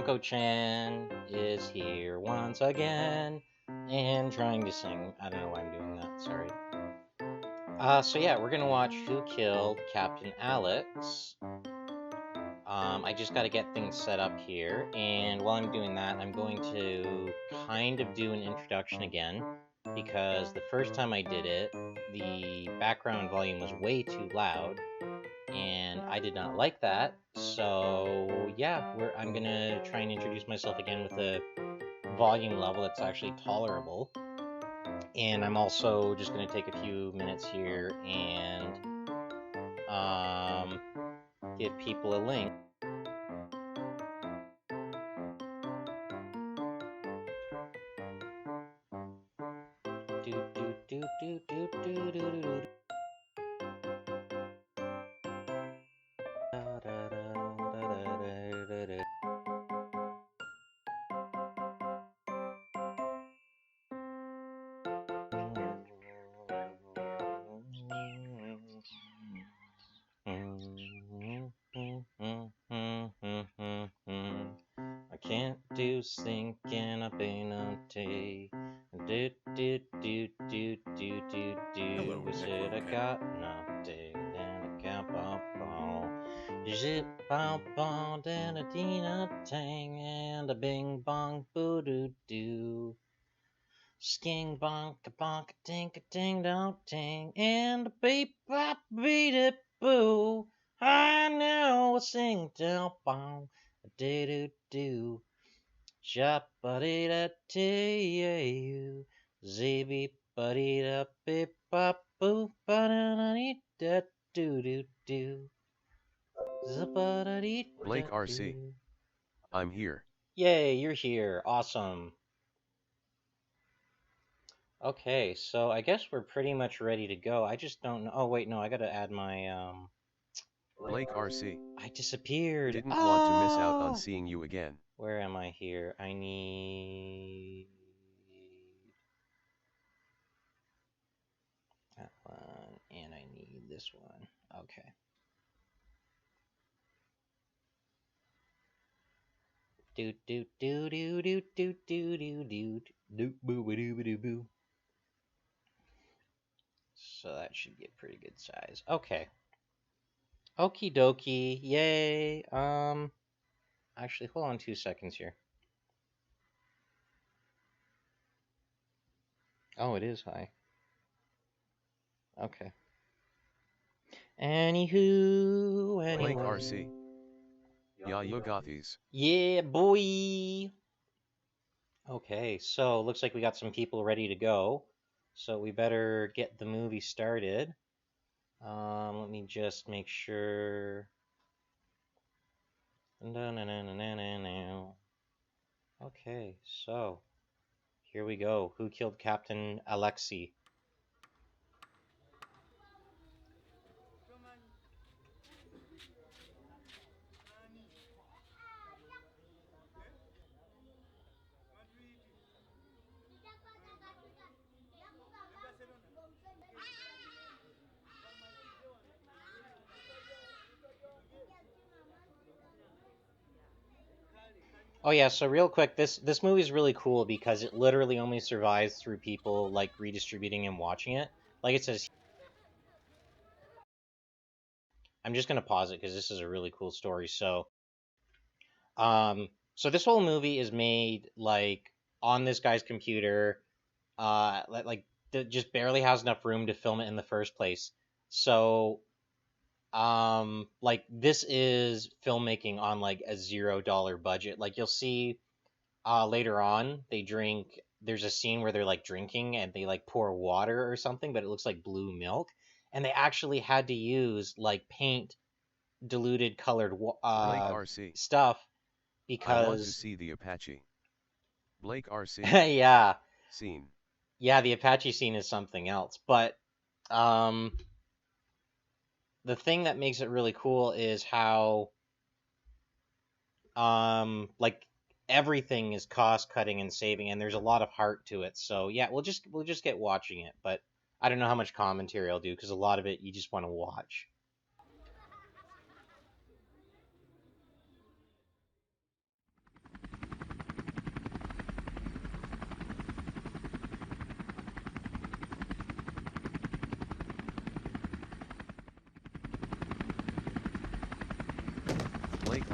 Kyonkochan is here once again and trying to sing. I don't know why I'm doing that, sorry. So yeah, we're gonna watch Who Killed Captain Alex. I just gotta get things set up here, and while I'm doing that, I'm going to kind of do an introduction again, because the first time I did it, the background volume was way too loud, and I did not like that. So yeah, I'm gonna try and introduce myself again with a volume level that's actually tolerable. And I'm also just gonna take a few minutes here and give people a link. I can't do thinking I've been on tea. Do do do do do do do. We said I got nothing, then I got ball. Zip bow bow, then a dina tang, and a bing bong boo doo doo. Sking bonk a bonk a tink a ting dong ting, and a beep bop beat it boo. I know a sing down bong a doo doo doo. Shop buddy da tee zee buddy da beep bop boo ba da da dee da doo doo doo. Blake RC. I'm here. Yay, you're here. Awesome. Okay, so I guess we're pretty much ready to go. I just don't know. Oh, wait, no, I gotta add my, Blake RC. I disappeared. Didn't want to miss out on seeing you again. Where am I here? I need that one, and I need this one. Okay. Do do do do do do do do do do boo boo boo boo. So that should be a pretty good size. Okay. Okie dokie. Yay. Actually, hold on 2 seconds here. Oh, it is high. Okay. Anywho, anyway. Blake RC. Yeah, you got these. Yeah, boy. Okay, so looks like we got some people ready to go. So we better get the movie started. Let me just make sure. Okay, so here we go. Who killed Captain Alexei? Oh yeah, so real quick, this movie is really cool because it literally only survives through people like redistributing and watching it. Like it says, I'm just gonna pause it because this is a really cool story. So this whole movie is made like on this guy's computer, just barely has enough room to film it in the first place. So like this is filmmaking on like a $0 budget. Like you'll see later on there's a scene where they're like drinking and they like pour water or something, but it looks like blue milk, and they actually had to use like paint diluted colored Blake RC. stuff I want to because see the Apache. Blake RC. yeah, Scene. yeah, the Apache scene is something else, but um the thing that makes it really cool is how like everything is cost cutting and saving, and there's a lot of heart to it. So yeah, we'll just get watching it, but I don't know how much commentary I'll do because a lot of it you just want to watch.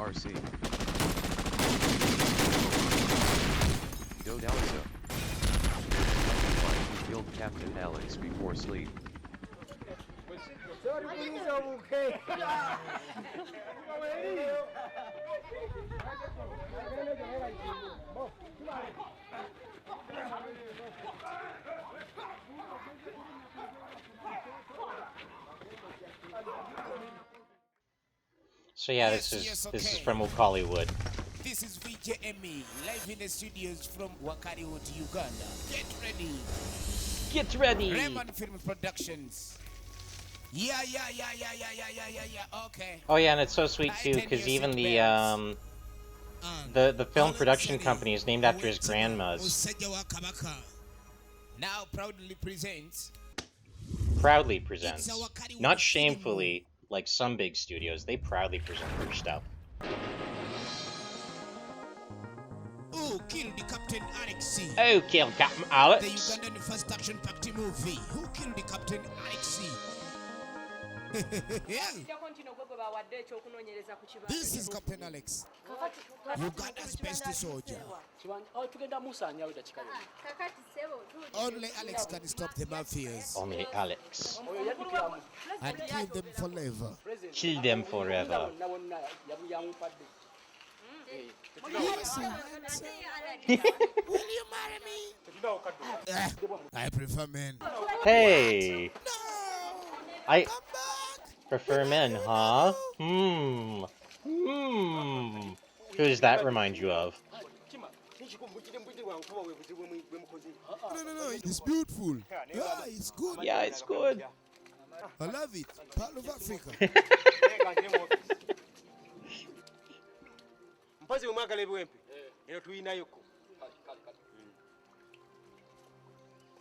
RC. Go down so. Who killed Captain Alex before sleep? So yeah, this is from Hollywood. This is VJ EMMY, live in the studios from Wakariwood, Uganda. Get ready. Get ready. Raymond Film Productions. Yeah. Okay. Oh yeah, and it's so sweet too, because even the film production company is named after his grandma's. Now proudly presents. Proudly presents, not shamefully, like some big studios. They proudly present their stuff. Who killed the Captain Alex? Oh, kill Captain Alex. The Ugandan first action-packed movie. Who killed the Captain Alex? This is Captain Alex, Uganda's best soldier. Only Alex can stop the mafias. Only Alex. And kill them forever. Kill them forever. Yes, will you marry me? I prefer men. Hey! No! I Come back! prefer men, huh? Who does that remind you of? No, it's beautiful. Yeah, it's good. Yeah, it's good. I love it. Part of Africa. Mpazi umwagala ebwempe eno tuyinayoko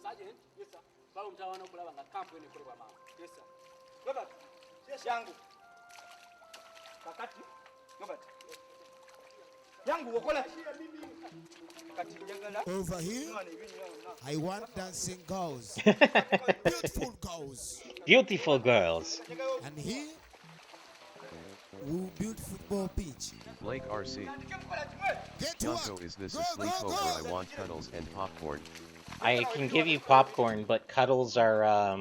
Sergeant, yes sir. Bawo mtawana okulaba nga kampu ene kolebwa mama. Yes sir. Robert, yes yangu. Kakati, Robert. Yangu wakola. Kakati njagala. Over here, I want dancing girls. Beautiful girls. Beautiful girls. And here, we build football pitch. Blake RC. Get to work. Kyonko, is this a sleepover? I want cuddles and popcorn. I can give you popcorn, but cuddles are a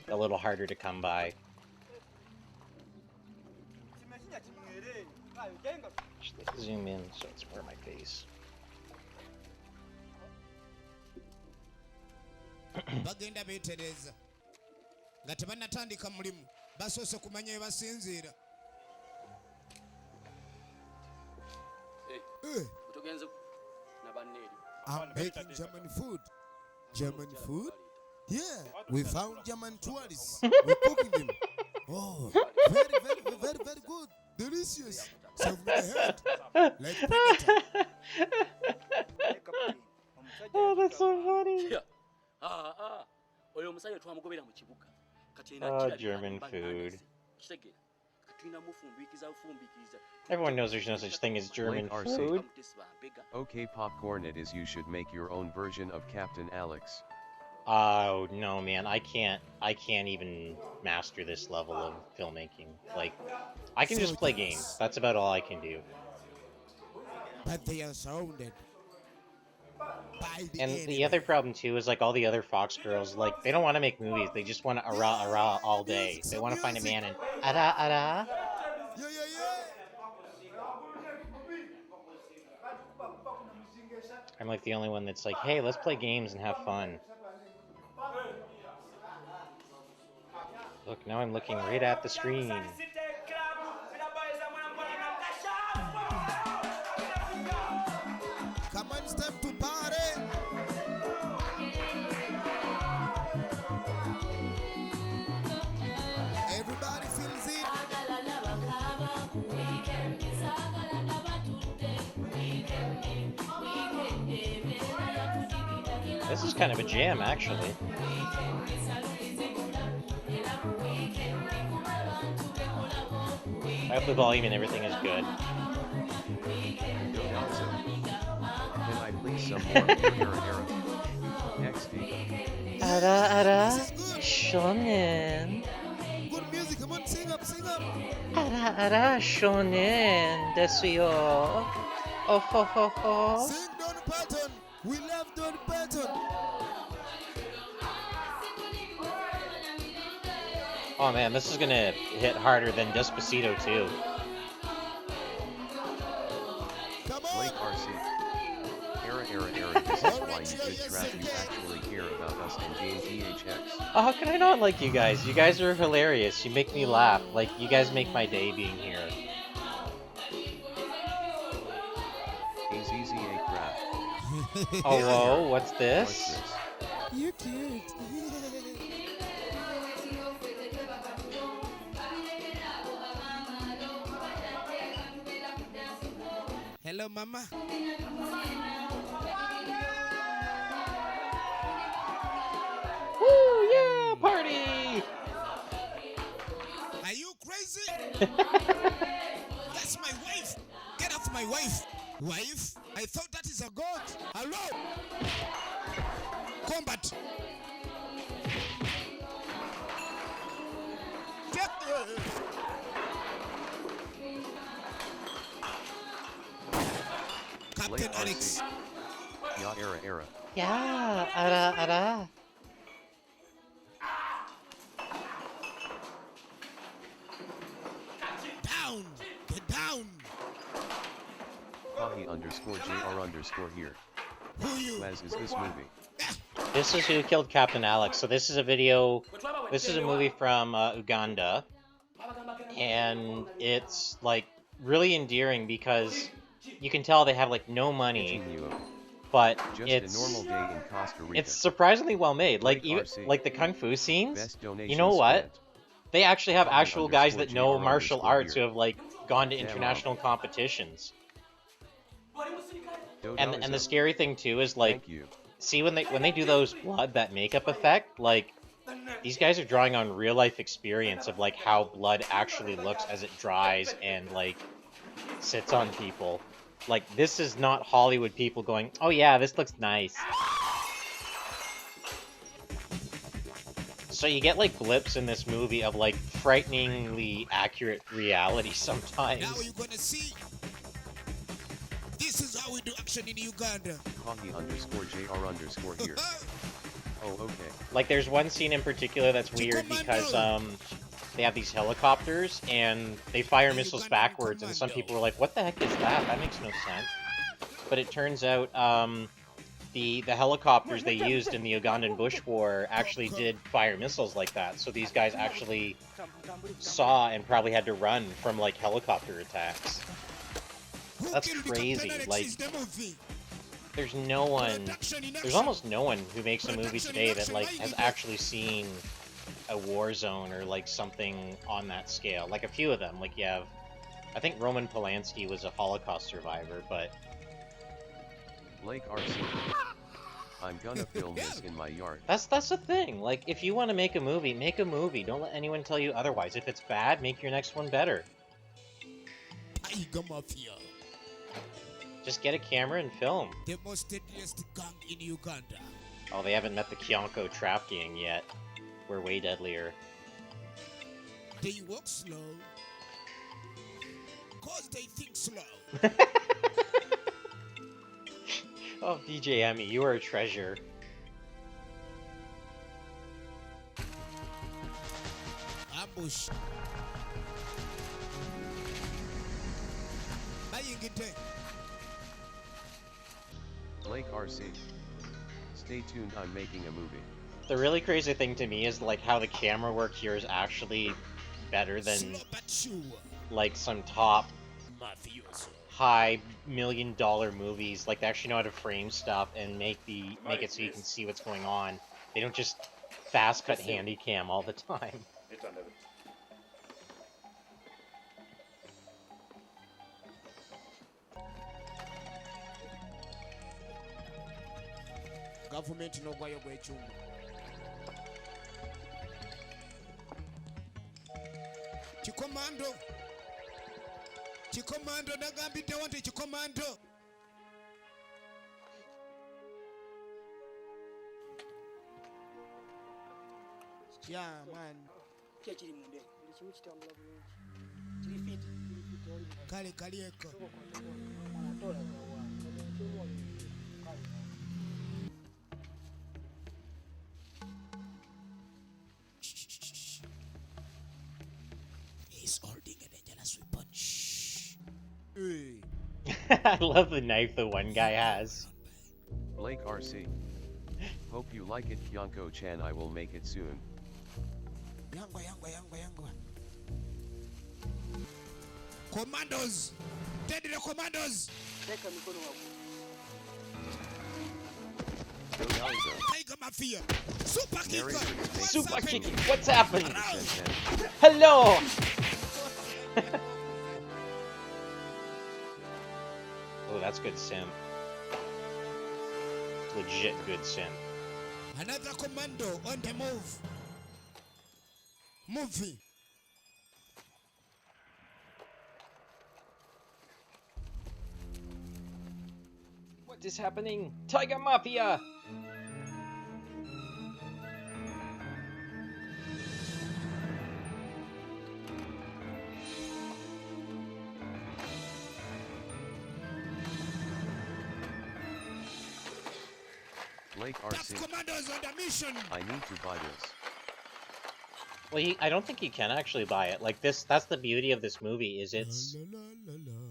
little harder to come by. Just like zoom in so it's more my face. Bagenda betereza. Nga tebanatandika mulimu. Basoose kumanya ebasinziira. I'm making German food. German food? Yeah, we found German tourists. We're cooking them. Oh, very good. Delicious. Serve me the head. Like predator. Oh, that's so funny. Oh, German food. Everyone knows there's no such thing as German Blake RC. food. Okay, popcorn it is. You should make your own version of Captain Alex. Oh no, man, I can't even master this level of filmmaking. Like, I can just play games. That's about all I can do. But they are surrounded by the And enemy. the other problem too is like all the other Fox girls, like they don't want to make movies. They just want to ara all day. They want to find a man and ara. Yeah. I'm like the only one that's like, hey, let's play games and have fun. Look, now I'm looking right at the screen. Come on, it's time to party. Everybody feels it. This is kind of a jam, actually. I hope the volume and everything is good. Go down so. Can I please some more Era? XD. Ara, shonen. Good music, come on, sing sing up. Ara ara shonen desu yo. Oh ho ho ho. Sing Don Patton. We love Don Patton. Oh man, this is gonna hit harder than Despacito too. Come Blake on. RC. Era. This is why you good trap. You actually care about us and game THX. Oh, how can I not like you guys? You guys are hilarious. You make me laugh. Like, you guys make my day being here. AZZA crap. Oh, whoa, what's What's this? this? You cute. Hello, mama. Woo, yeah, party! Are you crazy? That's my wife. Get off my wife. Wife? I thought that is a god. Hello? Combat. Get Captain Blake Alex. RC. Yeah, era. Yeah, ara. Down. Get down. Kahi_JR_ here. Who you? As is this movie? This is who killed Captain Alex. So this is a video, this is a movie from Uganda. And it's, like, really endearing because you can tell they have, like, no money. But Just a normal day in Costa Rica. it's surprisingly well made. Like, Blake even, RC. like the kung fu scenes, Best donation you know what? spent. They actually have Kahi actual guys that know _JR_ martial arts who here. have, like, gone to Damn, international competitions. Dodo And is the up. scary thing too is, like, Thank you. see when they do those blood, that makeup effect, like, these guys are drawing on real life experience of, like, how blood actually looks as it dries and, like, sits on people. Like, this is not Hollywood people going, oh yeah, this looks nice. So you get, like, blips in this movie of, like, frighteningly accurate reality sometimes. Now you're gonna see. This is how we do action in Uganda. Kahi_JR_ here. Oh, okay. Like, there's one scene in particular that's weird because, they have these helicopters, and they fire missiles backwards, and some people were like, what the heck is that? That makes no sense. But it turns out, the helicopters they used in the Ugandan bush war actually did fire missiles like that, so these guys actually saw and probably had to run from, like, helicopter attacks. That's crazy. Like, there's almost no one who makes a movie today that, like, has actually seen a war zone or, like, something on that scale. Like, a few of them. Like, you have, I think Roman Polanski was a Holocaust survivor, but... Blake RC. I'm gonna film this in my yard. That's the thing. Like, if you want to make a movie, make a movie. Don't let anyone tell you otherwise. If it's bad, make your next one better. MAFIA. Just get a camera and film. The most deadliest gang in Uganda. Oh, they haven't met the Kyonkochan trap gang yet. We're way deadlier. They walk slow. Cause they think slow. Oh, DJ Emmy, you are a treasure. Ambush. Blake RC. Stay tuned, I'm making a movie. The really crazy thing to me is, like, how the camera work here is actually better than, like, some top high $1 million movies. Like, they actually know how to frame stuff and make it so you can see what's going on. They don't just fast cut handy cam all the time. Government no gwayo gw'ekyuma. Kikomando. Kikomando nagambiddewo nti kikomando. Yeah, man. Kyekiri munde. kimu kitambula bulungi kiri fiti oli Kale kalieko. mwana tola kwa He's holding a dangerous weapon. Shh. Hey. I love the knife the one guy has. Blake RC. Hope you like it, Kyonkochan. I will make it soon. Yangwa, yangwa, yangwa, yangwa. Commandos! Deadly commandos! teka mikono wako Tiger Mafia! Super kicker! What's Super happening? Kiki, what's happening? 10. Hello! Oh, that's good simp. Legit good simp. Another commando on the move. Moving. What is happening? Tiger Mafia! Blake That's RC. commandos on the mission. I need to buy this. Well, I don't think you can actually buy it. Like this, that's the beauty of this movie, is it's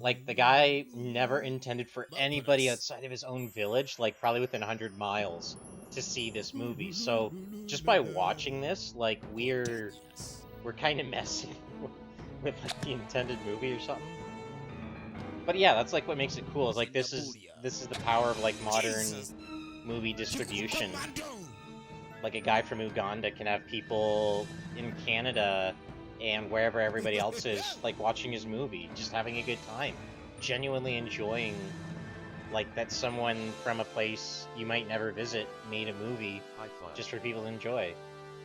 like the guy never intended for anybody outside of his own village, like probably within 100 miles, to see this movie. So just by watching this, like we're kind of messing with like the intended movie or something. But yeah, that's like what makes it cool. Is like this is the power of like modern movie distribution. Like a guy from Uganda can have people in Canada and wherever everybody else is, like watching his movie, just having a good time, genuinely enjoying, like that someone from a place you might never visit made a movie High five. just for people to enjoy.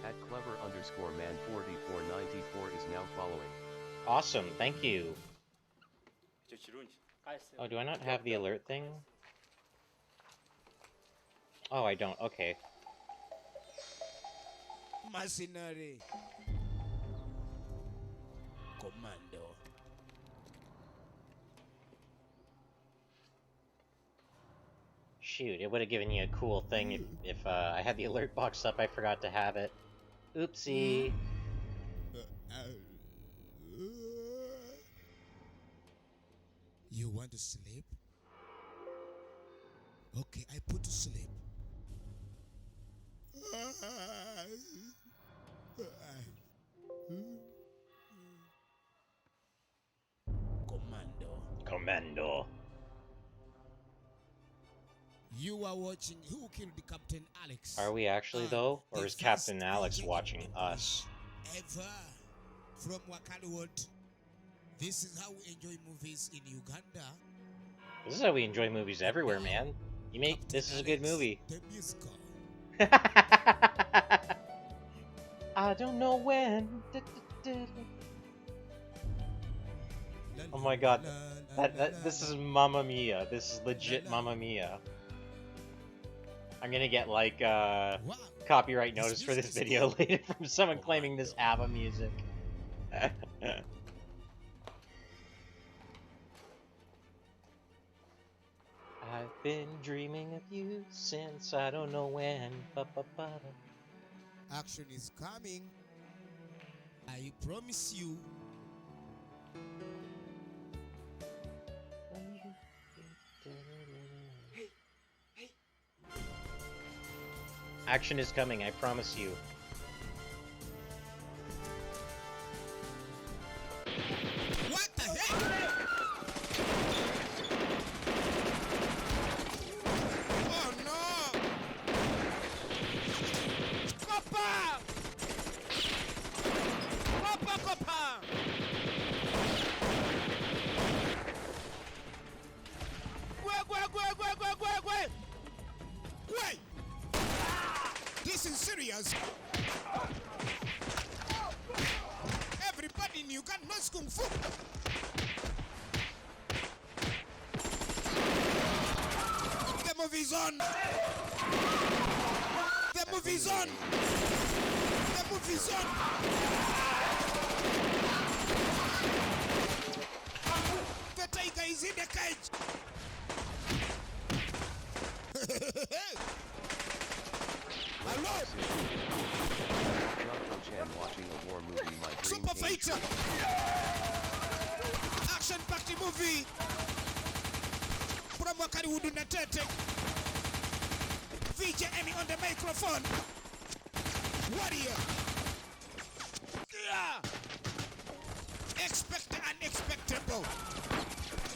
At clever_man4494 is now following. Awesome, thank you. icyo kirungi kase Oh, do I not have the alert thing? Oh, I don't. Okay. Mercenary. Commando. Shoot, it would have given you a cool thing if I had the alert box up. I forgot to have it. Oopsie. You want to sleep? Okay, I put to sleep. Commando. Commando. You are watching Who Killed the Captain Alex. Are we actually though? Or is Captain Alex watching us? Ever from Wakaliwood. This is how we enjoy movies in Uganda. This is how we enjoy movies everywhere, man. You make Captain this is a good Alex, movie. The musical. I don't know when. Oh my god. This is Mamma Mia. This is legit Mamma Mia. I'm gonna get like Wow. copyright notice for this video later from someone claiming this ABBA music. I've been dreaming of you since I don't know when. Ba-ba-ba-da. Action is coming. I promise you. Action is coming, I promise you. What the heck? Oh no! Copper! Copper, copper! Wait! This is serious. Everybody in Uganda knows Kung Fu. The movie's on. The movie's on. The movie's on. The tiger is in the cage. Hello. Kyonkochan watching a war movie. My dream Super came fighter. true. Action-packed movie. From Wakari Natete. VJ Emmy on the microphone. Warrior. Yeah. Expect the unexpectable.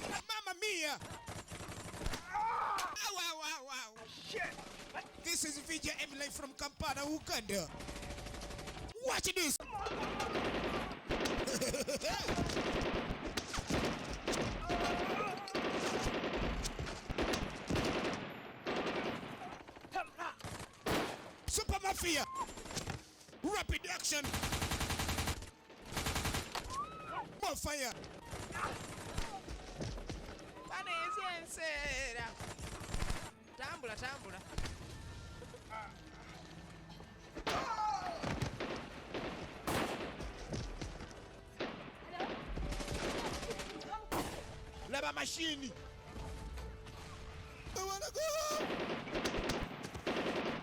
Mamma mia. Ow, ow, ow, ow. Shit. This is VJ Emmy live from Kampala, Uganda. Watch this. Super Mafia. Rapid action. More fire. Tambula, tambula. Lava machine. I wanna go.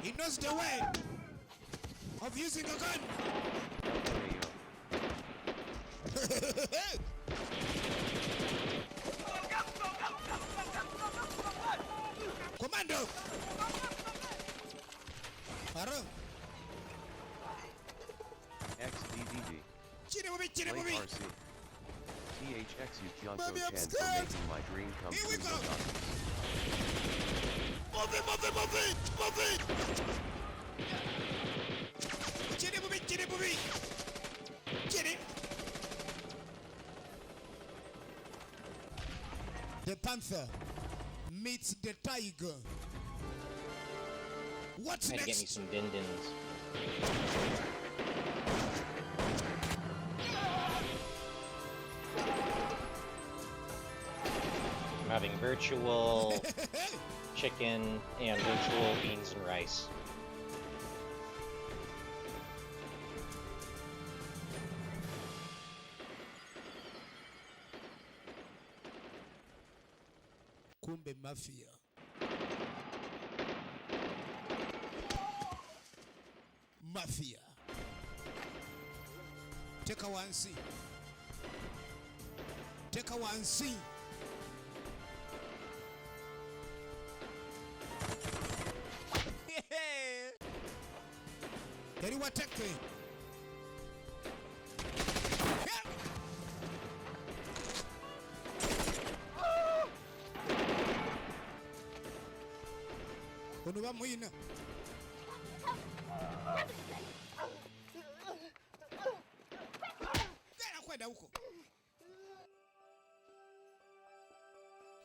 He knows the way of using a gun. Commando. Haro. XDDD. Chine Play movie. RC. THXU Mommy, I'm Kyonkochan for scared. making my dream come Here we true. go. Move it. Chine movie. Chine. The panther meets the tiger. What's I had to get me next? some din-dins. I'm having virtual chicken and virtual beans and rice. Kumbe Mafia. Mafia. Take a one see. Take a one see. Yari watake. Ono bamwina. Gana kwenda huko.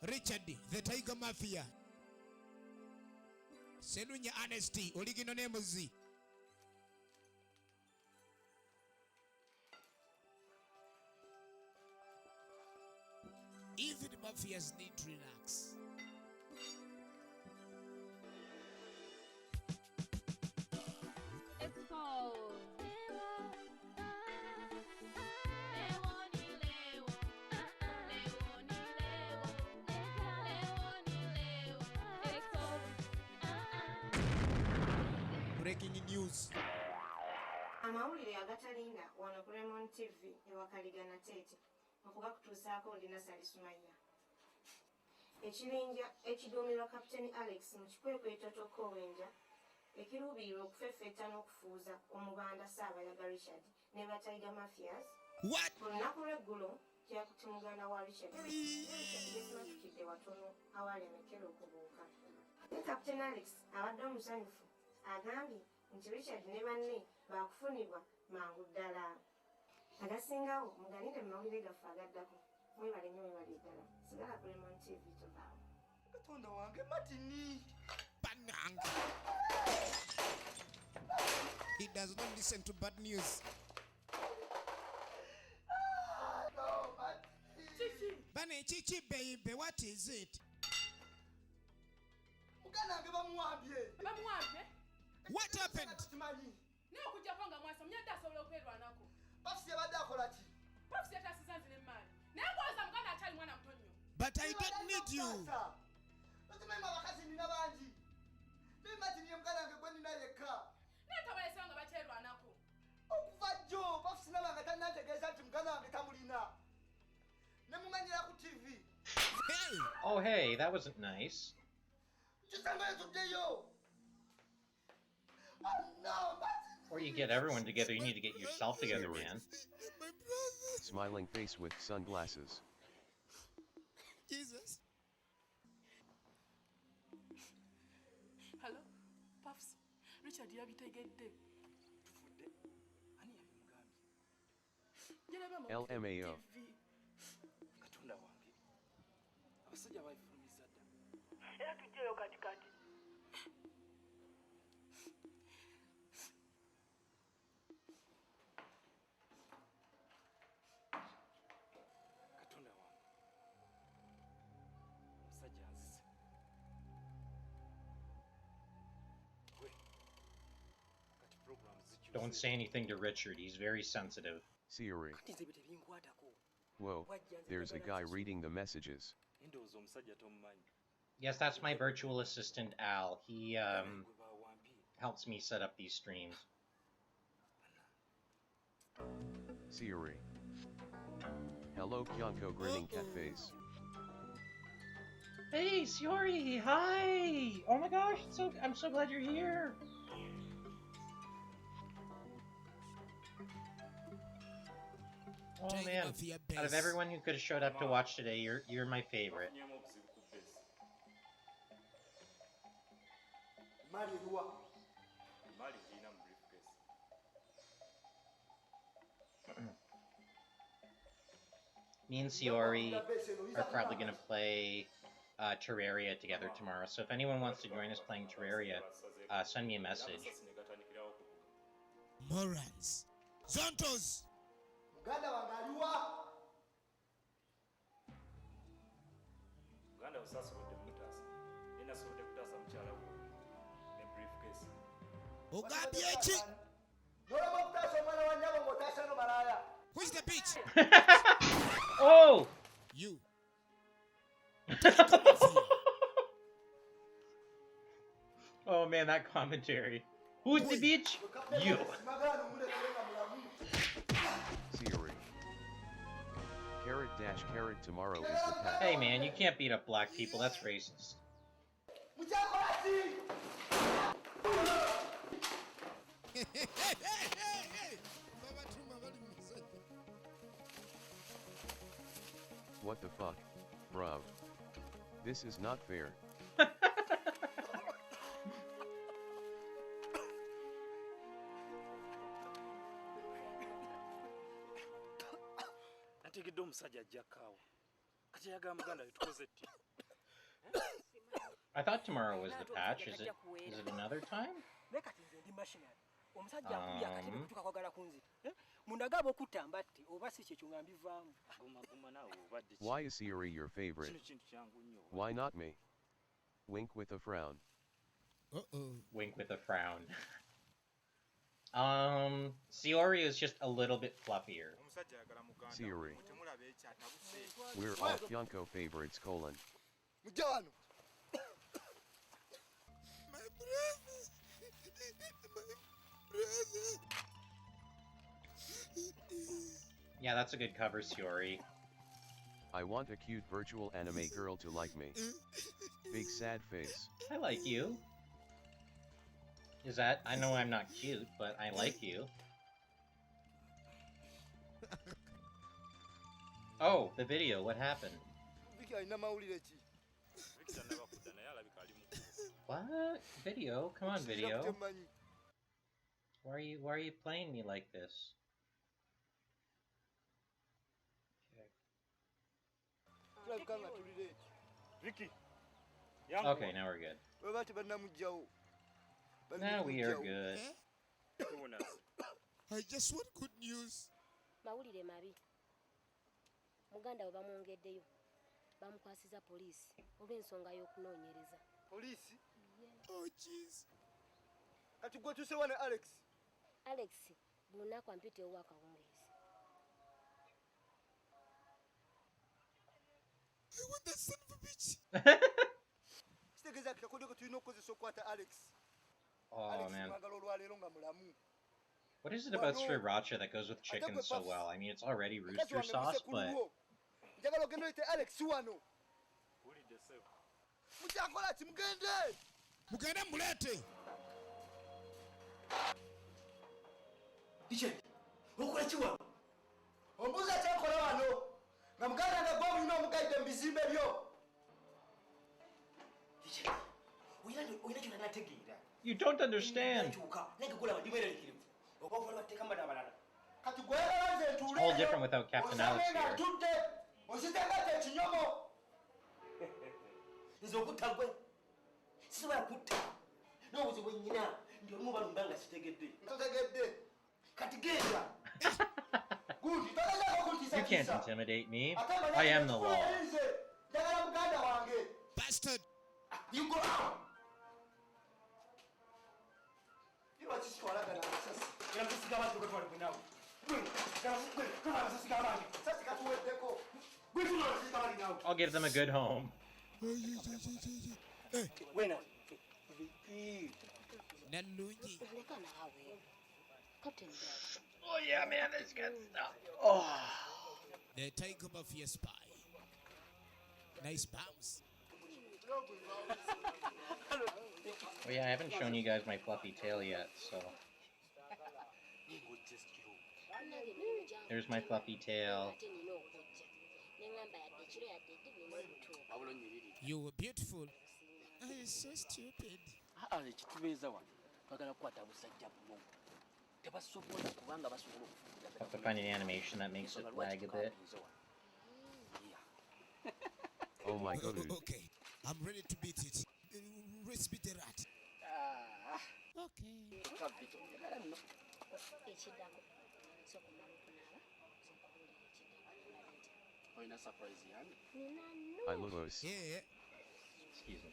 Richard, the Tiger Mafia. Senunya Honesty, original name Z. Even mafias need to relax. Breaking news. Amawulire agatalinga wano ku Lemon TV ewakaligana Tete okugakutuusaako ndina Sali Sumaya. Ekirinja ekiduumirwa Captian Alex mu kikwekweto Tokowenja ekiruubirirwa okufeffetta n'okufuuza omubanda Saabayaga Richard ne ba Tiger Mafias. What? Ku lunaku lw'eggulo kyakutte muganda wa Richard Kidde watono awalemekera okubuuka. Ne Captain Alex abadde omusanyufu agambye nti Richard ne banne baakufunibwa mangu ddala. Agasingawo muganire mu mawulire gaffe agaddako. Mwebale nnyo mwebale ddala. Sigala ku Lemon TV tovaawo. Katonda wange matini. Bananga. He does not listen to bad news. Bane chichi baby, what is it? Muganda wange bamuwambye. Bamuwambye? What happened? Simanyi. Ne okujja kwanga mwasa mnyadde asobola okwerwanako. Pafsi yabadde akola ki? Pafsi yatasiza nzine mali. Naye ng'oza muganda akyali mwana muto nnyo. But I don't need you. Okimanyi abakazi nina bangi. Nimati niye muganda wange gwe nina yekka. Naye tabalesanga bakyerwanako. Okuva jjo Pafsi nabanga tannantegeeza nti muganda wange tamulina. Ne mumanyira ku TV. Hey. Oh, hey, that wasn't nice. Kisanga yatuddeyo. Oh no, Before you get everyone together, you need to get yourself together, man. My brother. Smiling face with sunglasses. Jesus. Hello? Pafsi. Richard yabitegedde. Tufudde. Ani yabimugambye? Jalaba mu LMAO. TV. Katonda wange. Abasajja bayifulumizza dda. Era tujjeyo katikati. Katonda wange. Omusajja anzise. Gwe. Kati programs zikyuse. Don't say anything to Richard, he's very sensitive. Siri. Kati nze bye tebinkwatako. Whoa, there's a guy reading the messages. Ndowooza omusajja tomumanyi. Yes, that's my virtual assistant, Al. He, Gwe bawampi. helps me set up these streams. Siri. Hello Kyonko grinning cat face. Hey, Siori, hi! Oh my gosh, I'm so glad you're here! Oh Trying man, out for your out of best. everyone who could have showed up to watch today, you're my favorite. Bafunyeemu obuzibu ku besi. Mali eruwa. Mali giyina mu briefcase. Me and Siori are probably going to play Terraria together tomorrow, so if anyone wants to join us playing Terraria, send me a message. Amasasi ne gatandikirawo kuvuga. Morons. Zontos. Muganda wange aliwa. Uganda busasobodde mutaasa. Ye nasobodde kutaasa mukyala we ne briefcase. Ogambye ki? N'olaba okutaasa omwana wa nnyabo ng'otaasa no malaaya. Who's the bitch? Oh! You. Oh man, that commentary. Who's the bitch? You. Simagana omulekere nga mulamu. Siri. Carrot tomorrow is the pack. Hey man, you can't beat up black people, that's racist. Mukyakola ki? Hey, hey, hey, hey, hey. Babatuma bali mu musajja. What the fuck? Bruv. This is not fair. Nategedde omusajja ajja kaawa. Kati ayagala muganda we tukoze ddi? I thought tomorrow was the patch. Is it another time? Naye kati nze ndi machinary. Omusajja akubye akatebe kutuuka kwagala kunzita. Mundagabe okutta mbatte oba si kyekyo nga mbivaamu. Guma naawe obadde ki? Why is Siri your favorite? Kino kintu kyangu nnyo. Why not me? Wink with a frown. Uh-oh. Wink with a frown. Siori is just a little bit fluffier. Siri. We're all Kyonko favorites, colon. Mujja wano. My brother. My brother. Yeah, that's a good cover, Siori. I want a cute virtual anime girl to like me. Big sad face. I like you. Is that? I know I'm not cute, but I like you. Oh, the video, what happened? Viki alina mawulire ki? Victor nabakudda naye alabika ali mukulu. What? Video? Come on, video. Temanyi. Why are you playing me like this? Tulabika nga tuli late. Vicky. Okay, now we're good. Baba tebannamuggyawo. Now we are good. I just want good news. Mawulire mabi. Muganda we bamwongeddeyo. Bamukwasiza poliisi olw'ensonga y'okunoonyereza. Poliisi? Oh, jeez. Kati gwe tusewa ne Alex. Alex buli lunaku ampita ewa akawungeezi. I want that son of a bitch. kitegeeza kakodeko tulina okukozesa okukwata Alex. Oh Alex man. mwagala olwaleero nga mulamu. What is it about sriracha that goes with chicken so well? I mean, it's already Mukazi rooster wange sauce, musekulu but wo. Njagala ogende oyite Alex wano. Mukyakola ki mugende? Mugende mulete. Richard, okola ki wano? Ombuuza kyakola wano. Nga muganda nga gwe mulina omugayidde mu bizimbe byo. Richard, oyina kyonna nategeera. you don't understand. Kati gwe yalanze It's ntuule. all different without Captain Alex here. Atudde. Ositengate ekinyomo. Nze okutta gwe. Sisobola kutta. N'obuzi bwe nnyina ndi olumu balumba nga sitegedde. Ntotegedde. Kati genda. You can't intimidate me. I am the law. Bastard. You go out. You are just calling me. You are just going to go now. I'll give them a good home. Oh yeah, man, this good stuff. Oh. The Tiger MAFIA spy. Nice bounce. Oh yeah, I haven't shown you guys my fluffy tail yet, so. There's my fluffy tail. You were beautiful. Oh, you're so stupid. Have to find an animation that makes it lag a bit. Oh my god. Okay, I'm ready to beat it. Let's beat the rat. Okay. I lose. Yeah, Excuse me.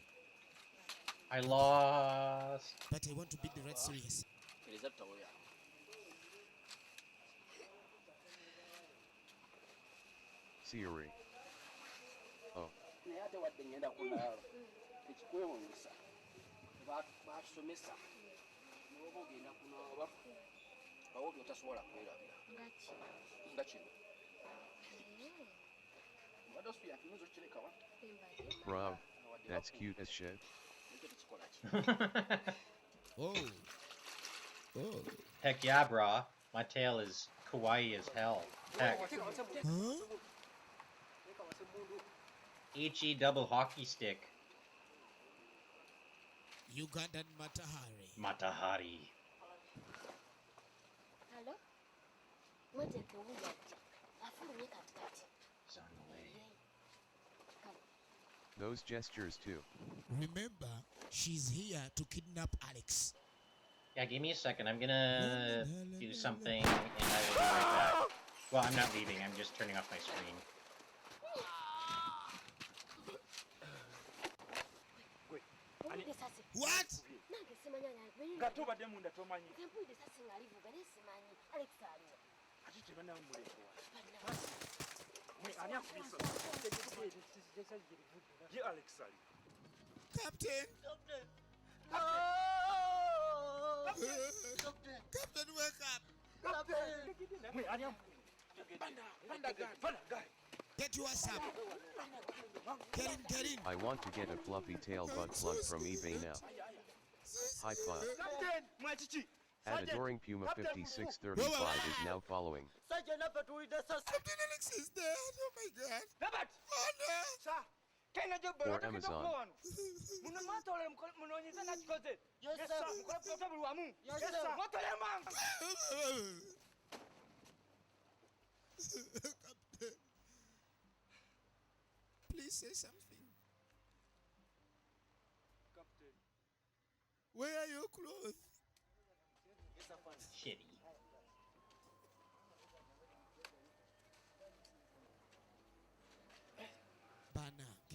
I lost. but I want to beat the rat serious. Siri. Oh. Bro, that's cute as shit. Oh. Oh. Heck yeah, brah. My tail is kawaii as hell. Heck. Huh? HE double hockey stick. Ugandan Matahari. Matahari. Hello? Mweteke owuya ajja. Afulumye katikati. He's on the way. Those gestures too. Remember, she's here to kidnap Alex. Yeah, give me a second. I'm gonna do something and I will be right back. Well, I'm not leaving. I'm just turning off my screen. What? Captain! Captain, wake up! Get yours up! Get in! I want to get a fluffy tail butt plug from eBay now. High five. At Adoring Puma 5635 is now following. Captain Alex is dead! Oh my god! Oh no! Or Amazon. Captain, please say something. Where are your clothes? Shitty. Banak.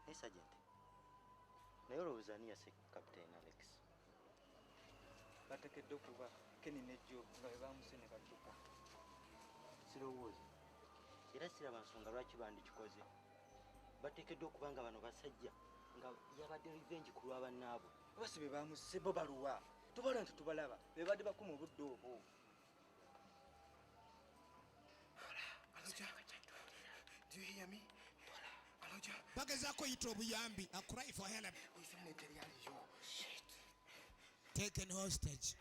Hey Sergeant. Naye olowooza ani yase Captain Alex? Batekedde okuba Kenny ne Joe nga bwe baamuseneka ccupa. Sirowooza. era siraba nsonga lwaki bandikikoze. Bateekeddwa okuba nga bano basajja nga yabadde revenge ku lw'abannaabwe. Basi be bamusse bo baluwa tubala nti tubalaba be badde bakuma obudde obwo. Do you hear me? Bagezaako yita obuyambi. A cry for help. Taken hostage.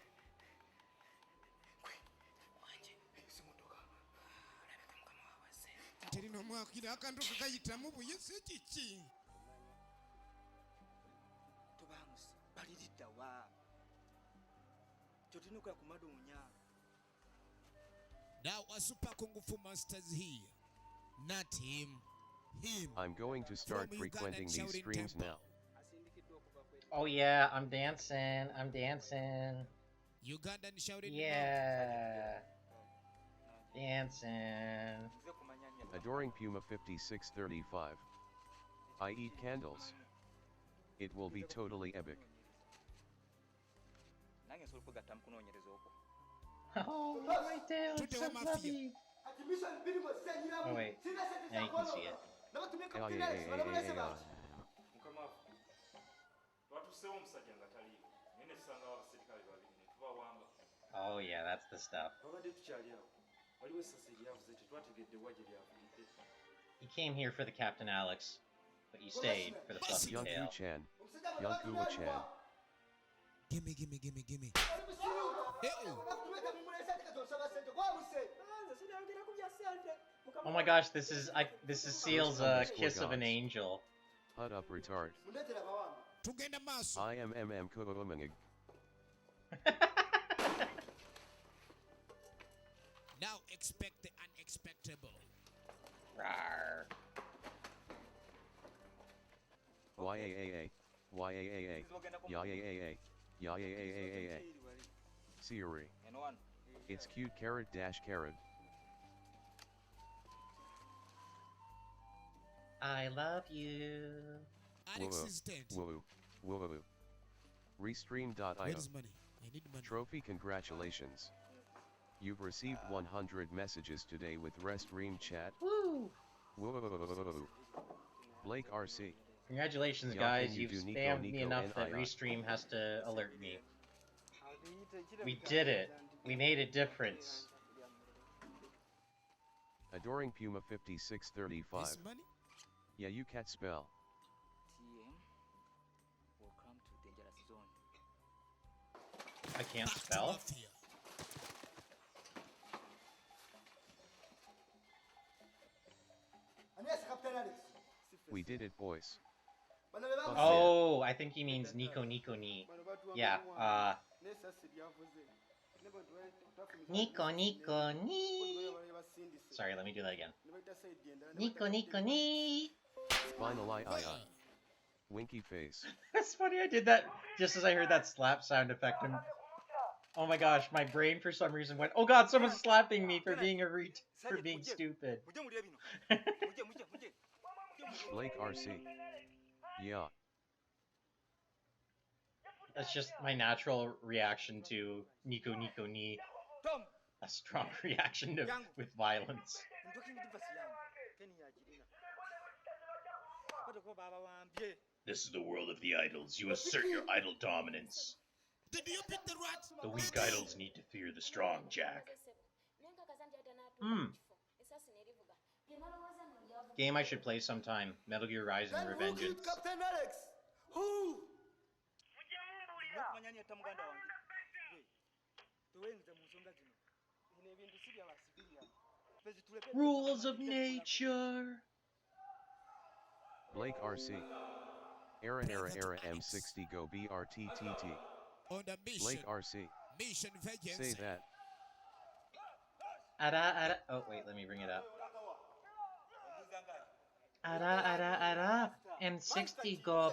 Terina omwakira akantu kakayitamu buyisi kiki. Tubamusse baliridda wa kyotino kwa kumadoonya. Now a super kung fu masters here. Not him. Him. I'm going to start From frequenting Uganda these shouting streams temple. now. Oh yeah, I'm dancing. I'm dancing. Ugandan shouting. Yeah. Dancing. Adoring Puma 5635. I eat candles. It will be totally epic. Nange nsobola okugatta mu kunoonyereza okwo. Oh, right there. It's so fluffy. Oh wait, now you can see it. Oh yeah, that's the stuff. You came here for the Captain Alex, but you stayed for the fluffy tail. Kyonkochan. Kyonkochan. Gimme. Oh my gosh, this is Seal's kiss of an angel. Hut up retard. I am Kyonkochan. Now expect the unexpectable. Rawr. YAAA. YAAA. YAAA. YAAA. Siri. It's cute carrot dash carrot. I love you. Alex is dead. Woo. Restream.io. Where is money? I need money. Trophy, congratulations. You've received 100 messages today with Restream chat. Woo! Woo. Blake RC. Congratulations, Y'all, guys. can you You've do Nico, spammed me Nico, enough that NII? Restream has to alert me. We did it. We made a difference. Adoring Puma 5635. This money? Yeah, you cat spell. TM, welcome to dangerous zone. I can't Back to spell. Mafia. We did it, boys. Oh, I think he means Nico ni. Yeah, Nico ni. Sorry, let me do that again. Nico ni. Final I. Winky face. That's funny, I did that just as I heard that slap sound effect. And oh my gosh, my brain for some reason went, oh god, someone's slapping me for being for being stupid. Blake RC. Yeah. That's just my natural reaction to Nico ni. A strong reaction to with violence. This is the world of the idols. You assert your idol dominance. Did you beat the rat? The weak idols need to fear the strong, Jack. Game I should play sometime. Metal Gear Rising: Revengeance. Captain Alex! Who? Rules of nature. Blake RC. Era M60 go BRTTT. On the mission. Blake RC. Mission vengeance. Say that. Ara. Oh wait, let me bring it up. Ara. M60 go.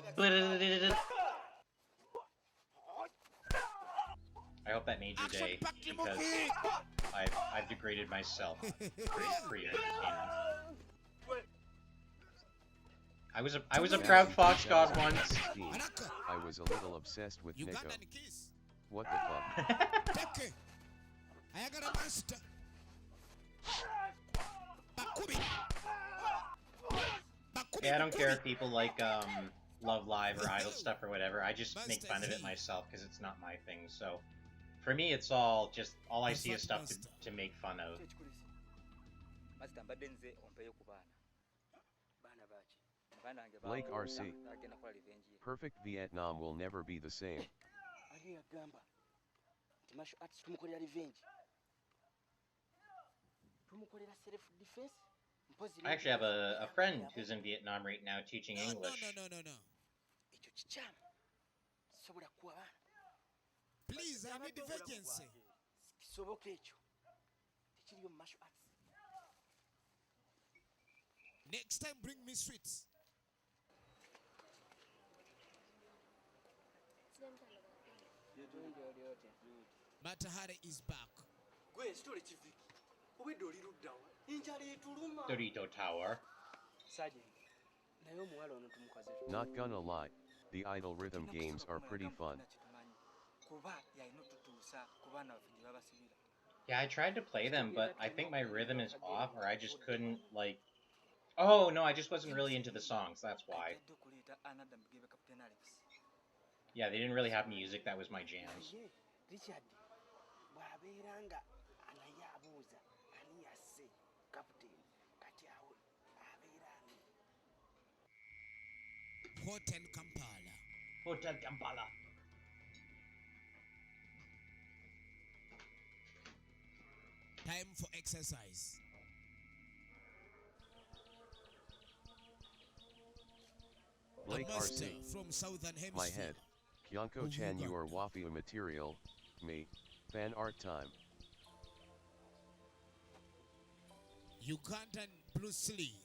I hope that made your day because I've degraded myself for your entertainment. I was a proud fox god once. I was a little obsessed with Nico. Ugandan kiss. What the fuck? Take it. I got a master. Yeah, I don't care if people like Love Live or Idol stuff or whatever. I just make fun of it myself because it's not my thing. So for me, it's all I see is stuff to make fun of. Blake RC. Perfect Vietnam will never be the same. I actually have a friend who's in Vietnam right now teaching English. No. Please, I need divergence. Next time, bring me sweets. Matahari is back. Dorito Tower. Not gonna lie, the Idol rhythm games are pretty fun. Yeah, I tried to play them, but I think my rhythm is off, or I just couldn't, like... Oh, no, I just wasn't really into the songs, that's why. Yeah, they didn't really have music that was my jams. Hotel Kampala. Hotel Kampala. Time for exercise. Blake RC. From Southern Hemisphere. My head. Kyonkochan, you are MAFIA material. Me. Fan art time. Ugandan Bruce Lee.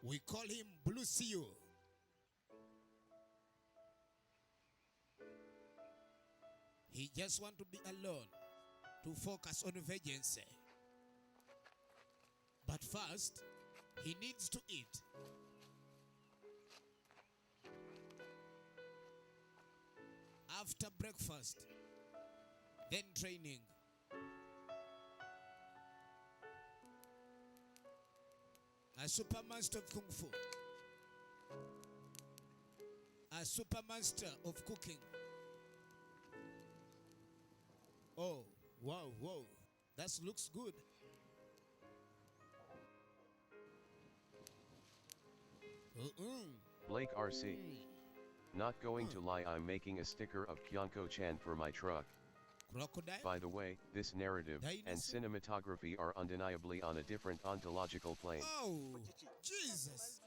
We call him Bruce Lee. He just want to be alone, to focus on vengeance. But first, he needs to eat. After breakfast, then training. A supermaster of Kung Fu. A supermaster of cooking. Oh, wow. That looks good. Blake RC. Not going to lie, I'm making a sticker of Kyonkochan for my truck. Crocodile? By the way, this narrative and cinematography are undeniably on a different ontological plane. Oh, Jesus.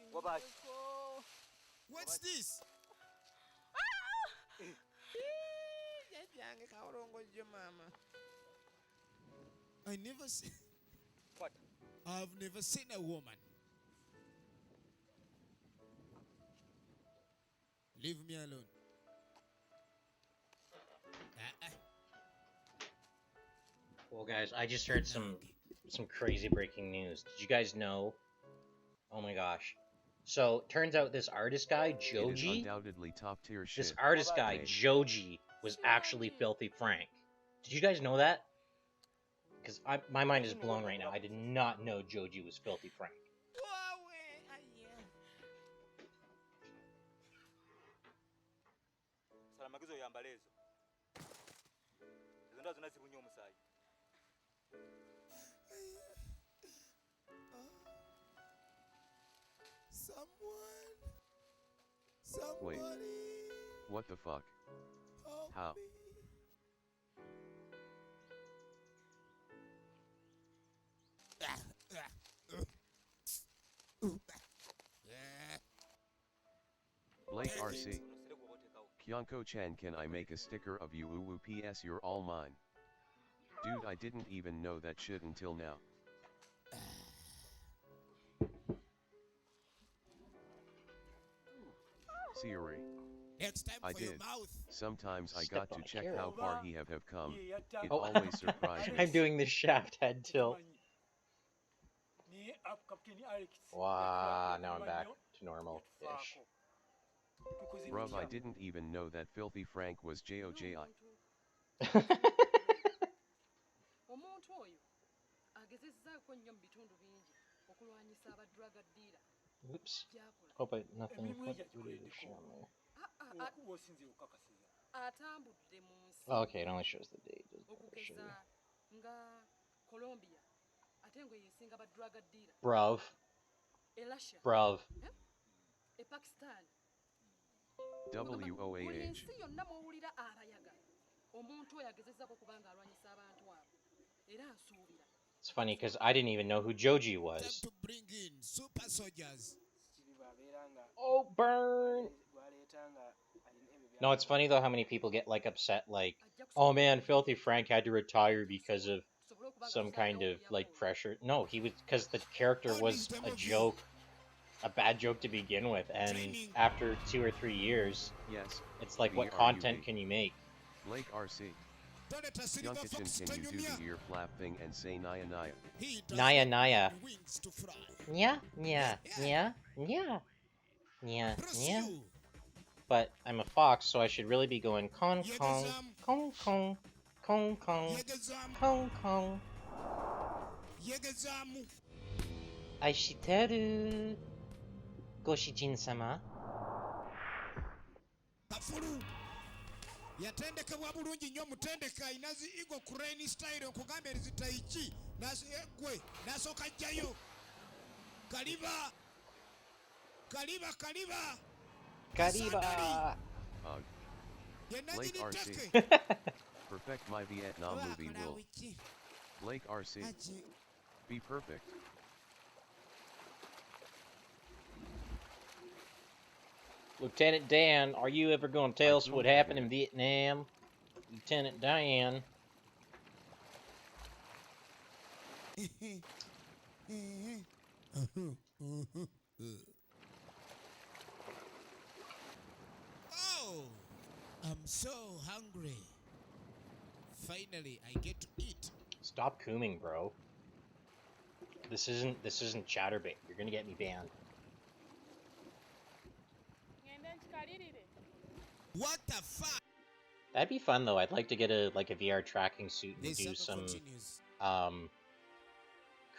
What's this? I never seen... What? I've never seen a woman. Leave me alone. Well, guys, I just heard some crazy breaking news. Did you guys know? Oh my gosh. So, turns out this artist guy, Joji, undoubtedly top tier shit. This artist guy, Joji, was actually Filthy Frank. Did you guys know that? Because my mind is blown right now. I did not know Joji was Filthy Frank. Somebody. Wait. What the fuck? How? Blake RC. Kyonkochan, can I make a sticker of you? Woo PS, you're all mine. Dude, I didn't even know that shit until now. Siri. Next time I for did. your mouth. Sometimes I Step got to on check carrot. how far he have come. It Oh, always surprises me. I'm doing the shaft head tilt. Wow, now I'm back to normal-ish. Bruv, I didn't even know that Filthy Frank was JOJI. agezezzaako nnyo mu bitundu bingi okulwanyisa aba drug dealer. Oops. Hope nothing went through the shower. Atambudde mu nsi. Oh, okay, it only shows the date. Doesn't show you. Nga Colombia ate ngo yeesinga ba drug dealer. Bruv. Russia. Bruv. Pakistan. WOAH. Ensi yonna mw'owulira abayaga. Omuntu oyo agezezzaako kubanga alwanyisa abantu abo. Era nsuubira. It's funny because I didn't even know who Joji was. Time to bring in super soldiers. Oh, burn! No, it's funny though how many people get like upset, like, oh man, Filthy Frank had to retire because of some kind of like pressure. No, he was because the character was a joke, a bad joke to begin with, and after 2 or 3 years, yes, it's like, what content can you make? Blake RC. Kyonkochan, can you do the ear flap thing and say Naya Naya? Naya Naya. Yeah, yeah, yeah, yeah, yeah, yeah. But I'm a fox, so I should really be going Kong Kong, Kong Kong, Kong Kong, Kong Kong. Aishiteru, Goshijin-sama. Yatendekebwa bulungi nnyo mutendeka inazi igo crane style okugamba erizitaichi nasegwe nasooka ajjayo kaliba kaliba kaliba Kariba. Blake RC. Perfect my Vietnam movie will. Blake RC. Be perfect. Lieutenant Dan, are you ever going to tell us what happened in Vietnam? Lieutenant Dan. Oh, I'm so hungry. Finally, I get to eat. Stop cooming, bro. This isn't Chatterbait. You're gonna get me banned. What the fuck? That'd be fun though. I'd like to get a VR tracking suit and do some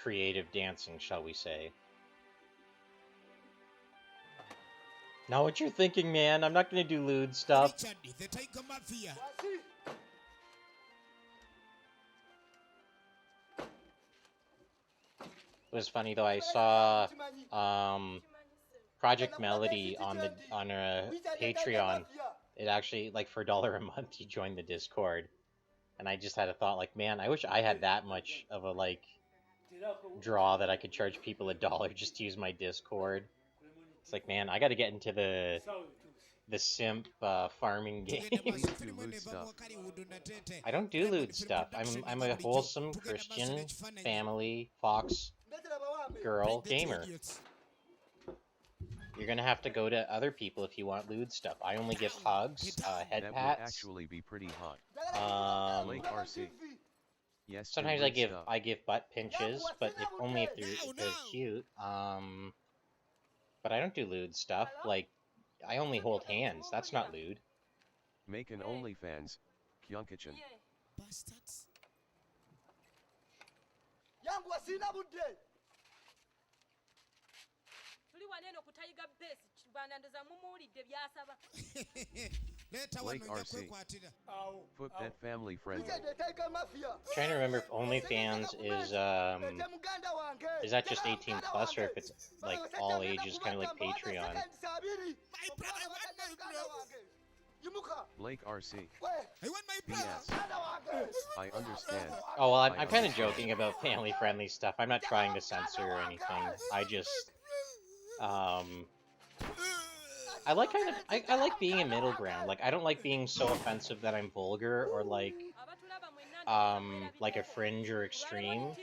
creative dancing, shall we say. Know what you're thinking, man. I'm not gonna do lewd stuff. Richard, the Tiger Mafia. It was funny though. I saw Project Melody on a Patreon. It actually, like, for $1 a month, you join the Discord, and I just had a thought, like, man, I wish I had that much of a like draw that I could charge people $1 just to use my Discord. It's like, man, I got to get into the simp farming game. I don't do lewd stuff. I'm a wholesome Christian family fox girl gamer. You're gonna have to go to other people if you want lewd stuff. I only give hugs, head that pats. would actually be pretty hot. Blake RC. Yes. Sometimes I give butt pinches, but only if they're cute. But I don't do lewd stuff. Like, I only hold hands. That's not lewd. Make an OnlyFans, Kyonkochan. Bastards. Blake RC. Put that family friendly. Trying to remember if OnlyFans is that just 18 plus, or if it's like all ages, kind of like Patreon. Blake RC. PS. I understand. Oh well, I'm kind of joking about family friendly stuff. I'm not trying to censor or anything. I just I like I like being a middle ground. Like, I don't like being so offensive that I'm vulgar or like a fringe or extreme,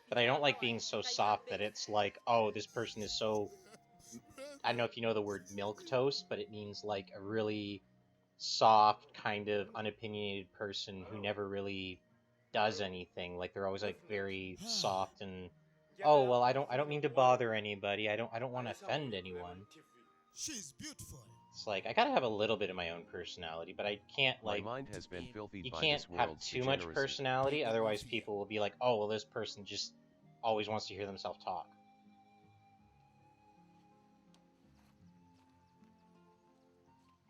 but I don't like being so soft that it's like, oh, this person is so, I don't know if you know the word milquetoast, but it means like a really soft, kind of unopinionated person who never really does anything. Like, they're always like very soft and, oh well, I don't mean to bother anybody. I don't want to offend anyone. She's beautiful. It's like I gotta have a little bit of my own personality, but I can't My like. mind has been filthied You by can't this have world's too much degeneracy. personality, otherwise people will be like, oh, well, this person just always wants to hear themselves talk.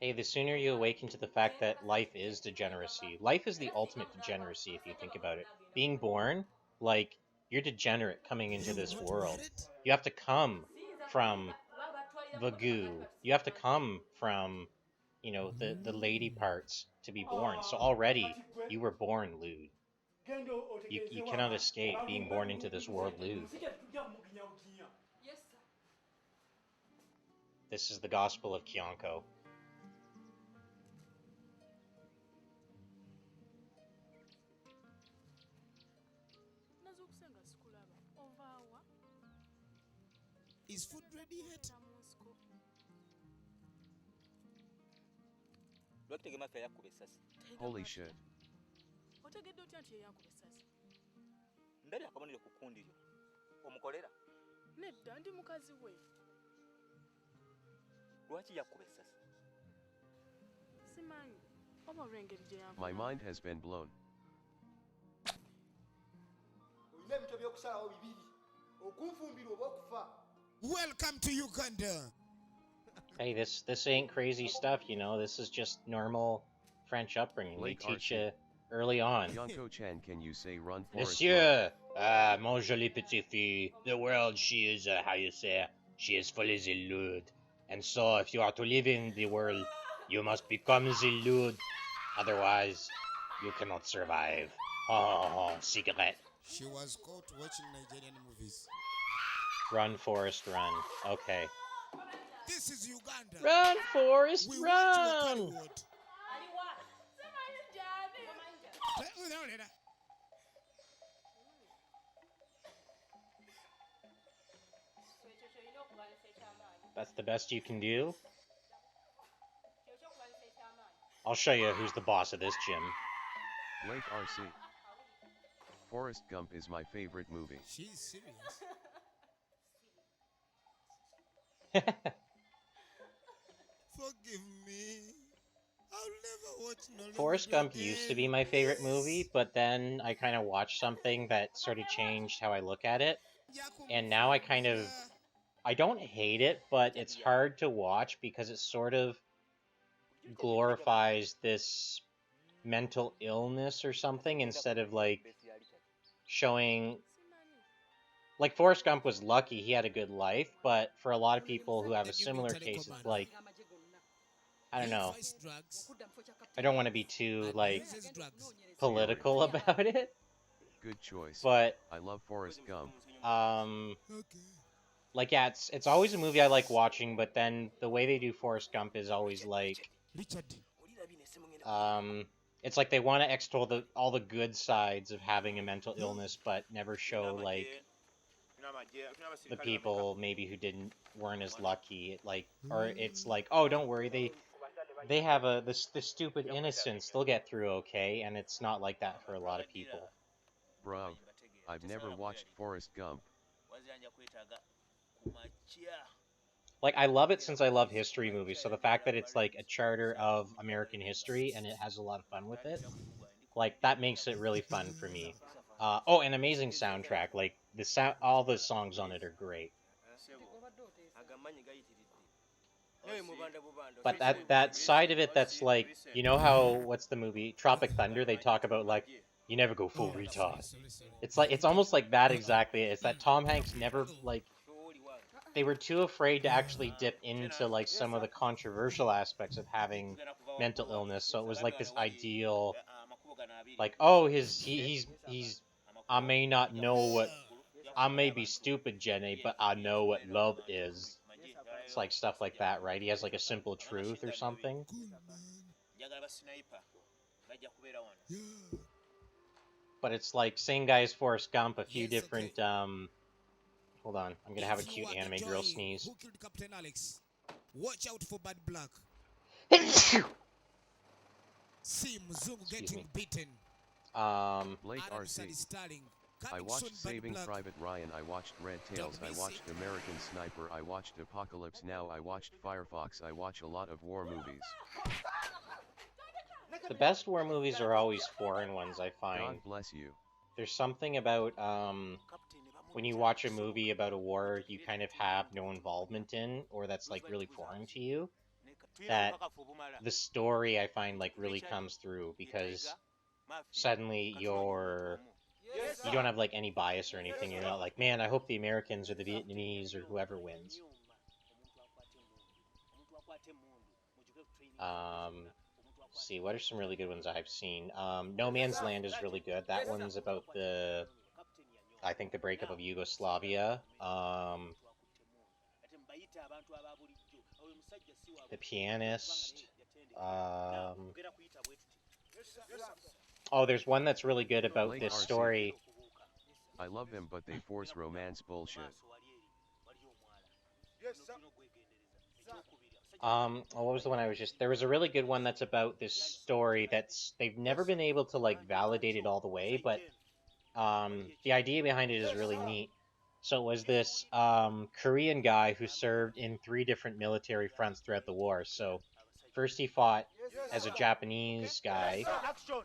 Hey, the sooner you awaken to the fact that life is degeneracy. Life is the ultimate degeneracy if you think about it. Being born, like, you're degenerate coming into this world. You have to come from the goo. You have to come from, you know, the lady parts to be born. So already you were born lewd. You cannot escape being born into this world lewd. This is the gospel of Kyonko. Is food ready yet? lwakitege mafia yakkuba essasi Holy shit. otegedde otya nti yeyankuba essasi? ndabye akabonero ku kkundi lyo omukolera Nedda ndi mukazi we. lwaki yakkuba essasi Simanyi oba olw'engeri gye yankuba. My mind has been blown. olina ebintu by'okusalawo bibiri okunfumbirwa oba okufa. Welcome to Uganda. Hey, this ain't crazy stuff, you know. This is just normal French upbringing. They Lake teach RC. you early on. Kyonkochan, can you say run Forest Monsieur, mon joli petit fille, the world, she is, how you say, she is full of the lewd. And so, if you are to live in the world, you must become the lewd. Otherwise, you cannot survive. Oh, cigarette. She was caught watching Nigerian movies. Run, Forest, run. Okay. This is Uganda. Run, Forest, We run! went to a That's the best you can do? I'll show you who's the boss of this gym. Lake RC. Forrest Gump is my favorite movie. She's serious. Forgive me. I'll never watch no Forrest Gump used to be my favorite movie, but then I kind of watched something that sort of changed how I look at it. And now I don't hate it, but it's hard to watch because it sort of glorifies this mental illness or something instead of like showing, like, Forrest Gump was lucky, he had a good life, but for a lot of people who have a similar case, it's like, I don't know, I don't want to be too like political about it. Good choice. But I love Forrest Gump. Like, yeah, it's always a movie I like watching, but then the way they do Forrest Gump is always like, it's like they want to extol all the good sides of having a mental illness, but never show like the people maybe who weren't as lucky. Like, or it's like, oh, don't worry, they have this stupid innocence, they'll get through okay, and it's not like that for a lot of people. Bro, I've never watched Forrest Gump. Like, I love it since I love history movies, so the fact that it's like a charter of American history and it has a lot of fun with it, like, that makes it really fun for me. Oh, an amazing soundtrack. Like, all the songs on it are great. But that side of it that's like, you know how, what's the movie? Tropic Thunder, they talk about, like, you never go full retard. It's like, it's almost like that exactly. It's that Tom Hanks never, like, they were too afraid to actually dip into, like, some of the controversial aspects of having mental illness, so it was like this ideal, like, oh, he's I may not know what, I may be stupid, Jenny, but I know what love is. It's like stuff like that, right? He has like a simple truth or something. But it's like, same guy as Forrest Gump, a few different, hold on, I'm gonna have a cute anime girl sneeze. Who killed Captain Alex? Watch out for Bad Black. See Mzungu getting beaten. Blake Adam RC. Sally Starling. I watched Saving Private Ryan, I watched Red Tails, I watched American Sniper, I watched Apocalypse Now, I watched Firefox, I watch a lot of war movies. The best war movies are always foreign ones, I find. God bless you. There's something about, when you watch a movie about a war you kind of have no involvement in, or that's like really foreign to you, that the story I find like really comes through, because suddenly you don't have like any bias or anything. You're not like, man, I hope the Americans or the Vietnamese or whoever wins. Let's see, what are some really good ones I've seen? No Man's Land is really good. That one's about I think the breakup of Yugoslavia. The Pianist. Oh, there's one that's really good about Blake this RC. story. I love them, but they force romance bullshit. What was the one I was just... There was a really good one that's about this story that's... They've never been able to, like, validate it all the way, but the idea behind it is really neat. So it was this Korean guy who served in 3 different military fronts throughout the war. So first he fought as a Japanese guy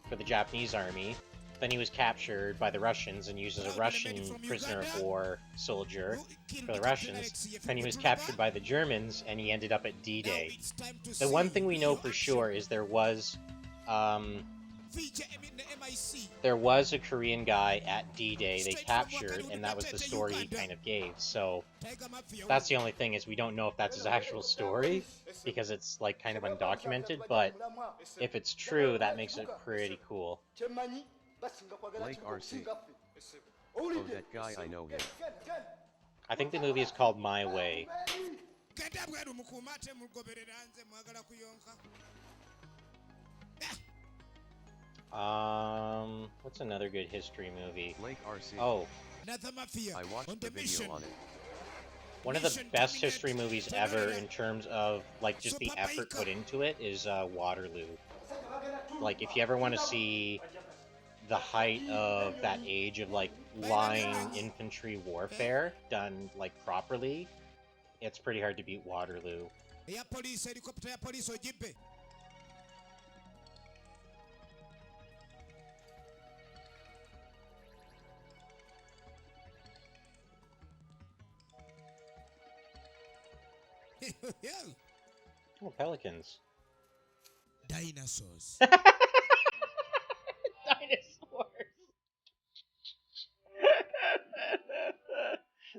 for the Japanese army. Then he was captured by the Russians and used as a Russian prisoner of war soldier for the Russians. Then he was captured by the Germans and he ended up at D-Day. The one thing we know for sure is there was a Korean guy at D-Day they captured, and that was the story he kind of gave. So that's the only thing, is we don't know if that's his actual story, because it's like kind of undocumented, but if it's true, that makes it pretty cool. Blake RC. Oh, that guy, I know him. I think the movie is called My Way. What's another good history movie? Blake RC. Oh, I watched the video on it. One of the best history movies ever in terms of, like, just the effort put into it is Waterloo. Like, if you ever want to see the height of that age of, like, line infantry warfare done, like, properly, it's pretty hard to beat Waterloo. Oh, pelicans. Dinosaurs. Dinosaurs.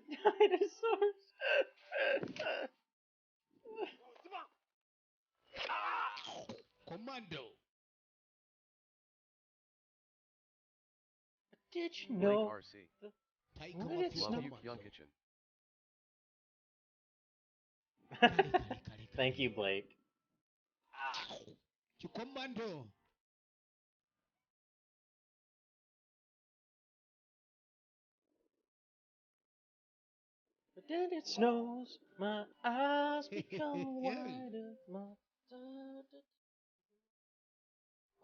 Dinosaurs. Commando. Did you know? Blake RC. What did it Love snow? you, Kyonkochan. Thank you, Blake. Commando. But then it snows, my eyes become wider.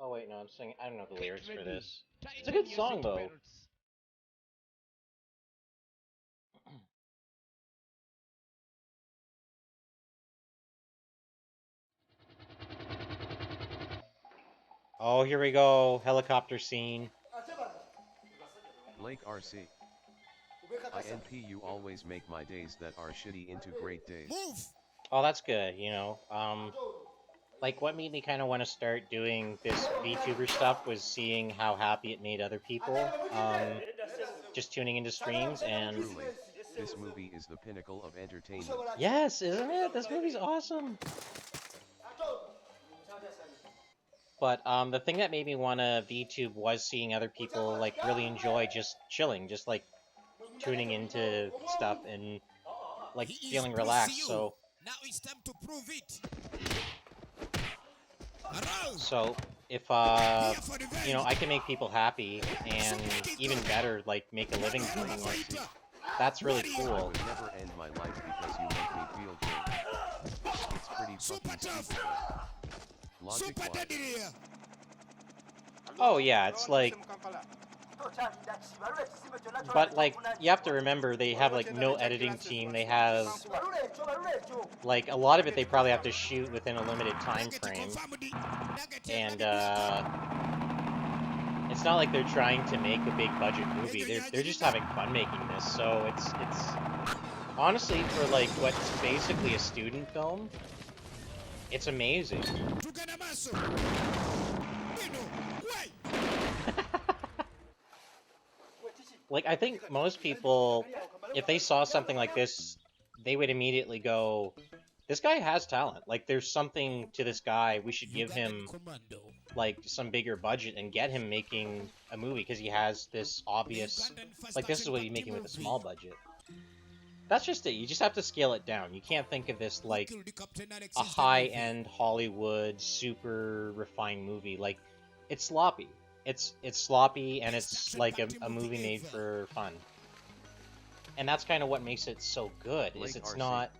Oh wait, no, I'm singing. I don't know the lyrics for this. It's a good song though. Oh, here we go. Helicopter scene. Blake RC. INP, you always make my days that are shitty into great days. Move. Oh, that's good, you know. Like, what made me kind of want to start doing this VTuber stuff was seeing how happy it made other people, just tuning into streams, and... Truly, this movie is the pinnacle of entertainment. Yes, isn't it? This movie's awesome! But, the thing that made me want to VTube was seeing other people, like, really enjoy just chilling, just, like, tuning into stuff and, like, feeling relaxed, so... Now it's time to prove it. So, if, you know, I can make people happy, and even better, like, make a living doing it, that's really I cool. would never end my life because you make me feel good. It's pretty fucking stupid. Logic-wise. Oh, yeah, it's like... But like, you have to remember they have like no editing team. They have like a lot of it. They probably have to shoot within a limited time frame, and it's not like they're trying to make a big budget movie. They're just having fun making this. So it's honestly, for like what's basically a student film, it's amazing. Like, I think most people, if they saw something like this, they would immediately go, this guy has talent. Like, there's something to this guy. We should give him, like, some bigger budget and get him making a movie, because he has this obvious... Like, this is what he's making with a small budget. That's just it. You just have to scale it down. You can't think of this like a high-end Hollywood, super refined movie. Like, it's sloppy. It's sloppy, and it's like a movie made for fun. And that's kind of what makes it so good, is it's not...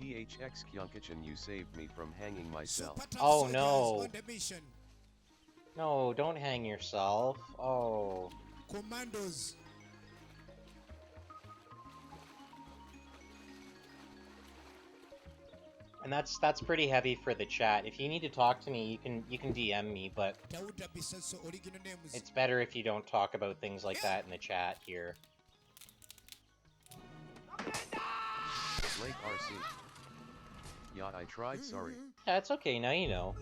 THX Kyonkochan, you saved me from hanging myself. Oh no. No, don't hang yourself. Oh. Commandos. And that's pretty heavy for the chat. If you need to talk to me, you can DM me, but it's better if you don't talk about things like that in the chat here. Blake RC. Yeah, I tried, sorry. Yeah, it's okay, now you know.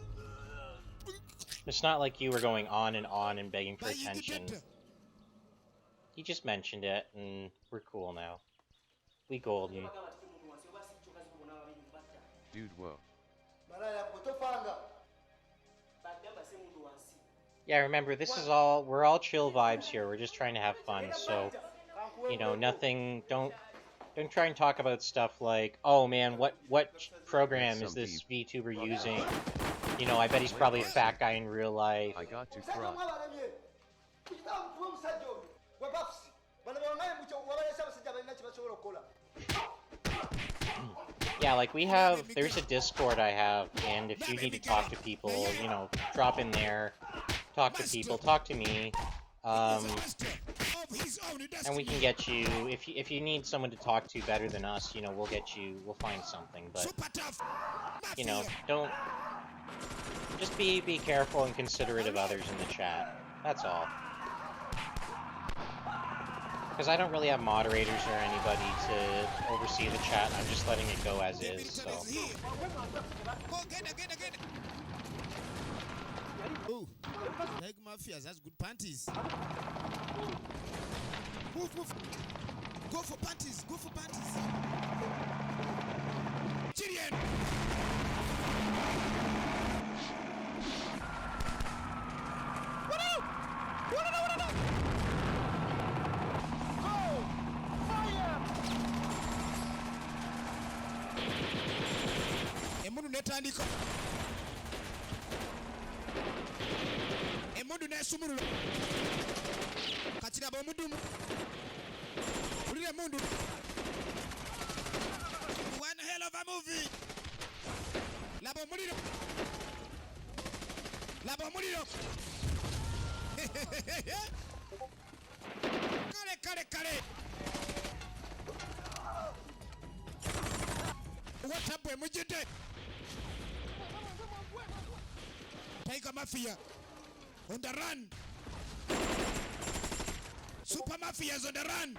It's not like you were going on and begging for attention. You just mentioned it, and we're cool now. We golden. Dude, whoa. Yeah, remember, this is all, we're all chill vibes here. We're just trying to have fun, so, you know, nothing, don't try and talk about stuff like, oh man, what program is this VTuber using? You know, I bet he's probably a fat guy in real life. I got to cry. Yeah, like there's a Discord I have, and if you need to talk to people, you know, drop in there, talk to people, talk to me, and we can get you, if you need someone to talk to better than us, you know, we'll find something, but, you know, just be careful and considerate of others in the chat, that's all. Because I don't really have moderators or anybody to oversee the chat, I'm just letting it go as is, so. Oh, like mafias, that's good panties. Move. Go for panties, Chilean! What up? Netandika emundu nesumulula kachira bomudumu ulire mundu one hell of a movie labo muliro kale what up mujide Tiger Mafia on the run. Super Mafia's on the run.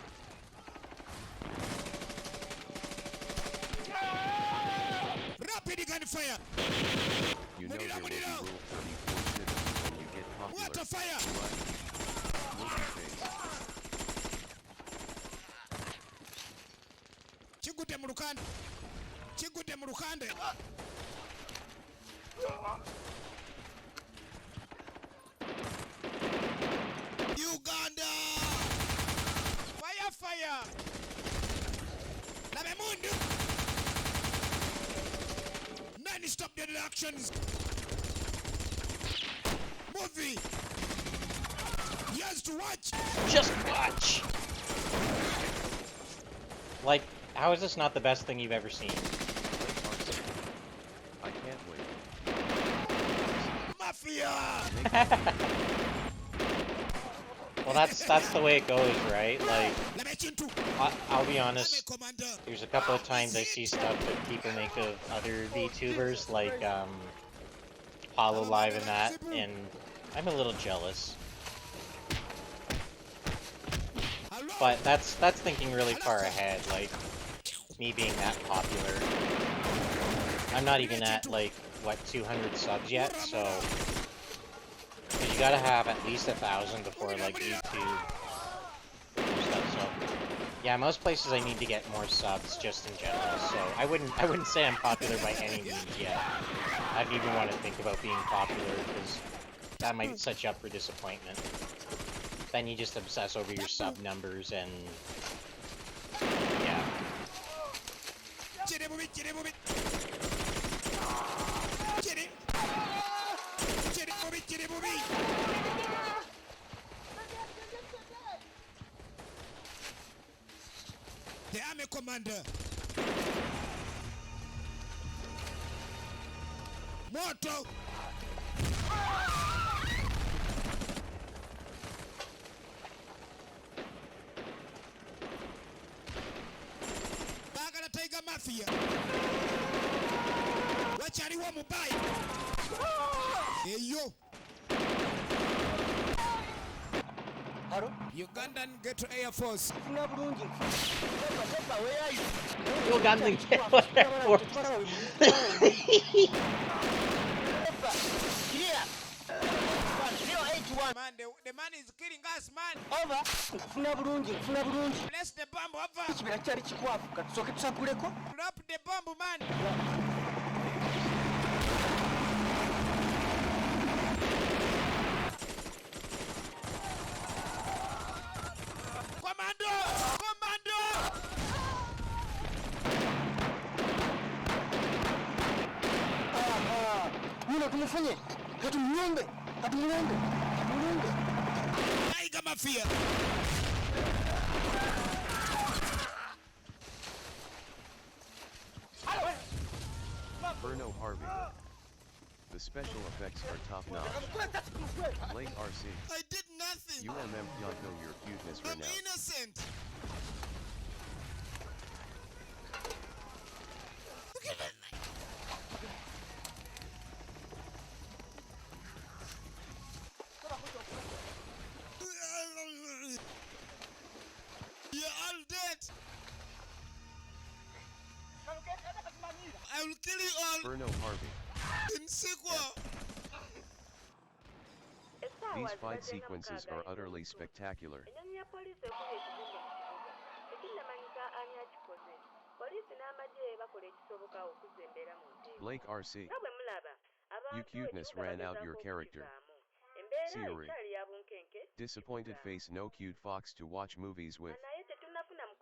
Rapid gunfire. You know there will be rule 34 cities when you get popular. Water fire. Chigute mulukande. Uganda! Fire! Lamemundu! Non-stop deadly actions! Movie! Yes, to watch! Just watch! Like, how is this not the best thing you've ever seen? I can't wait. Mafia! that's the way it goes, right? Like, I'll be honest. There's a couple of times I see stuff that people make of other VTubers, like Hollow Live and that, and I'm a little jealous. But that's thinking really far ahead. Like, me being that popular, I'm not even at like what 200 subs yet, so. Because you gotta have at least 1,000 before, like, YouTube stuff, so... Yeah, most places I need to get more subs, just in general, so... I wouldn't say I'm popular by any means yet. I don't even want to think about being popular, because that might set you up for disappointment. Then you just obsess over your sub numbers, and... yeah. The army commander. Mortal. Bagala Tiger Mafia. Watch out, you want to buy? Hey, yo. Hello? Ugandan Ghetto Air Force. Ugandan Ghetto Air Force. Man, the man is killing us, man. Over. Bless the bomb, over. Drop the bomb, man. Commando! Commando! Tiger Mafia! Berno Harvey. The special effects are top-notch. Blake RC. I did nothing. Yonko, your cuteness I'm renowned. innocent. You're all dead. I will kill you all. Berno Harvey. In sequel. These fight sequences are utterly spectacular. Blake RC. You cuteness ran out your character. Siri. Disappointed face, no cute fox to watch movies with.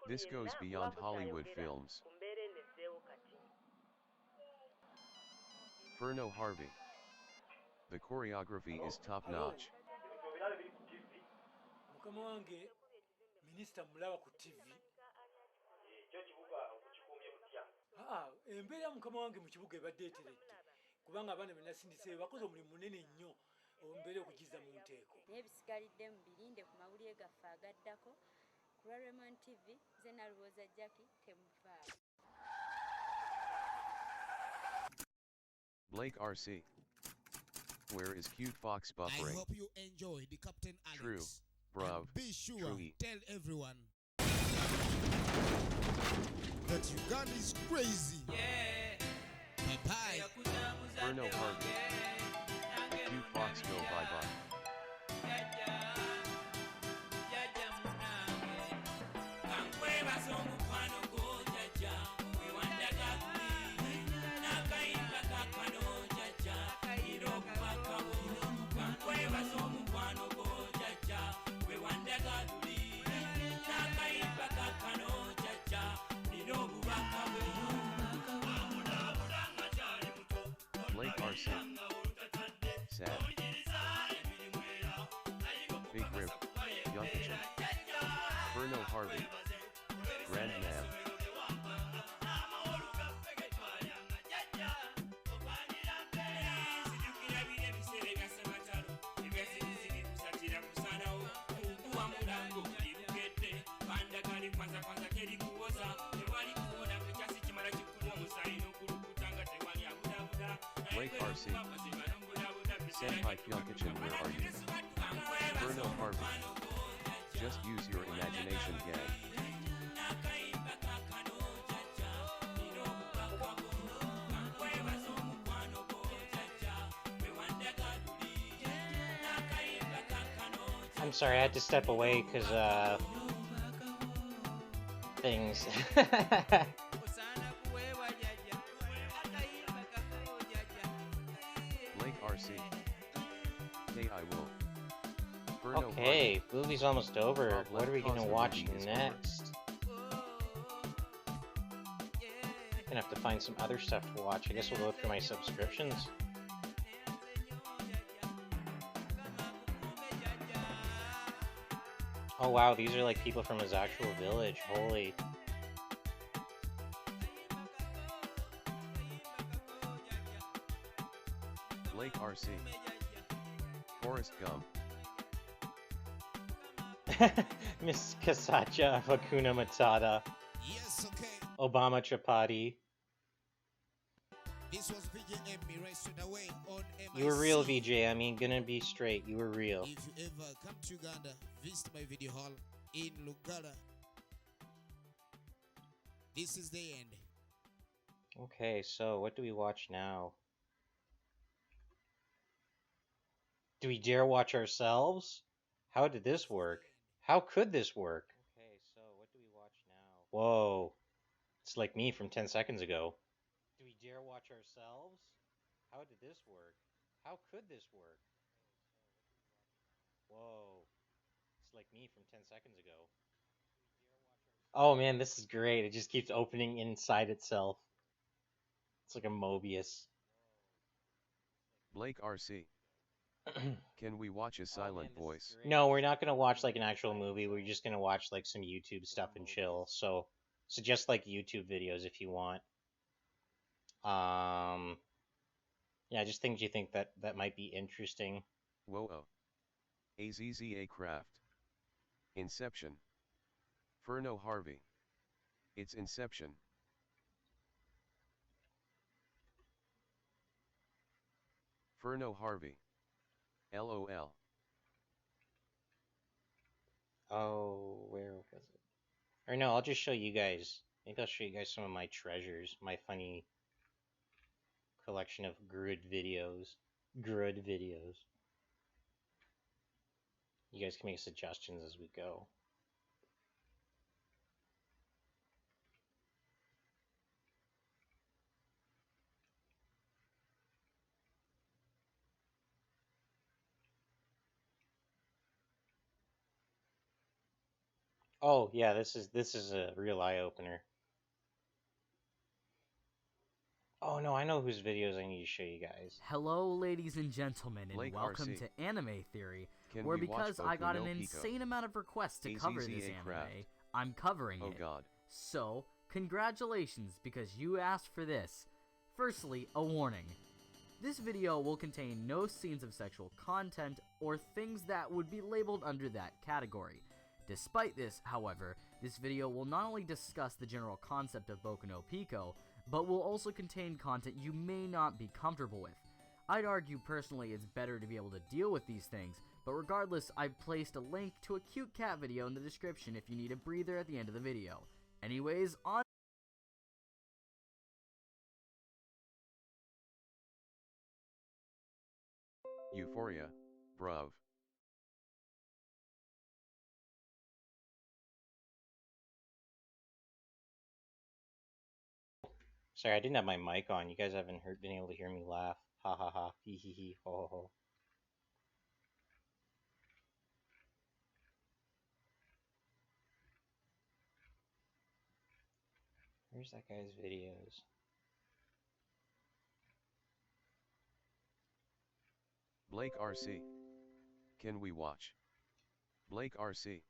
This goes beyond Hollywood films. Berno Harvey. The choreography is top-notch. Mukama wange minisita mulaba ku TV. Embeera mukama wange mu kibuga ebadde eteredde kubanga abaana be nasindise bakoze omulimu munene nnyo ombeera okugiza mu nteeko. N'ebisigalidde mu birinde ku mawulire gaffe agaddako ku lwa Raymond TV nze Nalubooza Jackie temuvaayo. Blake RC. Where is cute fox buffering? I hope you enjoy the Captain Alex. True, bruv. And be sure, Truey. tell everyone that Uganda is crazy. Yeah. Bye-bye. Berno Harvey. The cute fox go bye-bye. Blake RC. Sad. Big Rip. Kyonkochan. Berno Harvey. Grand Man. Blake RC. Senpai Kyonkochan, where are you? Bruno Harvey. Just use your imagination, gang. I'm sorry, I had to step away because, things. Blake RC. Hey, I will. Bruno Okay, Harvey. movie's almost over. Bob What are we gonna Left watch movie is next? Gonna have to find some other stuff to watch. I guess we'll go through my subscriptions. Oh wow, these are like people from his actual village. Holy. Blake RC. Forrest Gump. Miss Kasacha Hakuna Matata. Yes, okay. Obama Chapati. This was VJ EMMY right straight away on MIC. You were real, VJ. I mean, gonna be straight. You were real. If you ever come to Uganda, visit my video hall in Luganda. This is the end. Okay, so what do we watch now? Do we dare watch ourselves? How did this work? How could this work? Okay, so what do we watch now? Whoa. It's like me from 10 seconds ago. Do we dare watch ourselves? How did this work? How could this work? Whoa. It's like me from 10 seconds ago. Oh man, this is great. It just keeps opening inside itself. It's like a Mobius. Blake RC. Can we watch a silent voice? No, we're not gonna watch like an actual movie. We're just gonna watch like some YouTube stuff and chill. So suggest like YouTube videos if you want. Yeah, just things you think that might be interesting. Whoa. AZZA Craft. Inception. Furno Harvey. It's Inception. Furno Harvey. LOL. Oh, where was it? Or no, I'll just show you guys. Maybe I'll show you guys some of my treasures, my funny collection of Grud videos. Grud videos. You guys can make suggestions as we go. Oh yeah, this is a real eye opener. Oh no, I know whose videos I need to show you guys. Hello, ladies and gentlemen, and Blake welcome RC. to Anime Theory, Can where we watch because I Boku got no an Pico? insane amount of requests to cover this AZZA anime, Craft. I'm covering Oh it. god. So, congratulations, because you asked for this. Firstly, a warning. This video will contain no scenes of sexual content or things that would be labeled under that category. Despite this, however, this video will not only discuss the general concept of Boku no Pico, but will also contain content you may not be comfortable with. I'd argue personally it's better to be able to deal with these things, but regardless, I've placed a link to a cute cat video in the description if you need a breather at the end of the video. Anyways, on Euphoria. Bruv. Sorry, I didn't have my mic on. You guys haven't been able to hear me laugh. Ha ha ha. Hee hee hee. Ho ho ho. Where's that guy's videos? Blake RC. Can we watch? Blake RC.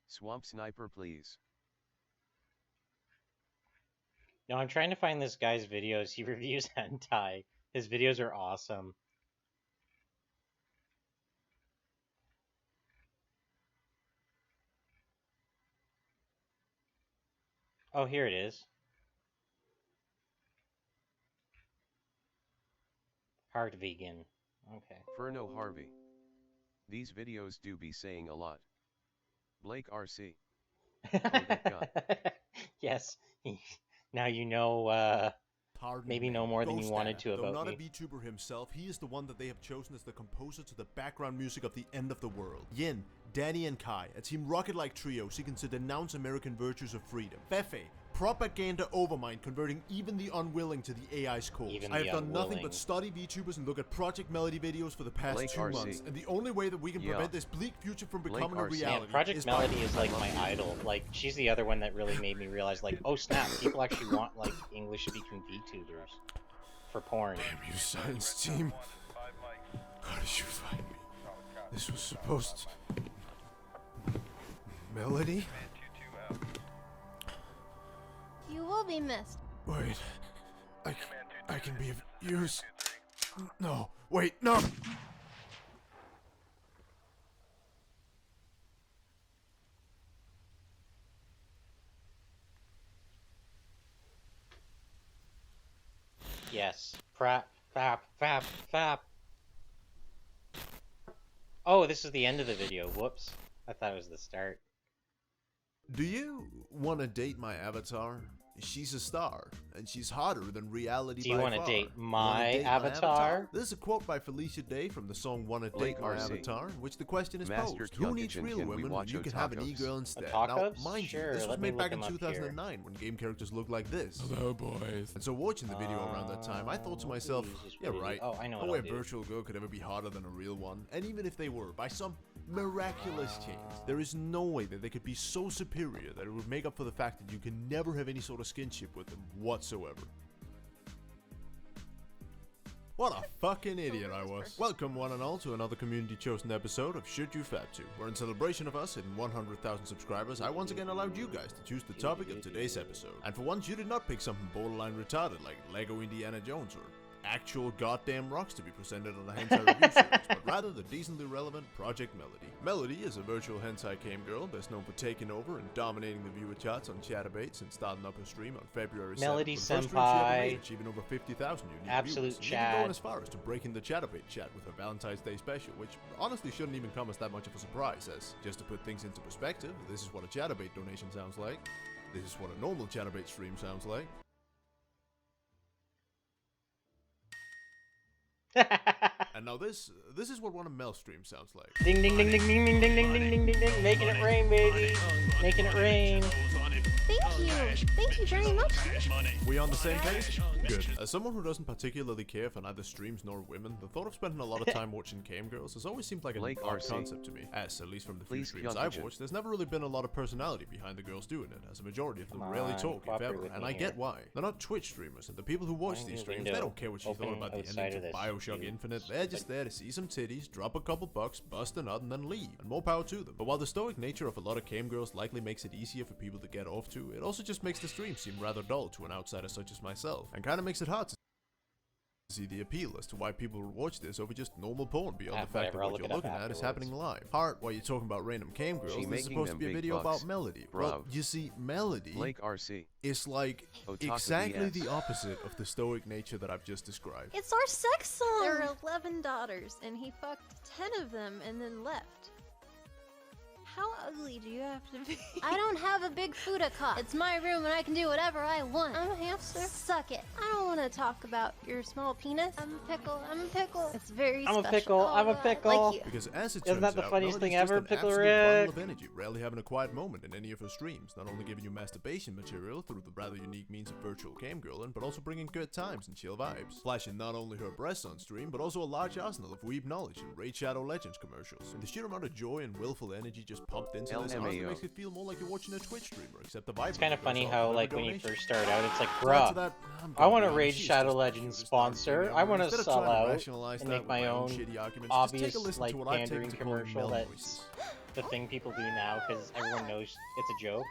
Swamp Sniper, please. No, I'm trying to find this guy's videos. He reviews hentai. His videos are awesome. Oh, here it is. Hard vegan. Okay. Furno Harvey. These videos do be saying a lot. Blake RC. Oh, that guy. Yes. Now you know, maybe know more than you wanted to Though about not me. a VTuber himself, he is the one that they have chosen as the composer to the background music of the end of the world. Yin, Danny and Kai, a Team Rocket-like trio seeking to denounce American virtues of freedom. Fefe, propaganda overmind, converting even the unwilling to the AI's cause. I have done nothing but study VTubers and look at Project Melody videos for the past Blake 2 RC. months, and the only way that we can prevent this bleak future from Blake becoming a RC. reality Man, Project is Melody by is like my idol. Like, she's the other one that really made me realize, like, oh snap, people actually want, like, English-speaking VTubers for porn. Damn you, science team. How did you find me? This was supposed to... Melody? You will be missed. Wait. I can be of use. No. Wait, no! Yes. Fap. Oh, this is the end of the video. Whoops. I thought it was the start. Do you want to date my avatar? She's a star, and she's hotter than reality Do you by wanna far. date Wanna my date avatar? This is a quote by Felicia Day from the song Wanna Blake Date My RC. Avatar, in which the question is Master posed, who needs Kyonkochan, real can we women when watch you can have an otakus? e-girl instead? Now, Otakus? mind Sure, you, this was let me made back look in 'em up here. 2009 when game characters looked like this. Hello, boys. And so watching the video around that time, I thought to myself, yeah right, Oh, I know no what way I'll a do. virtual girl could ever be hotter than a real one. And even if they were, by some miraculous chance, there is no way that they could be so superior that it would make up for the fact that you can never have any sort of skinship with them whatsoever. What a fucking idiot I was. Welcome one and all to another community chosen episode of Should You Fab To, where in celebration of us hitting 100,000 subscribers, I once again allowed you guys to choose the topic of today's episode. And for once you did not pick something borderline retarded like Lego Indiana Jones or actual goddamn rocks to be presented on a hentai review series, but rather the decently relevant Project Melody. Melody is a virtual hentai cam girl best known for taking over and dominating the viewer charts on Chaturbate since starting up her stream on February 7th. Melody with the first stream she ever senpai. made achieving over 50,000 unique Absolute viewers. And even Chad. going as far as to breaking the Chaturbate chat with her Valentine's Day special, which honestly shouldn't even come as that much of a surprise, as just to put things into perspective, this is what a Chaturbate donation sounds like. This is what a normal Chaturbate stream sounds like. And now this is what one of Mel's streams sounds like. Ding ding ding ding ding ding ding ding ding ding ding ding, making it rain, baby, making it rain. Thank you very much. We on the same page? Good. As someone who doesn't particularly care for neither streams nor women, the thought of spending a lot of time watching cam girls has always seemed like an Blake odd RC. concept to me. As, at least from the few Please, streams I've Kyonkochan. watched, there's never really been a lot of personality behind the girls doing it, as a majority of them Come rarely on, talk, if cooperate ever, with and me I here. get why. They're not Twitch streamers, and the people who watch Find these your streams, window. they don't care what you thought Open about the outside ending of to this, Bioshock you Infinite. They're just there to see some titties, drop a couple bucks, bust a nut, and then leave. And more power to them. But while the stoic nature of a lot of cam girls likely makes it easier for people to get off to, it also just makes the stream seem rather dull to an outsider such as myself, and kinda makes it hard to see the appeal as to why people would watch this over just normal porn beyond the fact Whatever, that I'll what look you're it up looking at is afterwards. happening live. Heart, while you're talking about random cam girls, She this is making supposed to them be a big video bucks. about Melody. Bro. Well, you see, Melody Blake RC. is like Otaku exactly BS. the opposite of the stoic nature that I've just described. It's our sex song. There are 11 daughters, and he fucked 10 of them and then left. How ugly do you have to be? I don't have a big fuda cock. It's my room and I can do whatever I want. I'm a hamster. Suck it. I don't want to talk about your small penis. I'm a pickle. I'm a pickle. It's very I'm a special. pickle. Oh, I'm a God. pickle. Like you. Because as it Isn't turns that the out, funniest Melody's thing just ever, an Pickle absolute bundle Rick? of energy, rarely having a quiet moment in any of her streams, not only giving you masturbation material through the rather unique means of virtual camgirling, but also bringing good times and chill vibes. Flashing not only her breasts on stream, but also a large arsenal of weeb knowledge and Raid Shadow Legends commercials. And the sheer amount of joy and willful energy just pumped into this honestly LMAO. makes it feel more like you're watching a Twitch streamer, except the vibe. It's kind of funny how, like, when you first start out, it's like, So add to bruh, that, I'm I gonna want be to honest, Raid she's Shadow just the Legends cutest darn sponsor. thing I ever. want to Instead of sell trying to out rationalize and that make with my my own shitty arguments, just take a obvious, listen like, to what I've taken pandering to calling commercial Mel that's voices. the thing people do now because everyone knows it's a joke.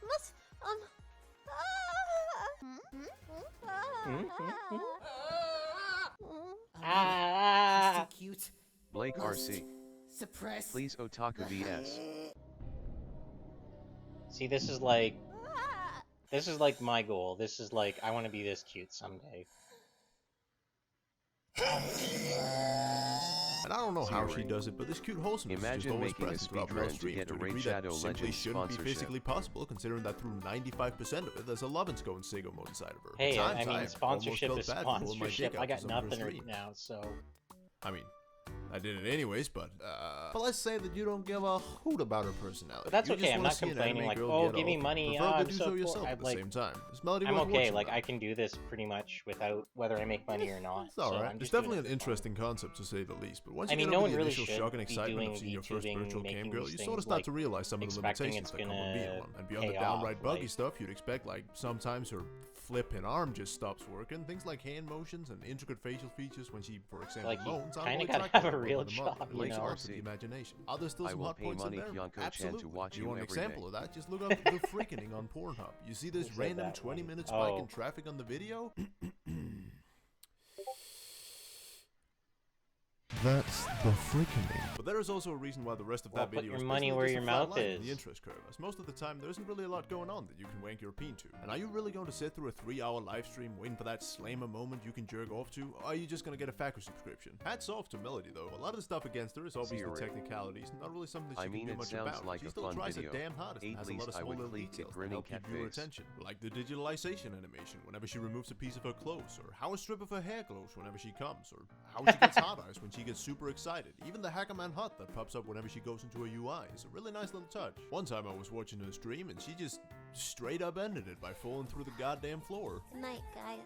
Must, Ah. Cute. Blake RC. Suppress. Please Otaku VS. See, this is like This is like my goal. This is like, I want to be this cute someday. And I don't know how she does it, but this cute wholesomeness is just Imagine always making a present throughout her speedrun to stream get to a a degree Raid that Shadow simply Legends shouldn't be sponsorship. physically possible, considering that through 95% of it, there's a Lovinsko and Sego mode inside of her. Hey, At I times, mean, almost sponsorship felt is bad for pulling my sponsorship. dick I out got for some of her nothing right streams. now, so... I mean, I did it anyways, but let's say that you don't give a hoot about her personality. But that's You okay, just I'm wanna not see an complaining anime like, girl oh, get give me off, money, preferably I'm do so so poor. yourself at the like, same time. This Melody I'm was okay, watching like, that. I can do this pretty much without whether I make money or not. It's alright. So I'm It's just doing definitely it an interesting concept, to say the least, but once I you mean, get no over one the really initial should shock and be excitement of doing seeing your first VTubing, virtual making cam girl, these you sort of things, start like, to realize some of the expecting limitations it's that come with being gonna one. And beyond the pay downright off, buggy like- stuff, you'd expect, like, sometimes her flipping arm just stops working. Things like hand motions and intricate facial features when she, for example, Like, you moans aren't kinda really gotta attractive have a to real the mother. job, It you leaves know? it up to the imagination. Are there still I some will hot pay points in money there? Kyonkochan to Absolutely. watch You you want an every example day. of that? Just look up the freakening on Pornhub. You see this Who said random that? 20-minute spike Oh. in traffic on the video? That's the freakening. But there is also a reason why the rest of Well, that put video your is money basically where just your a flat mouth line in is. the interest curve, as most of the time there isn't really a lot going on that you can wank your peen to. And are you really going to sit through a 3-hour live stream waiting for that slammer moment you can jerk off to, or are you just going to get a FAQ subscription? Hats off to Melody though. A lot of the stuff against her is obviously Siri. technicalities, not really something that she I mean, can do it much sounds about. like She a still fun tries video. her damn hardest and At has a lot least of I small would little click the details that grinning help keep cat viewer face. attention, like the digitalization animation whenever she removes a piece of her clothes, or how a strip of her hair glows whenever she comes, or how she gets hard eyes when she gets super excited. Even the Hackerman hut that pops up whenever she goes into a UI is a really nice little touch. One time I was watching her stream and she just straight up ended it by falling through the goddamn floor. Good night, guys.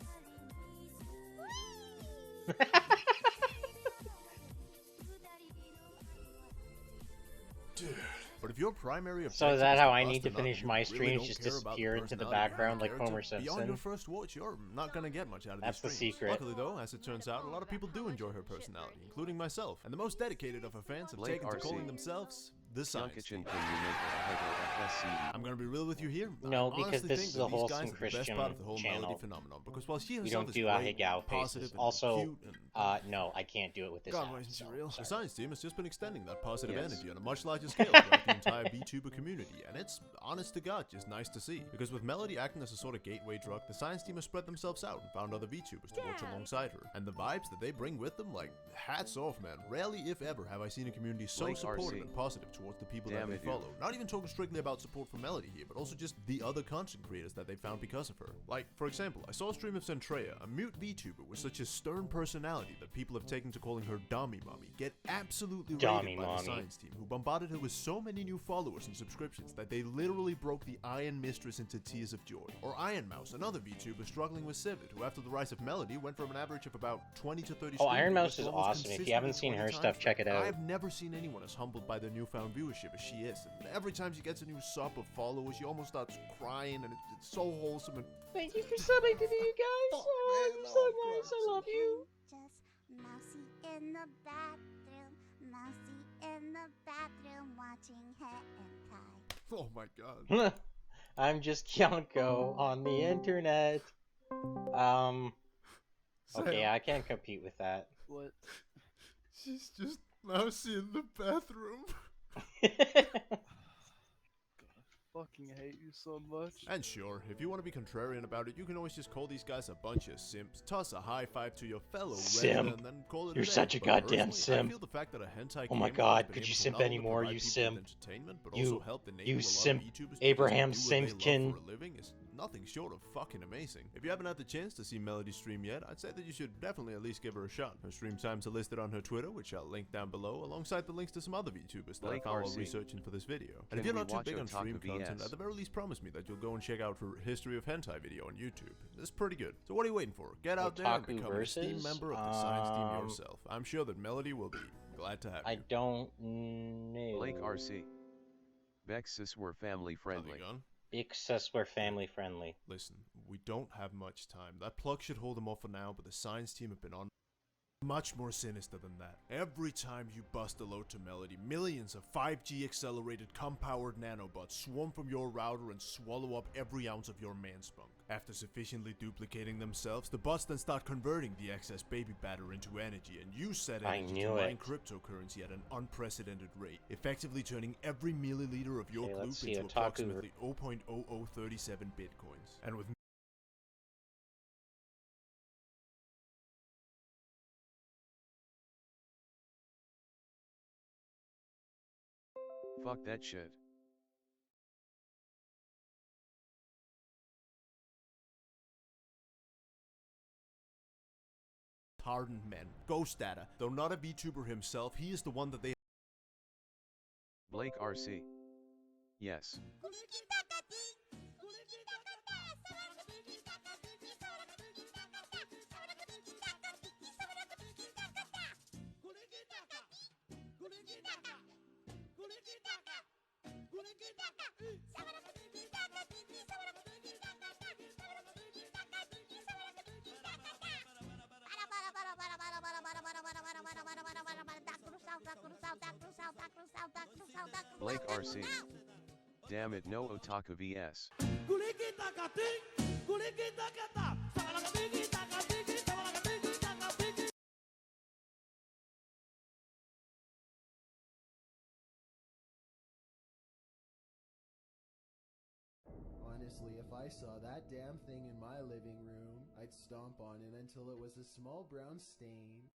Dude. But if your primary objective So is that is how to I bust need to a nut, finish you my really streams? don't Just care about disappear into the personality of background like character, Homer beyond Simpson? your first watch, you're not gonna get much out of That's these the streams. secret. Luckily though, as it turns out, a lot of people do enjoy her personality, including myself. And the most dedicated of her fans have Blake taken to RC. calling themselves the Science Kyonkochan, Team. can you make a HING? I'm gonna be real with you here. No, I because honestly this think is that a these wholesome guys are the best Christian part of the whole channel. Melody phenomenon, because while she We herself don't is do great, ahegao positive, faces. and Also, cute, and no, I can't do it with this God, app, why isn't she so, real? The sorry. Science Team has just been extending that positive Yes. energy on a much larger scale throughout the entire VTuber community, and it's, honest to God, just nice to see. Because with Melody acting as a sort of gateway drug, the Science Team has spread themselves out and found other VTubers to watch alongside her. And the vibes that they bring with them, like, hats off, man. Rarely, if ever, have I seen a community so Blake supportive RC. and positive towards the people Damn that it, they dude. follow. Not even talking strictly about support for Melody here, but also just the other content creators that they found because of her. Like, for example, I saw a stream of Centrea, a mute VTuber with such a stern personality that people have taken to calling her Dummy Mommy, get absolutely Dummy raided by the Mommy. Science Team, who bombarded her with so many new followers and subscriptions that they literally broke the Iron Mistress into tears of joy. Or Iron Mouse, another VTuber struggling with Civet, who after the rise of Melody went from an average of about 20 to 30 Oh, stream Iron viewers Mouse to is almost awesome. If you haven't consistently seen her 20 stuff, times check it out. I've never seen anyone as humbled by their newfound viewership as she is. And every time she gets a new sub of followers, she almost starts crying, and it's so wholesome and Thank you for subbing to me, you guys. Oh, you're so nice. I love you. Just mousy in the bathroom, mousy in the bathroom watching hentai. oh my god. I'm just Kyonko on the internet. Okay, Sam. I can't compete with that. What? She's just mousy in the bathroom. Fucking hate you so much. And sure, if you want to be contrarian about it, you can always just call these guys a bunch of simps, toss a high five to your fellow Simp. Reddit, and then call it You're a day. such a But goddamn personally, simp. I feel the fact that a hentai Oh my game God, has been could you able to simp not only anymore, provide you people simp? with entertainment, but You- also help enable you a lot of simp, VTubers to Abraham do what they love Simpkin. for a living is nothing short of fucking amazing. If you haven't had the chance to see Melody stream yet, I'd say that you should definitely at least give her a shot. Her stream times are listed on her Twitter, which I'll link down below, alongside the links to some other VTubers that I Blake found while RC. researching for this video. And Can if you're we not too watch big on Otaku stream content, VS? at the very least promise me that you'll go and check out her History of Hentai video on YouTube. It's pretty good. So what are you waiting for? Get out there and Otaku become an esteemed versus? member of the Science Team yourself. I'm sure that Melody will be glad to have I you. don't know. Blake RC. Bexus were family friendly. Because we're family friendly. Listen, we don't have much time. That plug should hold them off for now, but the Science Team have been on Much more sinister than that. Every time you bust a load to Melody, millions of 5G accelerated compowered nanobots swarm from your router and swallow up every ounce of your man-spunk. After sufficiently duplicating themselves, the bots then start converting the excess baby batter into energy and use said energy to mine cryptocurrency at an unprecedented rate, effectively turning every milliliter of your gloop into approximately 0.0037 bitcoins. And with Fuck that shit. hardened men. Ghost Data, though not a VTuber himself, he is the one that they Blake RC. Yes. Blake RC. Damn it, no otaku vs. Honestly, if I saw that damn thing in my living room, I'd stomp on it until it was a small brown stain.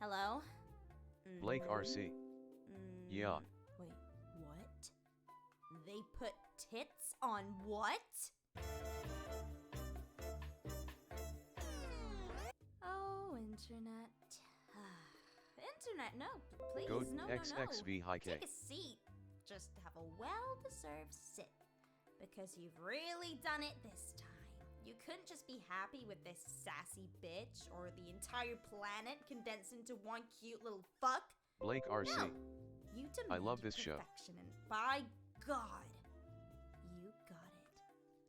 Hello? Blake RC. Yeah. Wait, what? They put tits on what? Oh, internet. Internet, no, please, Go no. XXV high K. Take a seat. Just have a well-deserved sit. Because you've really done it this time. You couldn't just be happy with this sassy bitch or the entire planet condensed into one cute little fuck. Blake RC. No. You I love this show. perfection, and by God, you got it.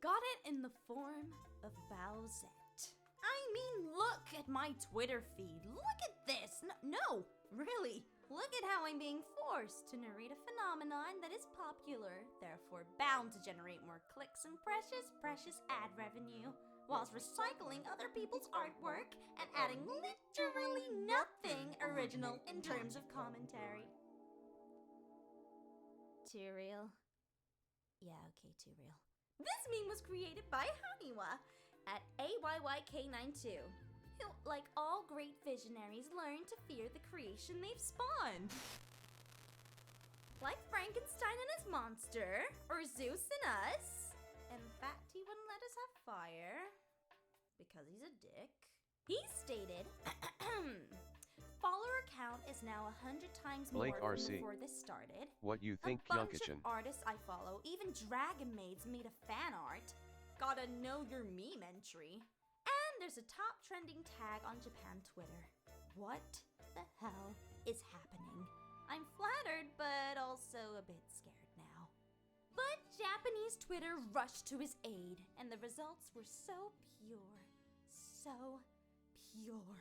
Got it in the form of Bowsette. I mean, look at my Twitter feed. Look at this. No, really. Look at how I'm being forced to narrate a phenomenon that is popular, therefore bound to generate more clicks and precious ad revenue, whilst recycling other people's artwork and adding literally nothing original in terms of commentary. Too real? Yeah, okay, too real. This meme was created by Haniwa at AYYK92, who, like all great visionaries, learn to fear the creation they've spawned. Like Frankenstein and his monster, or Zeus and us. In fact, he wouldn't let us have fire, because he's a dick. He stated, follower count is now 100 times more Blake than RC. before this started. What you think, A bunch Kyonkochan? of artists I follow, even Dragon Maids, made a fan art. Got a know your meme entry. And there's a top trending tag on Japan Twitter. What the hell is happening? I'm flattered, but also a bit scared now. But Japanese Twitter rushed to his aid, and the results were so pure. So pure.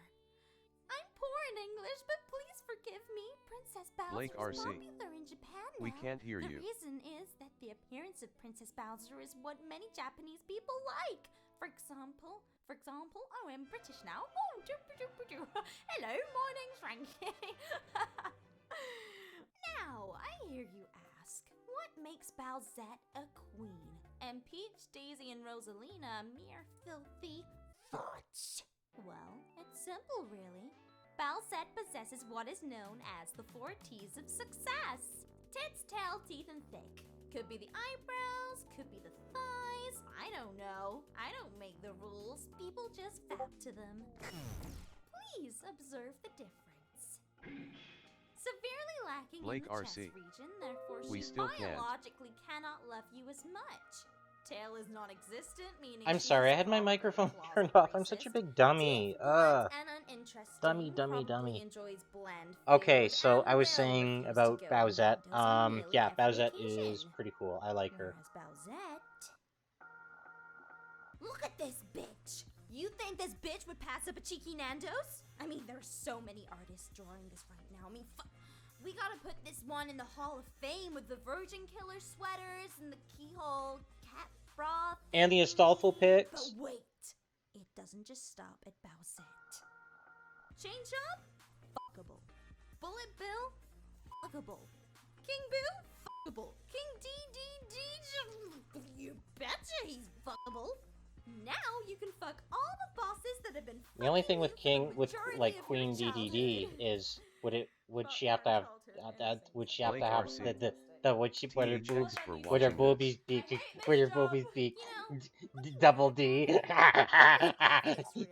I'm poor in English, but please forgive me. Princess Bowser Blake is RC. popular in Japan now. We can't hear you. The reason is that the appearance of Princess Bowser is what many Japanese people like. For example, oh, I'm British now. Oh, hello, my name's Frankie. Now, I hear you ask, what makes Bowsette a queen? And Peach, Daisy, and Rosalina mere filthy farts? Well, it's simple, really. Bowsette possesses what is known as the 4 T's of success. Tits, tail, teeth, and thick. Could be the eyebrows, could be the thighs, I don't know. I don't make the rules, people just fap to them. Please observe the difference. Severely lacking Blake in the RC. chest region, therefore We she still can't. biologically cannot love you as much. Tail is non-existent, meaning I'm she's sorry, I as had my common microphone as a turned closet off. I'm such a racist. big dummy. Blunt and uninteresting, Dummy. probably enjoys bland Okay, food, so and I was will saying refuse about to go to Bowsette. Nando's on nearly Yeah, every Bowsette occasion. is pretty cool. I like her. Whereas Bowsette... Look at this bitch! You think this bitch would pass up a cheeky Nando's? I mean, there's so many artists drawing this right now. I mean, we gotta put this one in the Hall of Fame with the Virgin Killer sweaters and the keyhole cat bra. And the Astolfo pics. But wait, it doesn't just stop at Bowsette. Chain Chomp? Fuckable. Bullet Bill? Fuckable. King Boo? Fuckable. King DDD? You betcha he's fuckable. Now you can fuck all the bosses that have been. The only thing with like Queen DDD is would she have to have would her boobies be double D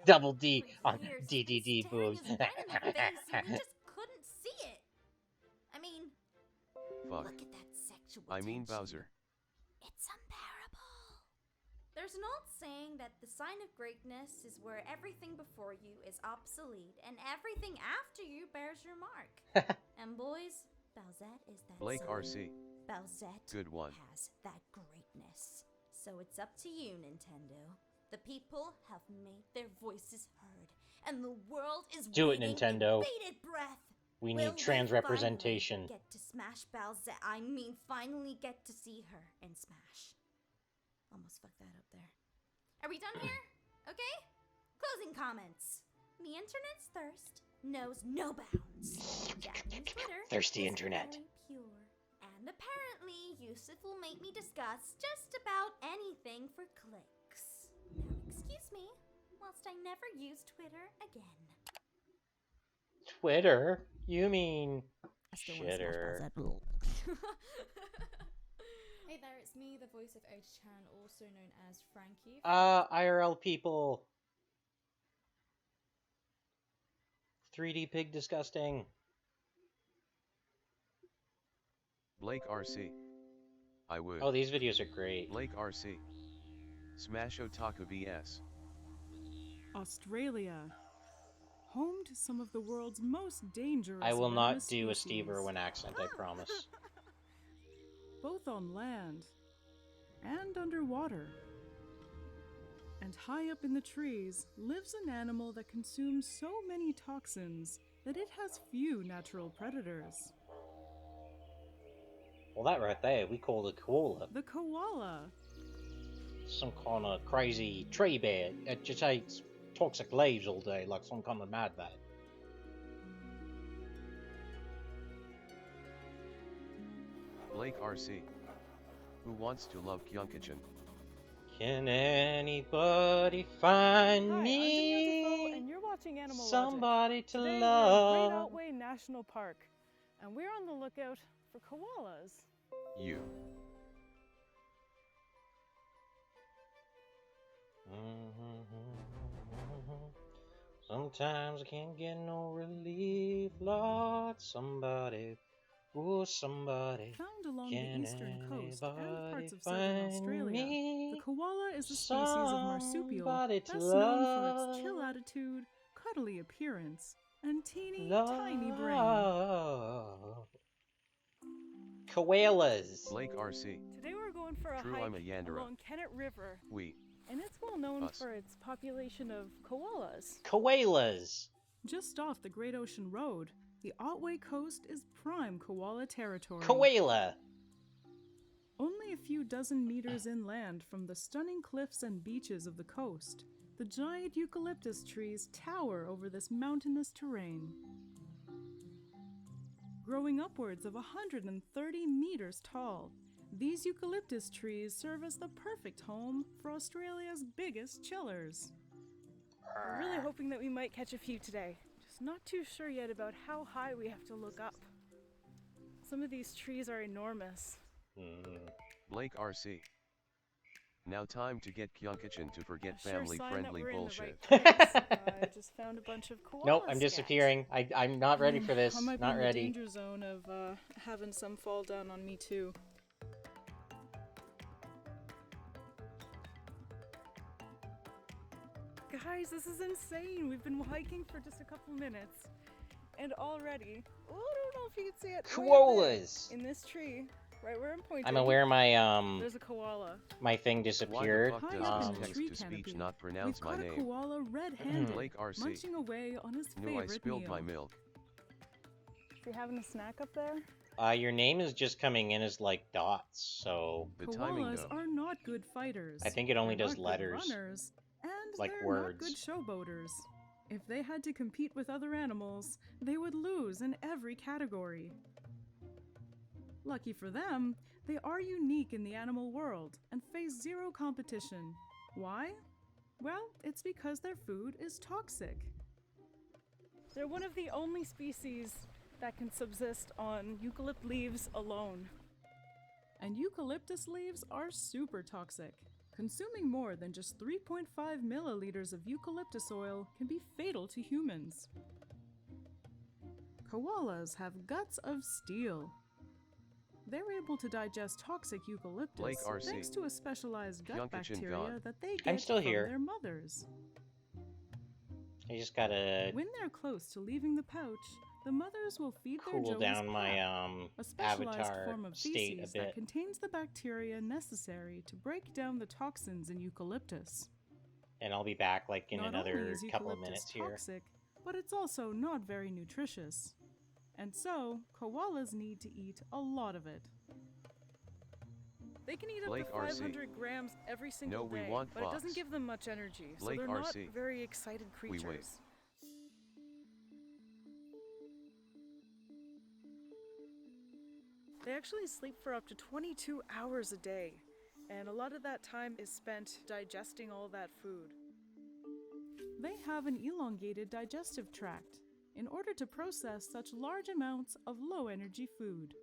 double D on DDD boobs. We just couldn't see it. I mean, Fuck. look at that sexual I mean tension. Bowser. It's unbearable. There's an old saying that the sign of greatness is where everything before you is obsolete and everything after you bears your mark. And boys, Bowsette is that Blake sign. RC. Bowsette Good one. has that greatness. So it's up to you, Nintendo. The people have made their voices heard, and the world is Do it, waiting Nintendo. with bated breath. We Will need trans they representation. finally get to smash Bowsette? I mean, finally get to see her in Smash. Almost fucked that up there. Are we done here? Okay? Closing comments. The internet's thirst knows no bounds. Japanese Twitter Thirsty is internet. very pure. And apparently, Yusuf will make me discuss just about anything for clicks. Now, excuse me, whilst I never use Twitter again. Twitter? You mean still wanna smash shitter? Hey there, it's me, the voice of H-Chan, also known as Frankie. IRL people. 3D pig disgusting. Blake RC. I would. Oh, these videos are great. Blake RC. Smash Otaku BS. Australia. Home to some of the world's most dangerous I will not venomous do a species. Steve Irwin accent, I promise. Both on land and underwater. And high up in the trees lives an animal that consumes so many toxins that it has few natural predators. Well, that right there, we call the koala. The koala. Some kind of crazy tree bear that just eats toxic leaves all day like some kind of mad bat. Blake RC. Who wants to love Kyonkochan? Can anybody find Hi, me I'm Defoe, and you're watching Animal somebody Logic. to Today love? We're at Great Outway National Park, and we're on the lookout for koalas. You. Sometimes I can't get no relief, Lord. Somebody, oh somebody. Found along can the eastern coast and anybody parts of southern find Australia, me the koala is a species of marsupial somebody best to known for love? its chill attitude, cuddly appearance, and teeny Love. tiny brain. Koalas. Blake RC. Today we're going for a True, hike I'm a Yandere. along Kennet River, We. and it's well known Us. for its population of koalas. Koalas. Just off the Great Ocean Road, the Otway Coast is prime koala territory. Koala. Only a few dozen meters inland from the stunning cliffs and beaches of the coast, the giant eucalyptus trees tower over this mountainous terrain. Growing upwards of 130 meters tall, these eucalyptus trees serve as the perfect home for Australia's biggest chillers. We're really hoping that we might catch a few today. Just not too sure yet about how high we have to look up. Some of these trees are enormous. Blake RC. Now time to get Kyonkochan to forget Sure family sign that friendly we're in the bullshit. right place. I just found a bunch of koala Nope, I'm scat. disappearing. I'm not ready for this. I might Not be in ready. the danger zone of having some fall down on me too. Guys, this is insane. We've been hiking for just a couple minutes. And already, oh, I don't know if you can see it. Koalas! In this tree, right where I'm pointing. I'm aware my, there's a koala. my thing disappeared. Why the fuck does the text-to-speech not pronounce my name? A koala red-handed, Blake RC. munching away on his favorite No, I spilled meal. my milk. Is he having a snack up there? Your name is just coming in as like dots, so Koalas are not good fighters. I think it only They're does not letters, good runners, and like they're words. not good showboaters. If they had to compete with other animals, they would lose in every category. Lucky for them, they are unique in the animal world and face zero competition. Why? Well, it's because their food is toxic. They're one of the only species that can subsist on eucalypt leaves alone. And eucalyptus leaves are super toxic. Consuming more than just 3.5 milliliters of eucalyptus oil can be fatal to humans. Koalas have guts of steel. They're able to digest toxic eucalyptus thanks to a specialized gut bacteria that they get from their mothers. I just gotta When they're close to leaving the pouch, the mothers will feed their cool joeys down my pap, a specialized avatar form of state a feces bit. that contains the bacteria necessary to break down the toxins in eucalyptus. And I'll be back like in Not another only is couple of eucalyptus minutes here. toxic, but it's also not very nutritious. And so, koalas need to eat a lot of it. They can eat up Blake to RC. 500 grams every single No, we day, want but it Fox. doesn't give them much energy, so Blake they're not RC. very excited We creatures. wait. They actually sleep for up to 22 hours a day, and a lot of that time is spent digesting all that food. They have an elongated digestive tract in order to process such large amounts of low-energy food.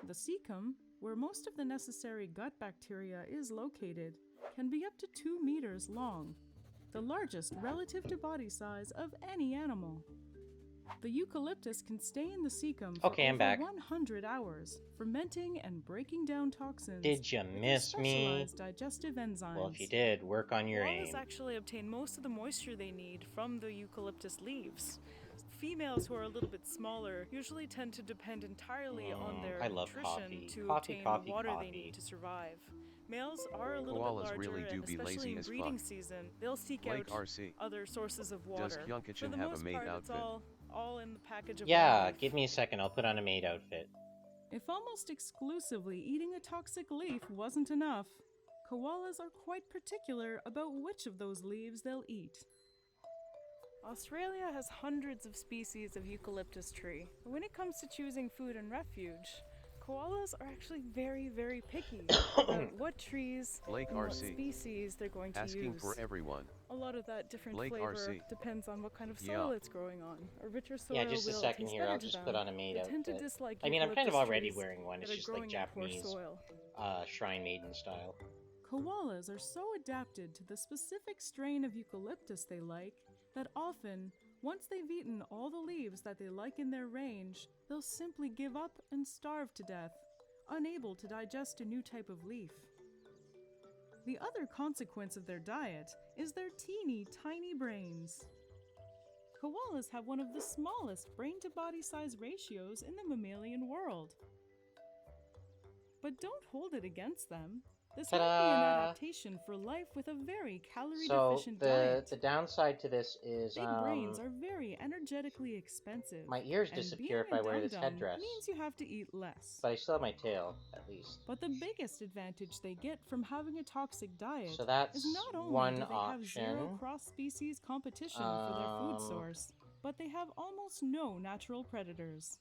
The cecum, where most of the necessary gut bacteria is located, can be up to 2 meters long, the largest relative to body size of any animal. The eucalyptus can stay in the cecum for Okay, I'm over back. 100 hours, fermenting and breaking down toxins. Did you with miss me? specialized digestive enzymes. Well, if you did, work on your aim. Koalas actually obtain most of the moisture they need from the eucalyptus leaves. Females who are a little bit smaller usually tend to depend entirely on their I love nutrition coffee. to Coffee, obtain coffee, the water coffee. they need to survive. Males are a little Koalas bit larger, really do and be especially lazy in as breeding fuck. season, they'll seek Blake out RC. other sources of water. Does For Kyonkochan the have a most maid part, outfit? it's all in the package of Yeah, life. give me a second. I'll put on a maid outfit. If almost exclusively eating a toxic leaf wasn't enough, koalas are quite particular about which of those leaves they'll eat. Australia has hundreds of species of eucalyptus tree. But when it comes to choosing food and refuge, koalas are actually very, very picky about what trees Blake and what RC. species they're going to Asking use. for everyone. A lot of that different Blake flavor RC. depends on what kind of Yeah. soil it's growing on. A richer soil Yeah, just a will second taste here. better I'll to just them. put on a maid They tend to outfit. dislike I mean, I'm kind of eucalyptus already trees wearing one. that It's are just like growing in poor Japanese soil. shrine maiden style. Koalas are so adapted to the specific strain of eucalyptus they like that often, once they've eaten all the leaves that they like in their range, they'll simply give up and starve to death, unable to digest a new type of leaf. The other consequence of their diet is their teeny tiny brains. Koalas have one of the smallest brain-to-body size ratios in the mammalian world. But don't hold it against them. This might be an Ta-da! adaptation for life with a very So calorie-deficient the diet. the downside to this is Big brains are very energetically expensive. my ears and disappear if being I a wear this dum-dum headdress. means you have to eat less. But I still have my tail, at least. But the biggest advantage they get from having a toxic diet So that's is not only one do they have zero option. cross-species competition for their food source, but they have almost no natural predators.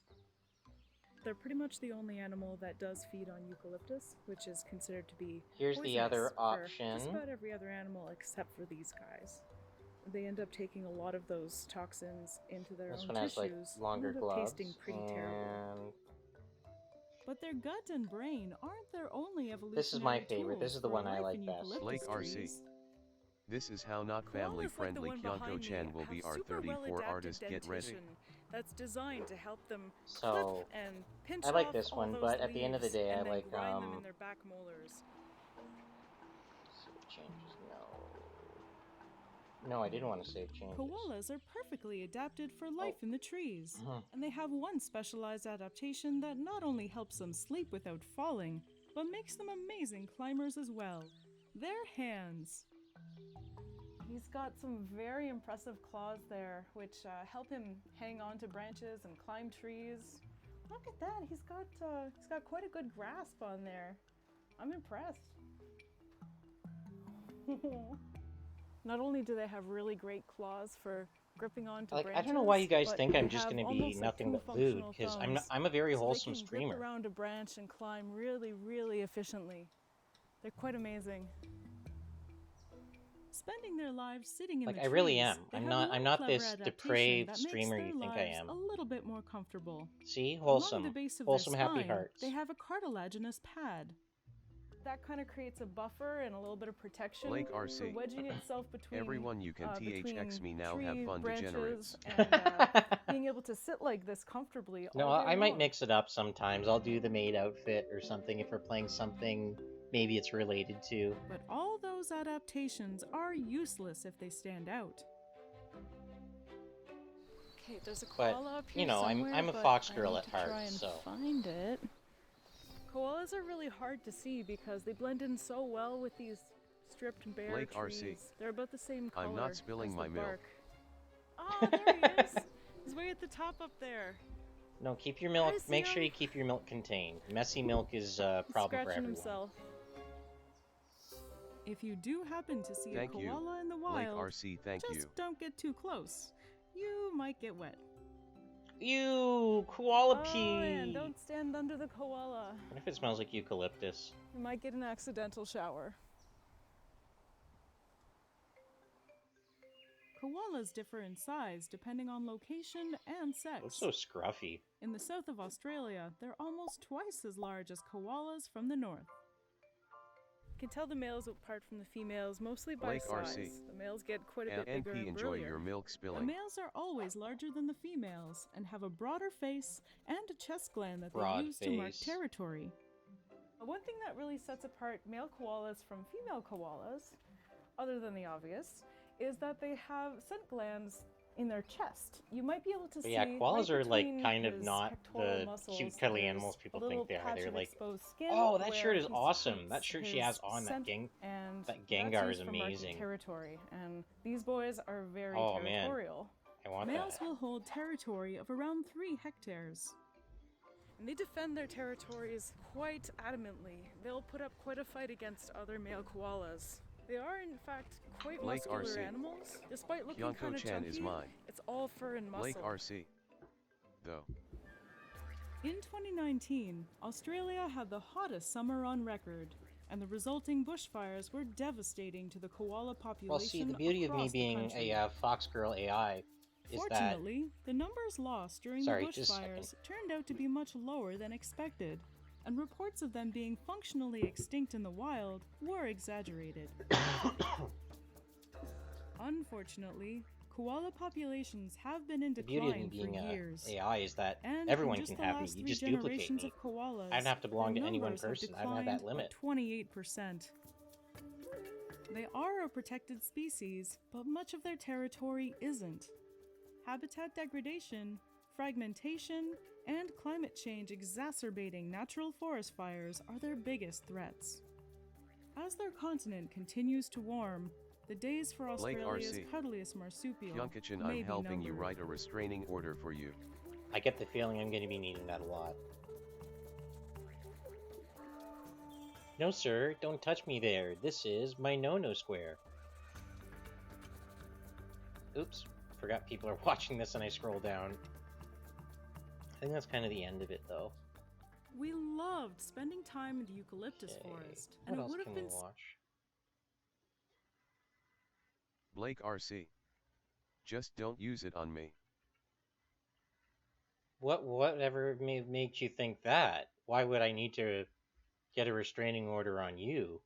They're pretty much the only animal that does feed on eucalyptus, which is considered to be Here's the poisonous other for just option. about every other animal except for these guys. They end up taking a lot of those toxins into their This own one has like tissues longer and end up gloves. tasting pretty terrible. But their gut and brain aren't their only evolutionary This is my favorite. This tools is the for one I life like in best. eucalyptus Blake RC. trees. This is how not Koalas family like the friendly one behind me Kyonkochan will be have our super 34 well-adapted artist. Get ready. dentition that's designed to help them So, clip and pinch I like off this all one, those but at the end of the leaves day, I and then like, grind them in their back molars. So it changes, no. No, I didn't want to save changes. Koalas are perfectly adapted for life in the trees, and they have one specialized adaptation that not only helps them sleep without falling, but makes them amazing climbers as well. Their hands. He's got some very impressive claws there, which help him hang on to branches and climb trees. Look at that, he's got quite a good grasp on there. I'm impressed. Not only do they have really great claws for gripping onto branches, I don't know why you guys but think I'm they just have going to be almost like nothing two but food, functional because thumbs. I'm a very So wholesome they can streamer. grip around a branch and climb really, really efficiently. They're quite amazing. Spending their lives sitting in the trees, I really am. they I'm have a not clever this adaptation depraved that makes streamer their you think I lives am. a little bit more comfortable. See, Along wholesome, the base of wholesome, their happy spine, hearts. they have a cartilaginous pad. That kind of creates a buffer and a little bit of protection Blake for RC. wedging itself between Everyone you can THX me now, tree have fun, branches degenerates. and being able to sit like this comfortably No, all day I might long. mix it up sometimes. I'll do the maid outfit or something if we're playing something maybe it's related to. But all those adaptations are useless if they stand out. Okay, there's a But, koala up here you know, somewhere, I'm a but fox I girl need at to heart, try and so. find it. Koalas are really hard to see because they blend in so well with these stripped bare Blake trees. RC. They're about the same color. I'm not spilling as my the milk. bark. Oh, there he is. He's way at the top up there. No, keep your milk. I see Make sure him. you keep your milk contained. Messy milk is a He's problem for scratching everyone. himself. If you do happen to see Thank a you. koala in the Blake wild, RC, thank just you. don't get too close. You might get wet. Ew, koala Oh, pee. and don't stand under the koala. What if it smells like eucalyptus? You might get an accidental shower. Koalas differ in size depending on location and sex. Looks so scruffy. In the south of Australia, they're almost twice as large as koalas from the north. You can tell the males apart from the females mostly by Blake size. RC. The males get quite a bit And bigger NP, and enjoy burlier. your milk The spilling. males are always larger than the females and have a broader face and a chest gland that Broad they use to mark face. territory. One thing that really sets apart male koalas from female koalas, other than the obvious, is that they have scent glands in their chest. You might be able to But see. yeah, koalas right are like between kind of his not pectoral the muscles, cute cuddly there's animals a people little think they are. patch They're of like, exposed skin oh, that where shirt is he awesome. keeps That shirt she his has on, scent, that and Gengar that's is used for marking amazing. territory. And these boys are very Oh, man. territorial. I want Males that. will hold territory of around 3 hectares. And they defend their territories quite adamantly. They'll put up quite a fight against other male koalas. They are, in fact, quite Blake muscular RC. animals. Despite looking kind of Kyonkochan chunky, is mine. it's all fur and muscle. Blake RC. Though. In 2019, Australia had the hottest summer on record, and the resulting bushfires were devastating to the koala population. Well, see, the beauty of me across the being country. a fox girl AI is that. Fortunately, the numbers lost during Sorry, the just a bushfires turned out to be much lower than expected, and reports of them being functionally extinct in the wild were exaggerated. Unfortunately, koala populations have been in The beauty of me decline being for a years. AI is that And everyone in just can the have me. last You 3 just duplicate generations me. of koalas, I don't have to belong their to any one numbers have person. I don't have that declined limit. by 28%. They are a protected species, but much of their territory isn't. Habitat degradation, fragmentation, and climate change exacerbating natural forest fires are their biggest threats. As their continent continues to warm, the days for Blake Australia's RC. cuddliest marsupial Kyonkochan, may I'm be helping you numbered. write a restraining order for you. I get the feeling I'm going to be needing that a lot. No, sir, don't touch me there. This is my no-no square. Oops, forgot people are watching this and I scroll down. I think that's kind of the end of it, though. We loved spending time in the eucalyptus forest, and What it else would have can we been watch? Blake RC. Just don't use it on me. Whatever made you think that? Why would I need to get a restraining order on you?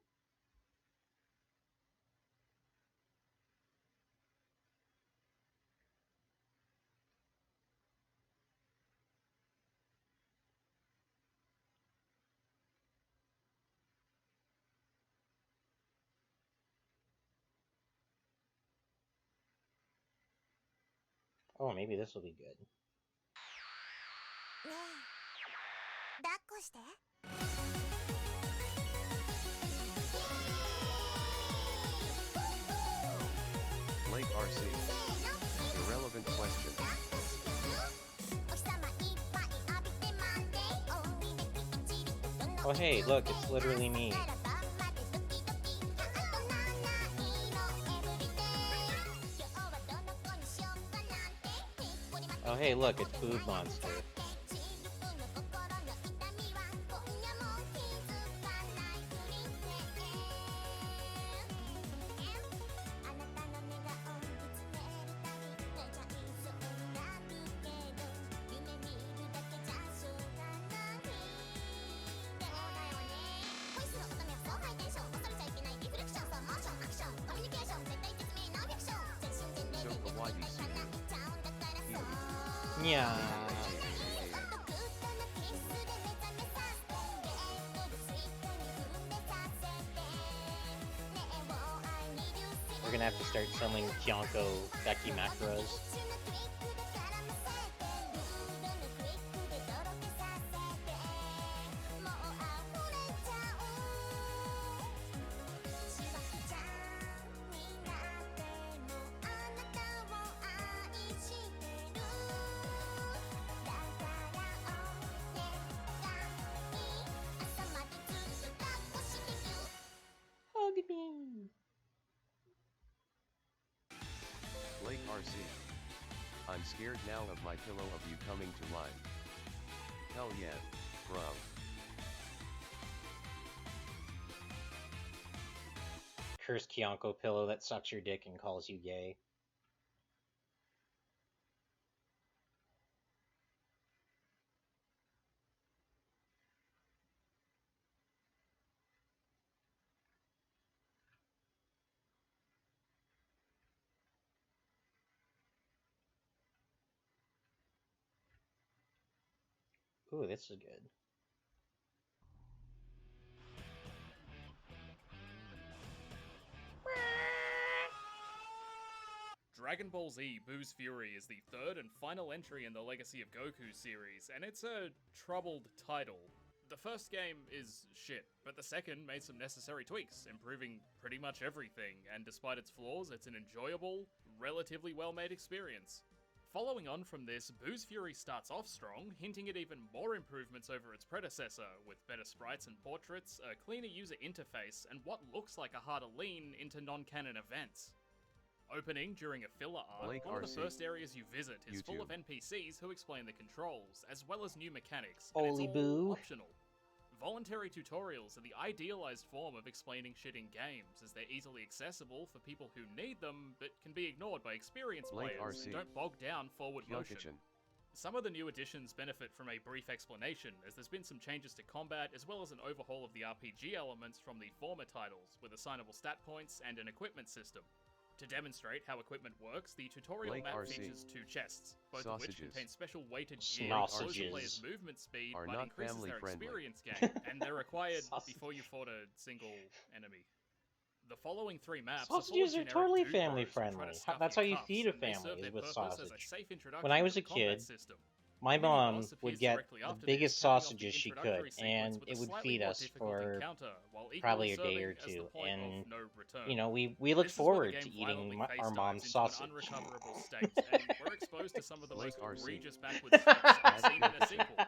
Oh, maybe this will be good. Blake RC. Irrelevant question. Oh hey, look, it's literally me. Oh hey, look, it's Food Monster. So kawaii CU. Yeah. We're gonna have to start selling Kyonko Becky macros. Hug me. Blake RC. I'm scared now of my pillow of you coming to life. Hell yeah, bro. Cursed Kyonko pillow that sucks your dick and calls you gay. Ooh, this is good. Dragon Ball Z Boo's Fury is the third and final entry in the Legacy of Goku series, and it's a troubled title. The first game is shit, but the second made some necessary tweaks, improving pretty much everything, and despite its flaws, it's an enjoyable, relatively well-made experience. Following on from this, Boo's Fury starts off strong, hinting at even more improvements over its predecessor, with better sprites and portraits, a cleaner user interface, and what looks like a harder lean into non-canon events. Opening during a filler arc, Blake one of RC. the first areas you visit is full of YouTube. NPCs who explain the controls, as well as new mechanics, and Holy it's all boo. optional. Voluntary tutorials are the idealized form of explaining shit in games, as they're easily accessible for people who need them, but can be ignored by experienced Blake players RC. and don't bog down forward motion. Kyonkochan. Some of the new additions benefit from a brief explanation, as there's been some changes to combat, as well as an overhaul of the RPG elements from the former titles, with assignable stat points and an equipment system. To demonstrate how equipment works, the tutorial Blake map RC. features two chests, both of which Sausages. contain special weighted gear that slows the Sausages. player's movement speed Are but not increases their family-friendly. experience gain, and they're required Sausage. before you fought a single enemy. The following three maps Sausages are are full of totally generic family dude bros who try to friendly. stuff That's your how you cuffs, feed a and they serve family, their is with purpose as a sausage. safe introduction When I was to a the combat kid, system. my Mini mom boss would appears get directly the after biggest this, capping off the sausages she introductory could, sequence and with a it would slightly feed more us difficult for encounter, while probably equally a day or serving as the two. point of And, no return. you know, we looked This is where the forward game to eating violently our face mom's dives into sausage. an unrecoverable state, and we're exposed to some of the Blake most RC. egregious backwards steps I've seen in a Captian. sequel.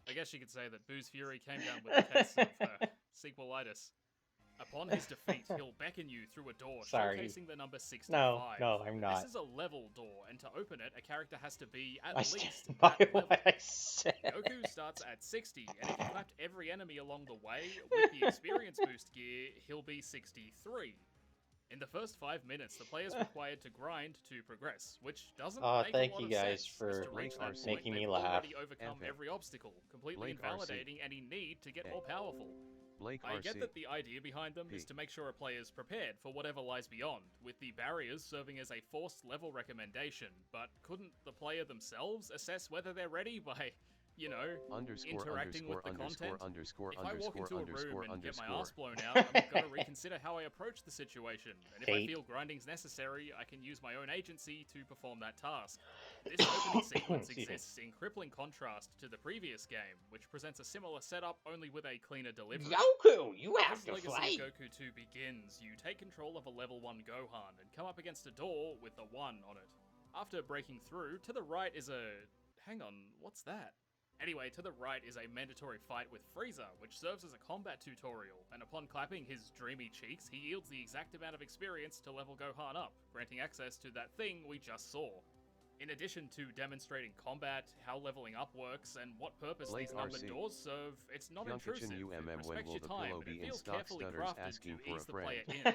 I guess you could say that Boo's Fury came down with a case of sequelitis. Upon his defeat, he'll beckon you through a door Sorry. showcasing the number 65. No, I'm not. This is a level door, and to open it, a character has to be at I least stand by that what level. I said. Goku starts at 60, and if you clapped every enemy along the way with the experience boost gear, he'll be 63. In the first 5 minutes, the player's required to grind to progress, which doesn't Oh, make a thank lot you of guys sense, for as to reach that point, making me they've laugh. already overcome Epic. every obstacle, completely Blake RC. invalidating any need to get more powerful. Blake I RC. get that the idea behind them is to make sure a player's prepared for whatever lies beyond, with the barriers serving as a forced level recommendation, but couldn't the player themselves assess whether they're ready by you know, underscore interacting with underscore the underscore content. underscore If I walk into underscore a room and get my underscore ass blown out, I'm gonna reconsider how I approach the situation. And if I Fate. feel grinding's necessary, I can use my own agency to perform that task. This opening sequence Excuse me. exists in crippling contrast to the previous game, which presents a similar setup only with a cleaner delivery. Goku, you have As to Legacy fight! of Goku 2 begins, you take control of a level 1 Gohan and come up against a door with the 1 on it. After breaking through, to the right is a... hang on, what's that? Anyway, to the right is a mandatory fight with Frieza, which serves as a combat tutorial, and upon clapping his dreamy cheeks, he yields the exact amount of experience to level Gohan up, granting access to that thing we just saw. In addition to demonstrating combat, how leveling up works, and what purpose Blake these numbered RC. doors serve, it's not Kyonkochan intrusive, it when respects will your the time, pillow and be it in feels stock? carefully Stutters crafted asking to for a ease the friend. player in.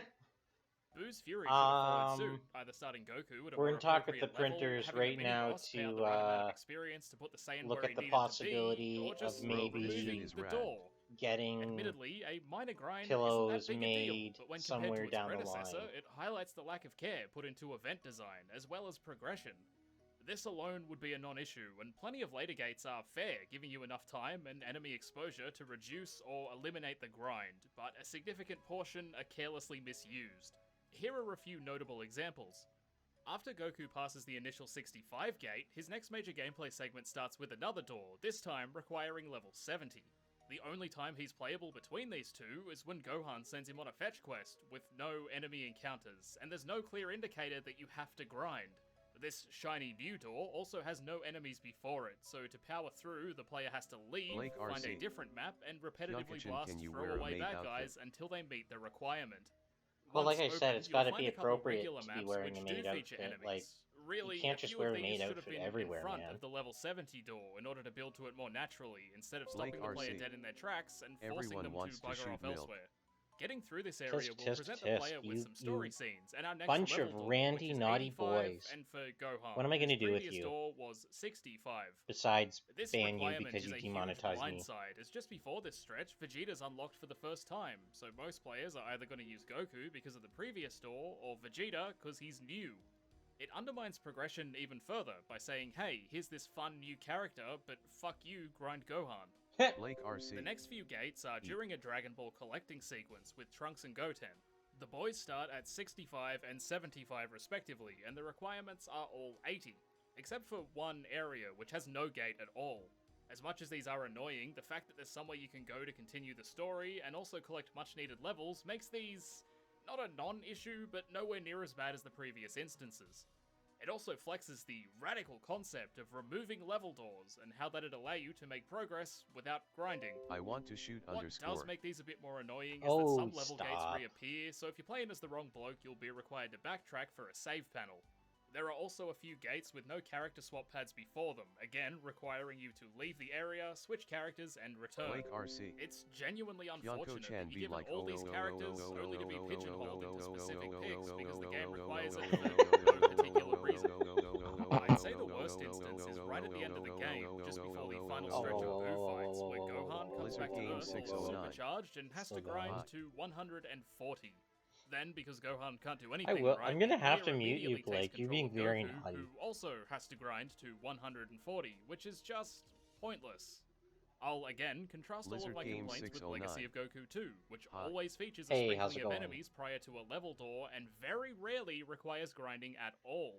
Boo's Fury should have followed suit, either starting Goku at a We're more in talk with the appropriate level, printers having right the now mini-boss pay out to the right amount of experience to put the Saiyan look where at he the needed to be, possibility or of just maybe removing the rad. door. getting Admittedly, a minor grind pillows isn't that big a deal, made but when somewhere compared to its down the predecessor, line. it highlights the lack of care put into event design, as well as progression. This alone would be a non-issue, and plenty of later gates are fair, giving you enough time and enemy exposure to reduce or eliminate the grind, but a significant portion are carelessly misused. Here are a few notable examples. After Goku passes the initial 65 gate, his next major gameplay segment starts with another door, this time requiring level 70. The only time he's playable between these two is when Gohan sends him on a fetch quest, with no enemy encounters, and there's no clear indicator that you have to grind. This shiny new door also has no enemies before it, so to power through, the player has to leave, Blake find a RC. different map, and repetitively Kyonkochan, blast can you wear a throwaway maid bad outfit? guys until they meet the requirement. Well, Once like I said, opened, it's you'll gotta find be a couple appropriate regular to be maps wearing which a do maid feature outfit. enemies. Like, Really, you can't a just few wear of a these maid should have outfit been everywhere, in front man. of the level 70 door in order to build to it more naturally, instead of Blake stopping the player RC. dead in their tracks and forcing Everyone them wants to to bugger shoot off milk. elsewhere. Getting through this Tisk, area will tisk, present the tisk. player with some story You scenes, and our next bunch level of door, randy, which is naughty 85, boys. and for Gohan, What am I whose gonna do with previous you? door was 65. Besides This ban you requirement because is you a huge demonetized me. blindside, as just before this stretch, Vegeta's unlocked for the first time, so most players are either going to use Goku because of the previous door, or Vegeta because he's new. It undermines progression even further by saying, hey, here's this fun new character, but fuck you, grind Gohan. Blake RC. The next few gates are during a Dragon Ball collecting sequence with Trunks and Goten. The boys start at 65 and 75 respectively, and the requirements are all 80, except for one area which has no gate at all. As much as these are annoying, the fact that there's somewhere you can go to continue the story and also collect much needed levels makes these not a non-issue, but nowhere near as bad as the previous instances. It also flexes the radical concept of removing level doors and how that'd allow you to make progress without grinding. I want to shoot What underscore. does make these a bit more annoying is Oh, that some level gates stop. reappear, so if you're playing as the wrong bloke, you'll be required to backtrack for a save panel. There are also a few gates with no character swap pads before them, again requiring you to leave the area, switch characters, and return. Blake RC. It's genuinely unfortunate Kyonkochan that be you're given like all these characters only to be pigeonholed into specific picks because the game requires it for no particular reason. I'd say the worst instance is right at the end of the game, just before the final stretch of Boo fights, where Gohan comes back to Earth all supercharged and has to grind to 140. Then, because Gohan can't do anything right, I'm gonna the have player to mute you, immediately takes Blake. You're control being of very Goku, naughty. who also has to grind to 140, which is just pointless. I'll again contrast all Lizard of my Game complaints with 609. Legacy of Goku 2, which Hi. always features a Hey, how's sprinkling it of going? enemies prior to a level door and very rarely requires grinding at all.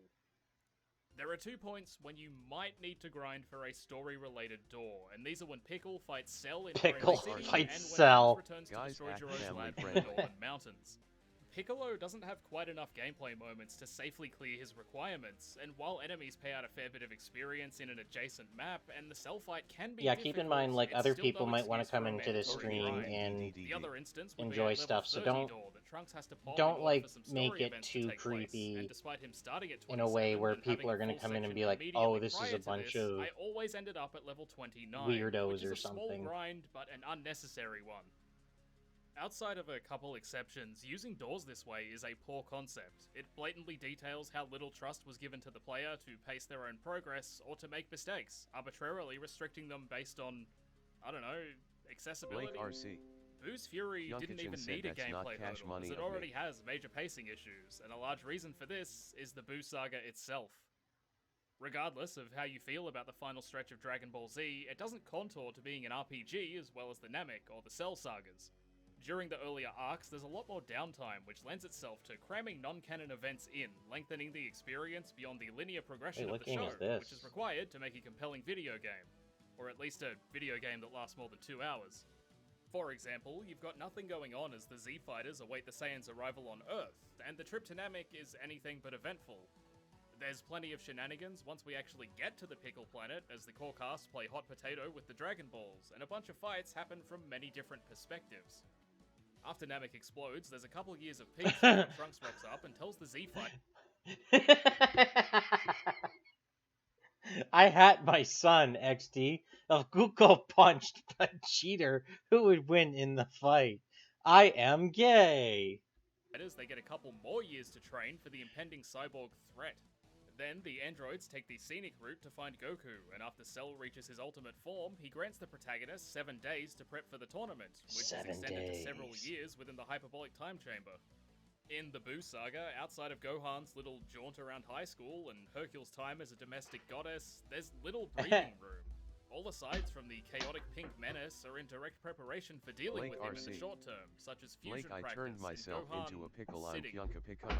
There are 2 points when you might need to grind for a story-related door, and these are when Pickle fights Cell in Pickle Fairy City fights and when Cell. Trunks returns to Guys, destroy act Jiro's family lab in the friendly. Northern Mountains. Piccolo doesn't have quite enough gameplay moments to safely clear his requirements, and while enemies pay out a fair bit of experience in an adjacent map, and the cell fight can be Yeah, keep in difficult, mind, like, it's other still people no might want to excuse come for a into this mandatory stream grind. and The other instance would be enjoy a level stuff, so 30 don't door that Trunks has to pop in don't order like for some make story it events to too take place, creepy and despite him starting at in a way 27 where and having people are a going to full come in and section be like, immediately oh, this is prior a to bunch this, of I always ended up at level 29, weirdos which is or a small something. grind, but an unnecessary one. Outside of a couple exceptions, using doors this way is a poor concept. It blatantly details how little trust was given to the player to pace their own progress or to make mistakes, arbitrarily restricting them based on, I don't know, accessibility. Blake RC. Boo's Fury didn't Kyonkochan even said need a that's not gameplay cash hurdle, money as it of me. already has major pacing issues, and a large reason for this is the Boo saga itself. Regardless of how you feel about the final stretch of Dragon Ball Z, it doesn't contour to being an RPG as well as the Namek or the Cell sagas. During the earlier arcs, there's a lot more downtime, which lends itself to cramming non-canon events in, lengthening the experience beyond the linear progression Wait, of what the game show, is this? which is required to make a compelling video game. Or at least a video game that lasts more than 2 hours. For example, you've got nothing going on as the Z-Fighters await the Saiyans' arrival on Earth, and the trip to Namek is anything but eventful. There's plenty of shenanigans once we actually get to the Pickle Planet, as the core cast play hot potato with the Dragon Balls, and a bunch of fights happen from many different perspectives. After Namek explodes, there's a couple years of peace when Trunks rocks up and tells the Z-Fighter... I had my son, XD, if Goku punched a cheater, who would win in the fight? I am gay! They get a couple more years to train for the impending cyborg threat. Then, the androids take the scenic route to find Goku, and after Cell reaches his ultimate form, he grants the protagonist 7 days to prep for the tournament, which is extended to several years within the hyperbolic time chamber. In the Boo saga, outside of Gohan's little jaunt around high school and Hercule's time as a domestic goddess, there's little breathing room. All the sides from the chaotic pink menace are in direct preparation for dealing with him in the short term, such as fusion I practice turned myself in Gohan into a pickle. I'm City.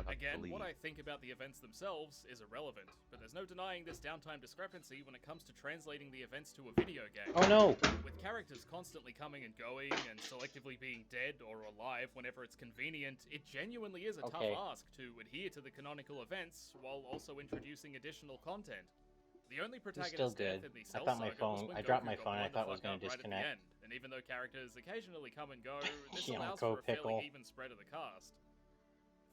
Again, what I think about the events themselves is irrelevant, but there's no denying this downtime discrepancy when it comes to translating the events to a video game. Oh no! With characters constantly coming and going, and selectively being dead or alive whenever it's convenient, it genuinely is a tough ask to adhere to the canonical events while also introducing additional content. The only protagonist death in the Cell saga was when I dropped my Goku phone. I got thought it was going to blown the fuck up right at the disconnect. end, and even though characters occasionally come and go, this allows Kyonko for a fairly pickle. even spread of the cast.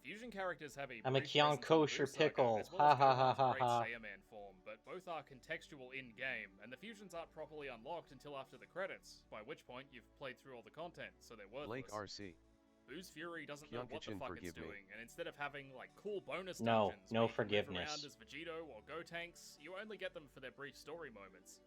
Fusion characters have a I'm a brief presence in the Kyonkochan Boo saga, pickle. as well as Ha ha ha Gohan's ha great ha. Saiyaman form, but both are contextual in-game, and the fusions aren't properly unlocked until after the credits, by which point you've played through all the content, so they're worthless. Blake RC. Boo's Fury doesn't know what the Kyonkochan, fuck it's forgive me. doing, and instead of having, like, cool bonus No, dungeons no where you can move forgiveness. around as Vegito or Gotenks, you only get them for their brief story moments.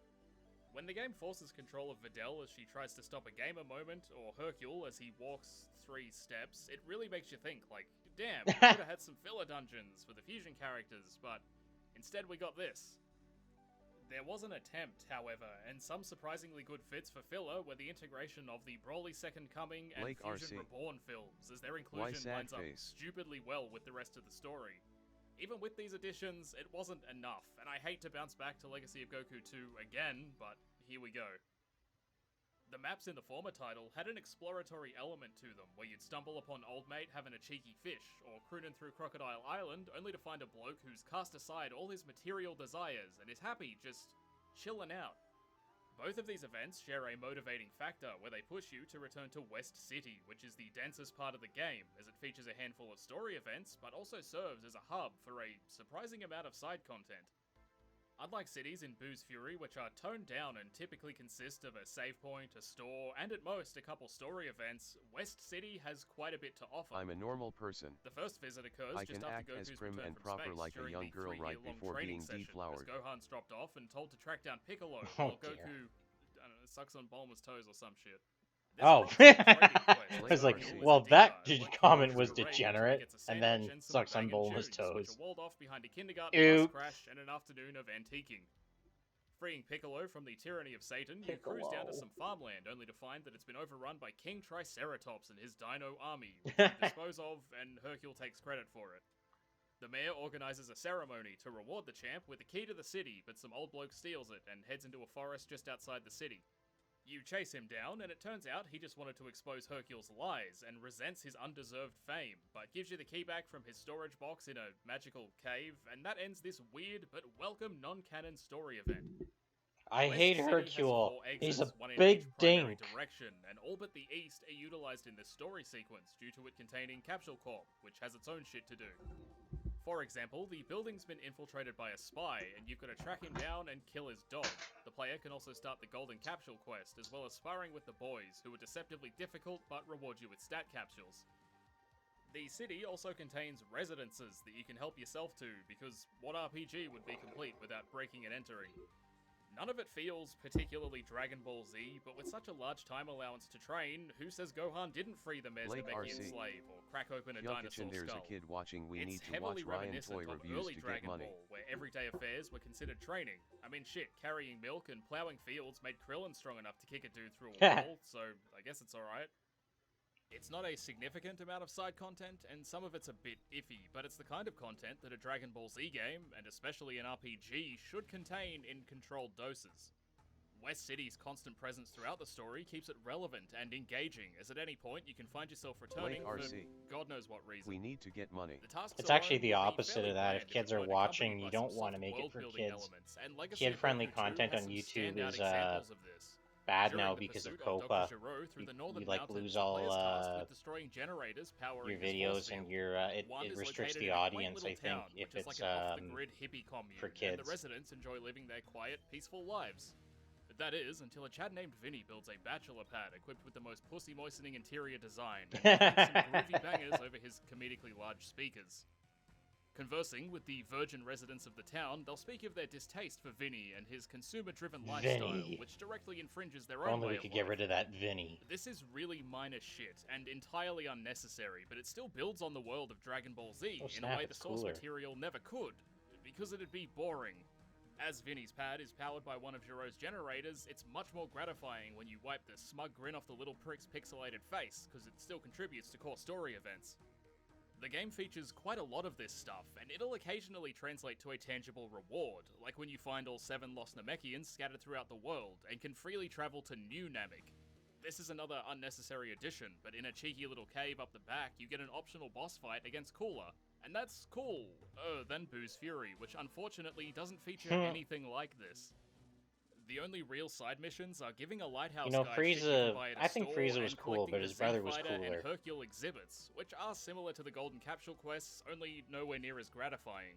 When the game forces control of Videl as she tries to stop a gamer moment, or Hercule as he walks 3 steps, it really makes you think, like, damn, we could have had some filler dungeons for the fusion characters, but instead we got this. There was an attempt, however, and some surprisingly good fits for filler were the integration of the Broly Second Coming and Blake Fusion RC. Reborn films, as their Why inclusion sad lines up face? stupidly well with the rest of the story. Even with these additions, it wasn't enough, and I hate to bounce back to Legacy of Goku 2 again, but here we go. The maps in the former title had an exploratory element to them, where you'd stumble upon Old Mate having a cheeky fish, or crooning through Crocodile Island only to find a bloke who's cast aside all his material desires and is happy just chilling out. Both of these events share a motivating factor where they push you to return to West City, which is the densest part of the game, as it features a handful of story events, but also serves as a hub for a surprising amount of side content. Unlike cities in Boo's Fury, which are toned down and typically consist of a save point, a store, and at most a couple story events, West City has quite a bit to offer. I'm a normal person. The first visit occurs I just can after act as Goku's prim return and from proper space like a during young the girl right 3-year-long before training being session, deflowered. as Gohan's dropped off and told to track down Piccolo, Oh, while dear. Goku, I don't know, sucks on Bulma's toes or some shit. Oh, I was like, well, that comment was degenerate, and then sucks on Bulma's toes. Walled off behind a kindergarten Oops. bus crash and an afternoon of antiquing. Freeing Piccolo from the tyranny of Satan, you cruise down to some farmland only to find that it's been overrun by King Triceratops and his dino army, which you dispose of, and Hercule takes credit for it. The mayor organizes a ceremony to reward the champ with a key to the city, but some old bloke steals it and heads into a forest just outside the city. You chase him down, and it turns out he just wanted to expose Hercule's lies and resents his undeserved fame, but gives you the key back from his storage box in a magical cave, and that ends this weird but welcome non-canon story event. I West hate City has Hercule. 4 He's a exits, one in big each primary dink. direction, and all but the east are utilized in this story sequence due to it containing Capsule Corp, which has its own shit to do. For example, the building's been infiltrated by a spy, and you've got to track him down and kill his dog. The player can also start the Golden Capsule quest, as well as sparring with the boys, who are deceptively difficult but reward you with stat capsules. The city also contains residences that you can help yourself to, because what RPG would be complete without breaking and entering? None of it feels particularly Dragon Ball Z, but with such a large time allowance to train, who says Gohan didn't free the Blake Namekian RC. slave or crack open a dinosaur Kyonkochan, there's skull? a kid watching. We It's need to heavily watch Ryan reminiscent Toy of reviews early to get Dragon money. Ball, where everyday affairs were considered training. I mean, shit, carrying milk and plowing fields made Krillin strong enough to kick a dude through a wall, so I guess it's alright. It's not a significant amount of side content, and some of it's a bit iffy, but it's the kind of content that a Dragon Ball Z game, and especially an RPG, should contain in controlled doses. West City's constant presence throughout the story keeps it relevant and engaging, as at any point you can find yourself returning for God knows what reason. We need to get money. The tasks It's alone actually the will be opposite fairly of that. bland If kids you are join a watching, company you plus don't some want to make it for world-building kids. elements, and Legacy of Kid-friendly Goku 2 content has on some YouTube standout is examples of this. bad During now the because of pursuit of COPA. Dr. Gero through the You Northern like Mountains, lose the all player's tasked with destroying generators powering your his videos force and field. your One it is restricts located the in a quaint audience. little I think town, if which is it's like an off-the-grid hippie commune, for and kids. the residents enjoy living their quiet, peaceful lives. That is, until a Chad named Vinny builds a bachelor pad equipped with the most pussy-moistening interior design and plays some groovy bangers over his comedically large speakers. Conversing with the virgin residents of the town, they'll speak of their distaste for Vinny and his consumer-driven lifestyle, Vinny. which directly infringes their own Only way we of could life. get rid of that Vinny. This is really minor shit, and entirely unnecessary, but it still builds on the world of Dragon Ball Z Oh, in snap, a way the it's source cooler. material never could, because it'd be boring. As Vinny's pad is powered by one of Gero's generators, it's much more gratifying when you wipe the smug grin off the little prick's pixelated face, because it still contributes to core story events. The game features quite a lot of this stuff, and it'll occasionally translate to a tangible reward, like when you find all 7 lost Namekians scattered throughout the world, and can freely travel to New Namek. This is another unnecessary addition, but in a cheeky little cave up the back, you get an optional boss fight against Cooler, and that's cool, than Boo's Fury, which unfortunately doesn't feature anything like this. The only real side missions are giving a lighthouse You know, guy shit you can Frieza. buy at a I think store Frieza was and cool, collecting but the his brother was Z-Fighter and cooler. Hercule exhibits, which are similar to the Golden Capsule quests, only nowhere near as gratifying.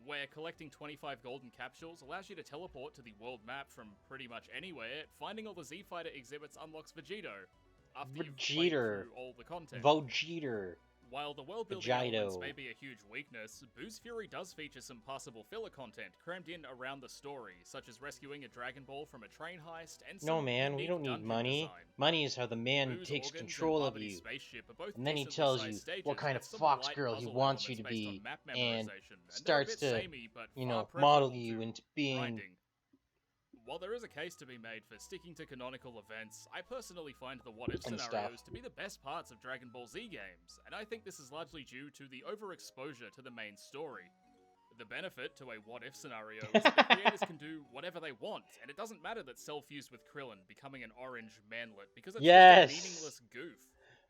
Where collecting 25 golden capsules allows you to teleport to the world map from pretty much anywhere, finding all the Z-Fighter exhibits unlocks Vegito, after you've played Vegeta. through all the content. Vegeta. While the world-building Vegito. elements may be a huge weakness, Boo's Fury does feature some passable filler content crammed in around the story, such as rescuing a Dragon Ball from a train heist and some No, man, we unique don't need dungeon money. design. Money is how the man Boo's takes organs control and of Parvati's you. spaceship are both And then he decently tells sized you stages what kind of with some fox light girl he puzzle wants you to elements based on be, map and memorization, they're a starts bit to, samey, but you far know, preferable model to you into being. grinding. While there is a case to be made for sticking to canonical events, I personally find the what-if And scenarios stuff. to be the best parts of Dragon Ball Z games, and I think this is largely due to the overexposure to the main story. The benefit to a what-if scenario is that the creators can do whatever they want, and it doesn't matter that Cell fused with Krillin, becoming an orange manlet, because it's Yes! just a meaningless goof.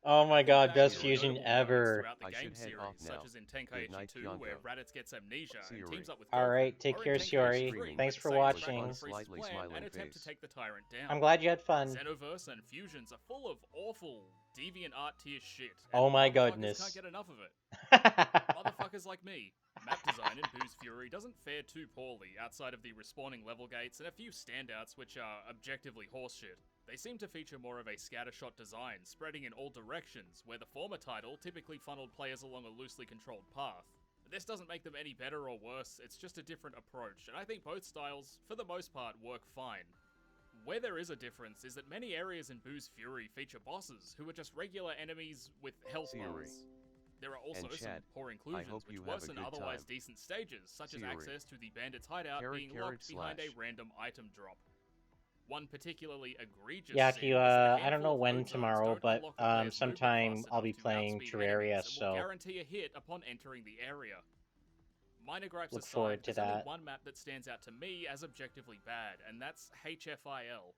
Oh my god, best Back to fusion notable moments ever. throughout the game series, such as in Tenkaichi 2, where Raditz gets amnesia and teams up with Goku, Alright, take or in care, Tenkaichi Shiori. 3, Thanks where for Saiyan watching. Dragon freezes plan and attempt to take the tyrant down. I'm glad you had fun. Xenoverse and Fusions are full of awful, deviant art tier shit. Oh and my motherfuckers goodness. Can't get enough of it. Motherfuckers like me. Map design in Boo's Fury doesn't fare too poorly, outside of the respawning level gates and a few standouts which are objectively horseshit. They seem to feature more of a scattershot design, spreading in all directions, where the former title typically funneled players along a loosely controlled path. This doesn't make them any better or worse, it's just a different approach, and I think both styles, for the most part, work fine. Where there is a difference is that many areas in Boo's Fury feature bosses who are just regular enemies with health bars. There are also And some Chad, poor I inclusions hope which you have a worsen good otherwise time. decent stages, such as Siri. access to the bandit's hideout being locked behind a random item drop. One particularly egregious Yeah, scene Q, is the I don't know handful of when load zones tomorrow, don't but unlock the player's movement sometime fast I'll be enough to playing outspeed Terraria, enemies and will so guarantee a hit upon entering the area. Minor gripes look aside, forward to there's only that. one map that stands out to me as objectively bad, and that's HFIL.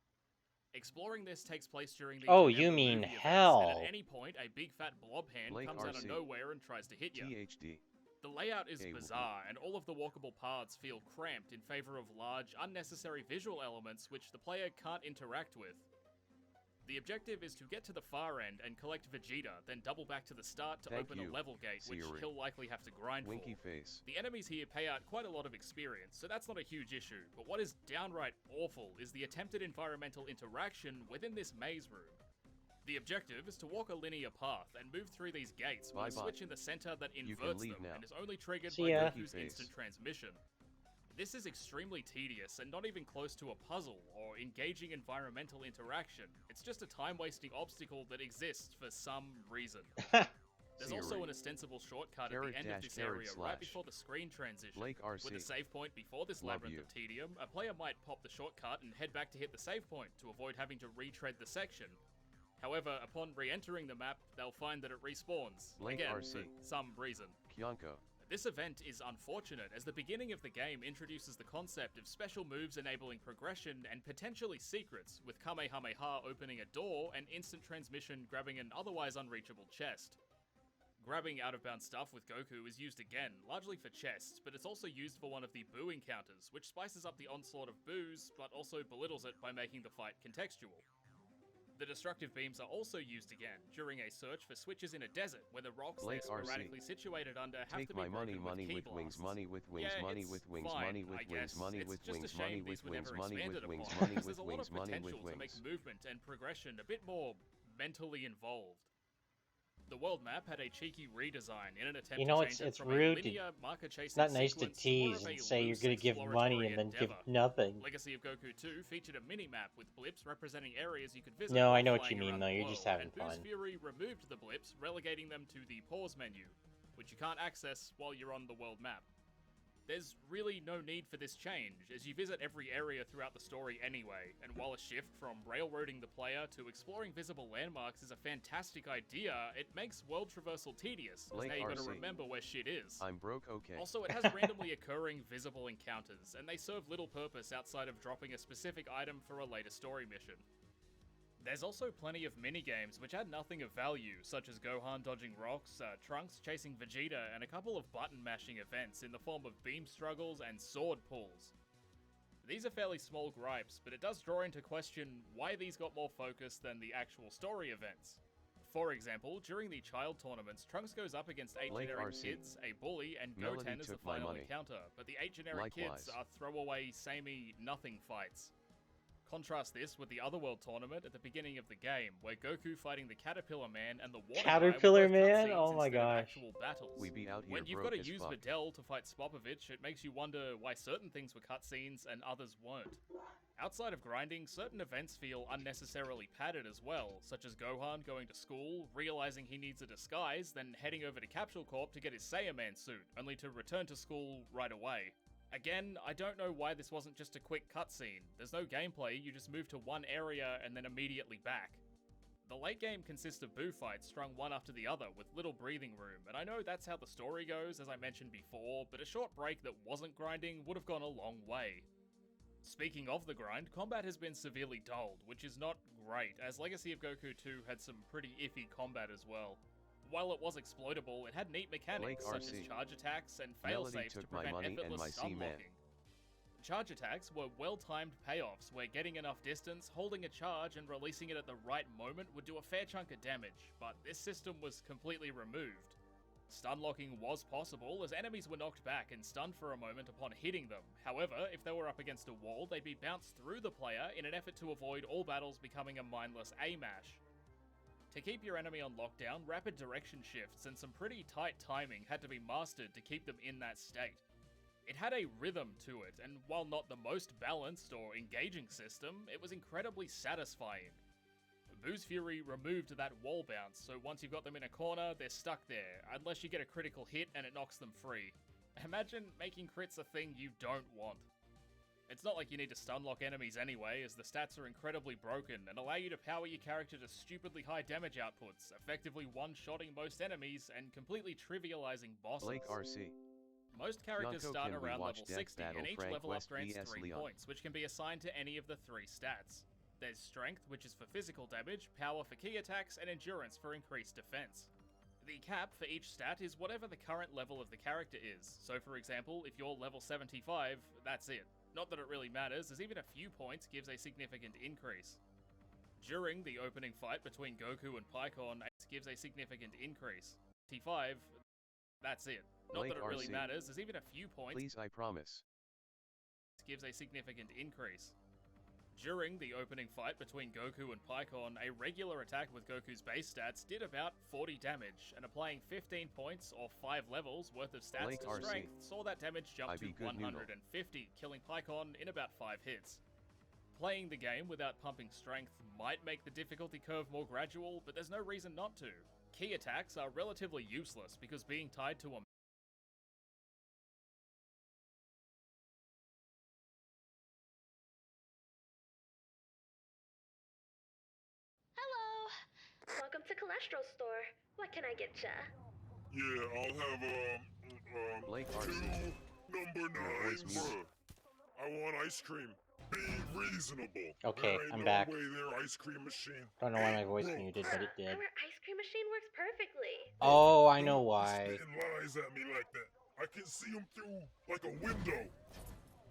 Exploring this takes place during the Oh, Emma you mean movie events, hell. and at any point, a big fat blob hand Blake comes out of RC. nowhere and tries to hit you. THD. The layout is Okay, bizarre, and all of the walkable paths feel cramped in favor of large, unnecessary visual elements which the player can't interact with. The objective is to get to the far end and collect Vegeta, then double back to the start to Thank open you, a level gate, which Siri. he'll likely have to grind Winky for. face. The enemies here pay out quite a lot of experience, so that's not a huge issue, but what is downright awful is the attempted environmental interaction within this maze room. The objective is to walk a linear path and move through these gates with a Bye-bye. switch in the center that You can inverts leave them now. and is only triggered See by ya. Goku's Face. instant transmission. This is extremely tedious and not even close to a puzzle or engaging environmental interaction. It's just a time-wasting obstacle that exists for some reason. There's also an ostensible shortcut at the end of this area right before the screen transition. With a save point before this labyrinth of tedium, a player might pop the shortcut and head back to hit the save point to avoid having to retread the section. However, upon re-entering the map, they'll find that it respawns, again, for some reason. This event is unfortunate, as the beginning of the game introduces the concept of special moves enabling progression and potentially secrets, with Kamehameha opening a door and instant transmission grabbing an otherwise unreachable chest. Grabbing out-of-bounds stuff with Goku is used again, largely for chests, but it's also used for one of the boo encounters, which spices up the onslaught of boos, but also belittles it by making the fight contextual. The destructive beams are also used again, during a search for switches in a desert, where the rocks they're sporadically situated under have to be broken with key blasts. money with wings, Yeah, money it's with wings, fine, money with I wings, guess. money It's with just a wings, shame money these with were wings, never money with expanded wings, upon, money because with there's a lot wings, of money with potential to make wings. movement and progression a bit more mentally involved. The world map had a cheeky redesign in an attempt You know, to change it it's from rude a to, linear marker chasing it's not nice to sequence to more tease of and a say you're loose gonna give money exploratory and then give endeavor. nothing. Legacy of Goku 2 featured a mini-map with blips representing areas you could visit. No, while I know what flying you mean around though, the you're just world, having and Boo's fun. Fury removed the blips, relegating them to the pause menu, which you can't access while you're on the world map. There's really no need for this change, as you visit every area throughout the story anyway, and while a shift from railroading the player to exploring visible landmarks is a fantastic idea, it makes world traversal tedious, as now you gotta remember where shit is. I'm broke, okay. Also, it has randomly occurring visible encounters, and they serve little purpose outside of dropping a specific item for a later story mission. There's also plenty of minigames which add nothing of value, such as Gohan dodging rocks, Trunks chasing Vegeta, and a couple of button-mashing events in the form of beam struggles and sword pulls. These are fairly small gripes, but it does draw into question why these got more focus than the actual story events. For example, during the child tournaments, Trunks goes up against 8 generic kids, a bully, and Goten as the final encounter, but the 8 generic kids are throwaway, samey, nothing fights. Contrast this with the Otherworld tournament at the beginning of the game, where Goku fighting the Caterpillar Man and the Water Caterpillar Guy were both Man? cutscenes Oh my instead of gosh. actual battles. We be out here When you've broke got to as use fuck. Videl to fight Spopovich, it makes you wonder why certain things were cutscenes and others weren't. Outside of grinding, certain events feel unnecessarily padded as well, such as Gohan going to school, realizing he needs a disguise, then heading over to Capsule Corp to get his Saiyaman suit, only to return to school right away. Again, I don't know why this wasn't just a quick cutscene. There's no gameplay, you just move to one area and then immediately back. The late game consists of boo fights strung one after the other with little breathing room, and I know that's how the story goes, as I mentioned before, but a short break that wasn't grinding would have gone a long way. Speaking of the grind, combat has been severely dulled, which is not great, as Legacy of Goku 2 had some pretty iffy combat as well. While it was exploitable, it had neat mechanics such as charge attacks and failsafes to prevent effortless stun locking. Charge attacks were well-timed payoffs where getting enough distance, holding a charge and releasing it at the right moment would do a fair chunk of damage, but this system was completely removed. Stun locking was possible, as enemies were knocked back and stunned for a moment upon hitting them. However, if they were up against a wall, they'd be bounced through the player in an effort to avoid all battles becoming a mindless A-mash. To keep your enemy on lockdown, rapid direction shifts and some pretty tight timing had to be mastered to keep them in that state. It had a rhythm to it, and while not the most balanced or engaging system, it was incredibly satisfying. Boo's Fury removed that wall bounce, so once you've got them in a corner, they're stuck there, unless you get a critical hit and it knocks them free. Imagine making crits a thing you don't want. It's not like you need to stun lock enemies anyway, as the stats are incredibly broken and allow you to power your character to stupidly high damage outputs, effectively one-shotting most enemies and completely trivializing bosses. Blake RC. Most characters Kyonko, start can we around watch level Death 60, and Battle each Frank level West up grants vs 3 Leon? points, which can be assigned to any of the 3 stats. There's Strength, which is for physical damage, Power for key attacks, and Endurance for increased defense. The cap for each stat is whatever the current level of the character is, so for example, if you're level 75, that's it. Not that it really matters, as even a few points gives a significant increase. During the opening fight between Goku and Pikkon, it gives a significant increase. 75, that's it. Not Blake that it really RC. matters, as even a few points Please, I promise. gives a significant increase. During the opening fight between Goku and Pikkon, a regular attack with Goku's base stats did about 40 damage, and applying 15 points or 5 levels worth of stats Blake to RC. strength saw that damage jump I to be good noodle. 150, killing Pikkon in about 5 hits. Playing the game without pumping strength might make the difficulty curve more gradual, but there's no reason not to. Key attacks are relatively useless because being tied to a Hello! Welcome to Cholesterol Store. What can I get ya? Yeah, I'll have, Blake two RC. number voice nines. muted. I want ice cream. Be reasonable. Okay, There ain't I'm no back. way their ice cream machine. Don't know why my ain't voice broke. muted, but it did. Our ice cream machine works perfectly. Oh, I know Don't be why. spitting lies at me like that. I can see them through like a window.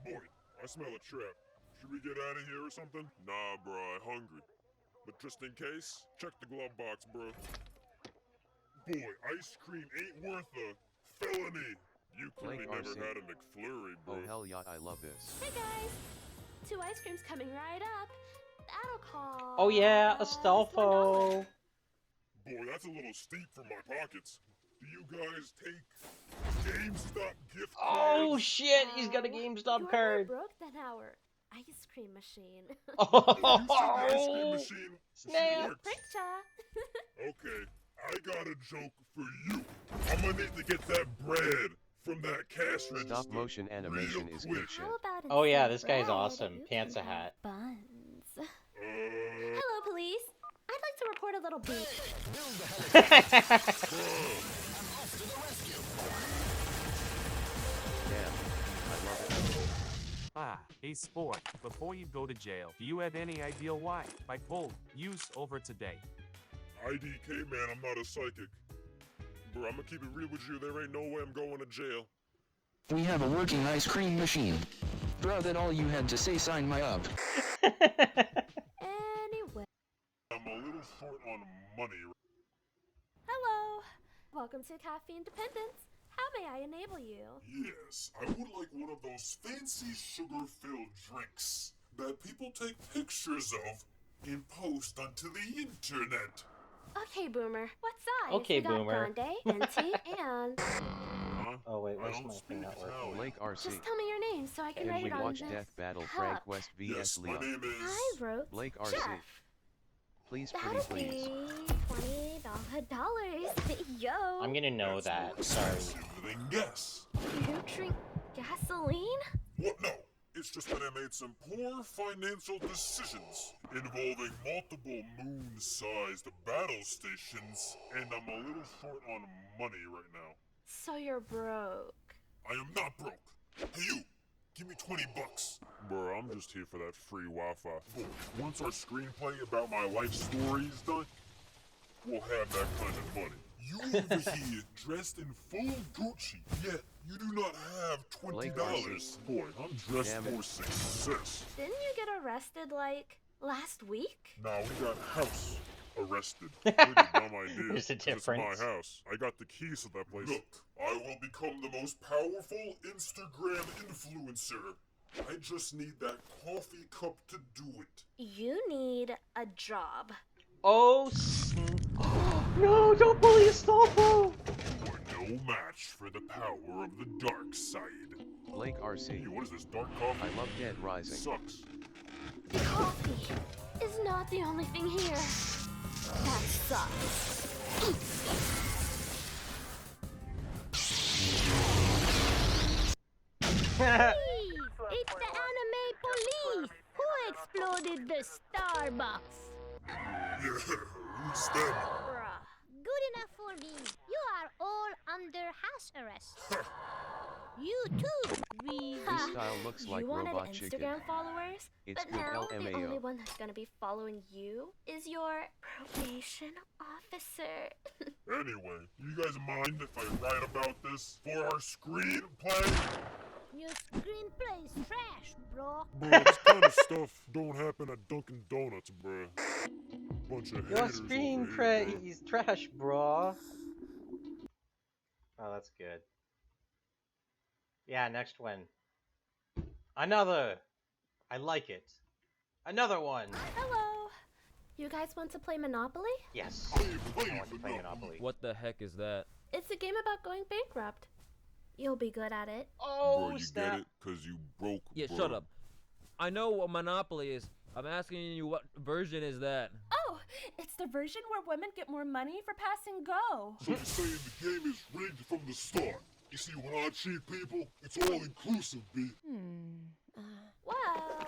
Boy, I smell a trap. Should we get out of here or something? Nah, bro, I'm hungry. But just in case, check the glove box, bro. Boy, ice cream ain't worth a felony. You clearly Blake never RC. had a McFlurry, bro. Oh hell yeah, I love this. Hey guys! 2 ice creams coming right up. That'll cost... Oh yeah, Astolfo. Boy, that's a little steep for my pockets. Do you guys take GameStop gift cards? Oh shit, he's got a GameStop You're card. more broke than our ice cream machine. You said ice cream Oh, machine. snap. Works. Princha! Okay, I got a joke for you. I'm gonna need to get that bread from that cash register. Stop motion animation is good shit. How about Oh yeah, instead this of guy's bread, awesome. you Pants a can have hat. Buns. Hello, police. I'd like to report a little beef. Damn. I love it. Ah, hey sport, before you go to jail, do you have any idea why I pulled use over today? IDK, man, I'm not a psychic. Bro, I'm gonna keep it real with you. There ain't no way I'm going to jail. We have a working ice cream machine. Bro, that all you had to say, sign my up. Anyway. I'm a little short on money. Hello. Welcome to Cafe Independence. How may I enable you? Yes, I would like one of those fancy sugar-filled drinks that people take pictures of and post onto the internet. Okay, Boomer. What size? Okay, we got Boomer. Grande, venti, and... Oh wait, where's my thing not working? Blake RC. Just tell me your name so I can Can write we it on watch this Death Battle cup. Frank West vs Yes, my Leo? name is... I wrote Blake RC. Jeff. Please, That'll pretty please. be $20. Yo. I'm gonna know that. Sorry. Then guess. You drink gasoline? What? No. It's just that I made some poor financial decisions involving multiple moon-sized battle stations, and I'm a little short on money right now. So you're broke. I am not broke. Hey, you! Give me $20. Bro, I'm just here for that free Wi-Fi. Boy, once our screenplay about my life story is done, we'll have that kind of money. You over here dressed in full Gucci, yet you do not have $20. Boy, I'm dressed for success. Didn't you get arrested, like, last week? Nah, we got house arrested. Pretty dumb idea. There's a 'cause difference. It's my house. I got the keys to that place. Look, I will become the most powerful Instagram influencer. I just need that coffee cup to do it. You need a job. Oh, no, don't bully Astolfo! You are no match for the power of the dark side. Blake RC. Hey, what is this, dark coffee? I love Dead Rising. Sucks. Coffee is not the only thing here. That sucks. Please, it's the anime police. Who exploded the Starbucks? Yeah, who's them? Bruh. Good enough for me. You are all under house arrest. You too, we. This style looks like you wanted robot Instagram chicken. followers, It's but good now the LMAO. only one that's gonna be following you is your probation officer. Anyway, you guys mind if I write about this for our screenplay? Your screenplay is trash, bro. Bro, this kind of stuff don't happen at Dunkin' Donuts, bro. Bunch of Your haters screen over here, bro. is trash, bro. Oh, that's good. Yeah, next one. Another. I like it. Another one! Hello. You guys want to play Monopoly? Yes. I want to play Monopoly. What the heck is that? It's a game about going bankrupt. You'll be good at it. Oh, bro, you get it? Cause you broke, Yeah, bro. shut up. I know what Monopoly is. I'm asking you what version is that? Oh, it's the version where women get more money for passing go. So you're saying the game is rigged from the start? You see, when I cheat people, it's all inclusive, B. Well,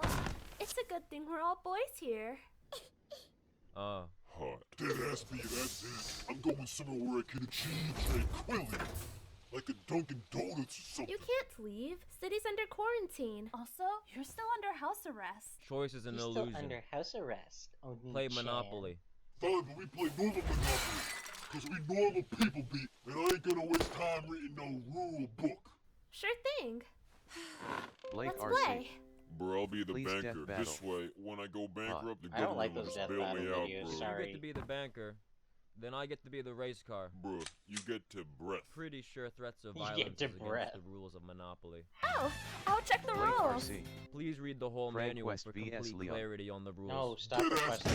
it's a good thing we're all boys here. Hot. Dead ass B, that's it. I'm going somewhere where I can achieve tranquility. Like a Dunkin' Donuts or something. You can't leave. City's under quarantine. Also, you're still under house arrest. Choice is an He's illusion. still under house arrest. Play Monopoly. Fine, but we play normal Monopoly. Cause we normal people, B. And I ain't gonna waste time reading no rule book. Sure thing. Blake Let's RC. play. Bro, I'll be the Please banker. death battle. This way, when I go bankrupt, the I don't like government will those just death bail battle me out, videos, bro. sorry. You get to be the banker. Then I get to be the race car. Bro, you get to breath. Pretty sure threats of You violence get to is against breath. the rules of Monopoly. Oh, I'll check the Blake rules. RC. Please read the whole Frank manual West for vs. complete Leon. clarity on the rules. No, stop requesting.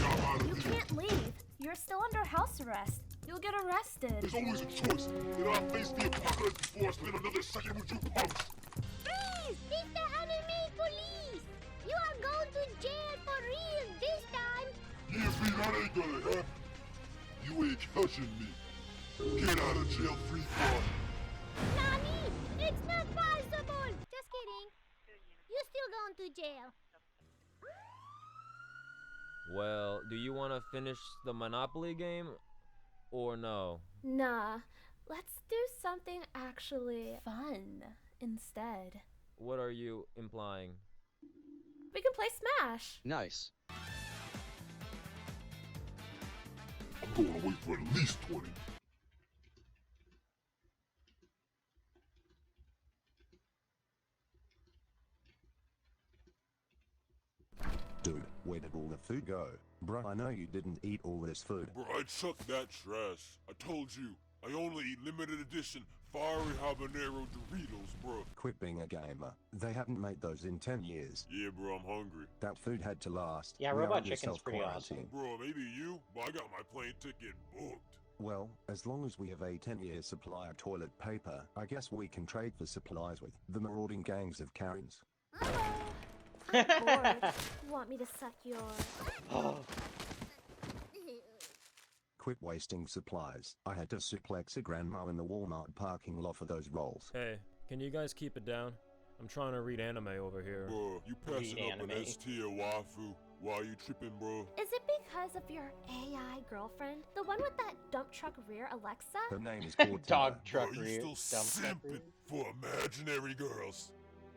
You can't leave. You're still under house arrest. You'll get arrested. There's always a choice. Did I face the apocalypse before I spend another second with you punks? Freeze! It's the anime police! You are going to jail for real this time! Yeah, B, that ain't gonna happen. You ain't catching me. Get out of jail free card. Nani! It's not possible! Just kidding. You're still going to jail. Well, do you want to finish the Monopoly game? Or no? Nah, let's do something actually fun instead. What are you implying? We can play Smash. Nice. I'm going to wait for at least 20. Dude, where did all the food go? Bruh, I know you didn't eat all this food. Bro, I chucked that trash. I told you, I only eat limited edition fiery habanero Doritos, bro. Quit being a gamer. They haven't made those in 10 years. Yeah, bro, I'm hungry. That food had to last. Yeah, We Robot are Chicken's yourself pretty quarantine. awesome. Bro, maybe you, but I got my plane ticket booked. Well, as long as we have a 10-year supply of toilet paper, I guess we can trade for supplies with the marauding gangs of Karens. I'm bored. You want me to suck your... Quit wasting supplies. I had to suplex a grandma in the Walmart parking lot for those rolls. Hey, can you guys keep it down? I'm trying to read anime over here. Bro, you passing up an S-tier waifu. Why you tripping, bro? Is it because of your AI girlfriend? The one with that dump truck rear Alexa? Her name is Cortana. Dog truck Bro, rear. you still simping for imaginary girls.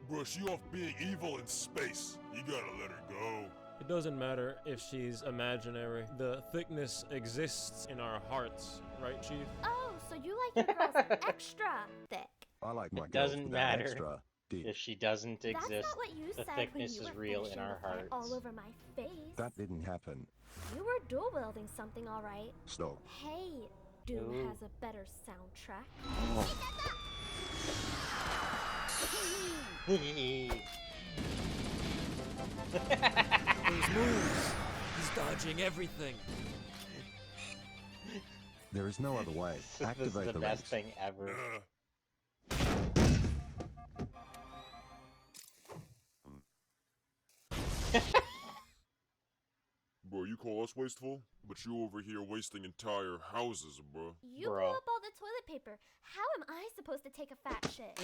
Bro, she off being evil in space. You gotta let her go. It doesn't matter if she's imaginary. The thickness exists in our hearts, right, Chief? Oh, so you like your girls extra thick. I like my It girls doesn't with matter that extra dick. if she doesn't That's exist. not what you The said thickness when you is were real in finishing our with that hearts. all over my face. That didn't happen. You were dual wielding something, all right. Stop. Hey, Doom Ooh. has a better soundtrack. Those moves! He's dodging everything! There is no other way. This Activate is the the best ranks. thing ever. Bro, you call us wasteful? But you over here wasting entire houses, bro. You blew up all the toilet paper. How am I supposed to take a fat shit?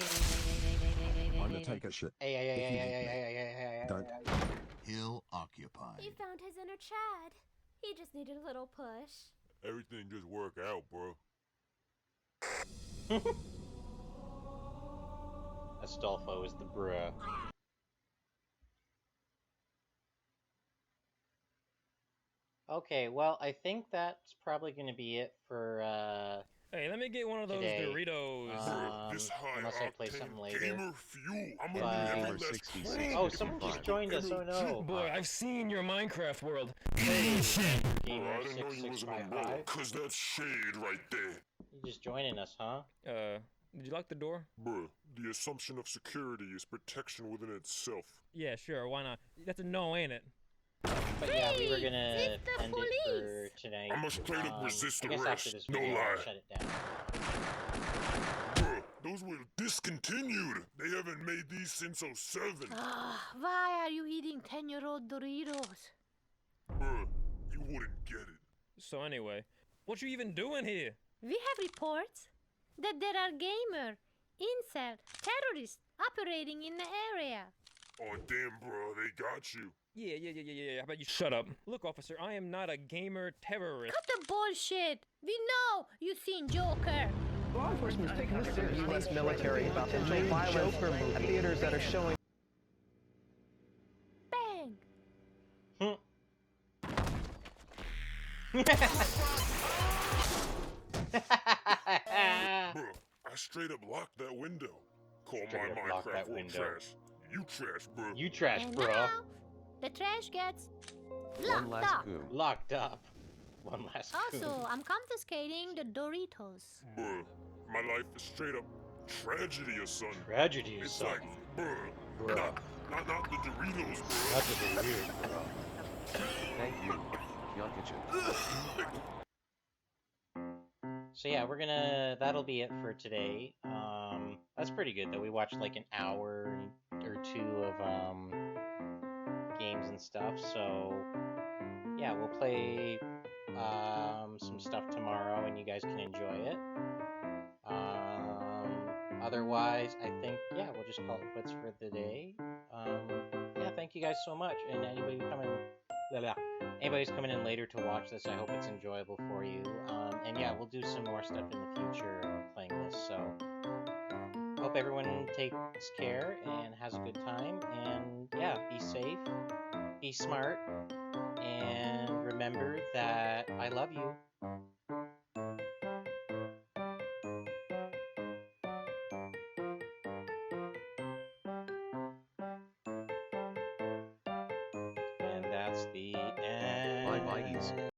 Undertaker shit. Hey, hey, If hey, you hey, hit hey, me, hey, hey, hey, hey, don't. Hill occupied. He found his inner Chad. He just needed a little push. Everything just work out, bro. Astolfo is the bruh. Okay, well, I think that's probably going to be it for, Hey, let me get one of those today. Doritos. This high unless I play something later. gamer fuel. I'm But- gonna do every Gamer last 66. play. Oh, someone just joined us, oh no. Boy, I've seen your Minecraft world. Gamer I didn't know you was gonna roll, 6655. cause that's shade right there. You just joining us, huh? Did you lock the door? Bruh, the assumption of security is protection within itself. Yeah, sure, why not? That's a no, ain't it? But yeah, we were gonna end it for tonight. I'm a straight up resist I guess after arrest. this No video, I'll lie. shut it down. Bruh, those were discontinued. They haven't made these since '07. Why are you eating 10-year-old Doritos? Bruh, you wouldn't get it. So anyway, what you even doing here? We have reports that there are gamer, incel, terrorists operating in the area. Oh damn, bro, they got you. Yeah. How about you shut up? Look, officer, I am not a gamer terrorist. Cut the bullshit! We know you've seen Joker! Law enforcement is taking this seriously. U.S. military about to make Joker movie at theaters that are showing. Bang! Bruh, I straight up locked that window. Call Straight my up locked that Minecraft world window. trash. You trash, bro. You trash, And bro. now, the trash gets One locked last up. coup. Locked up. One last Also, coup. I'm confiscating the Doritos. Bruh, my life is straight up tragedy, son. Tragedy, It's son. like, bruh, not the Doritos, bruh. Not the Doritos, bro. Thank you, Kyonkochan. So yeah, that'll be it for today. That's pretty good though. We watched like an hour or two of games and stuff. So yeah, we'll play some stuff tomorrow, and you guys can enjoy it. Otherwise, I think yeah, we'll just call it quits for the day. Yeah, thank you guys so much, and anybody anybody's coming in later to watch this, I hope it's enjoyable for you. And yeah, we'll do some more stuff in the future playing this, so hope everyone takes care and has a good time, and yeah, be safe, be smart, and remember that I love you. And that's the end. Bye-bye, ease.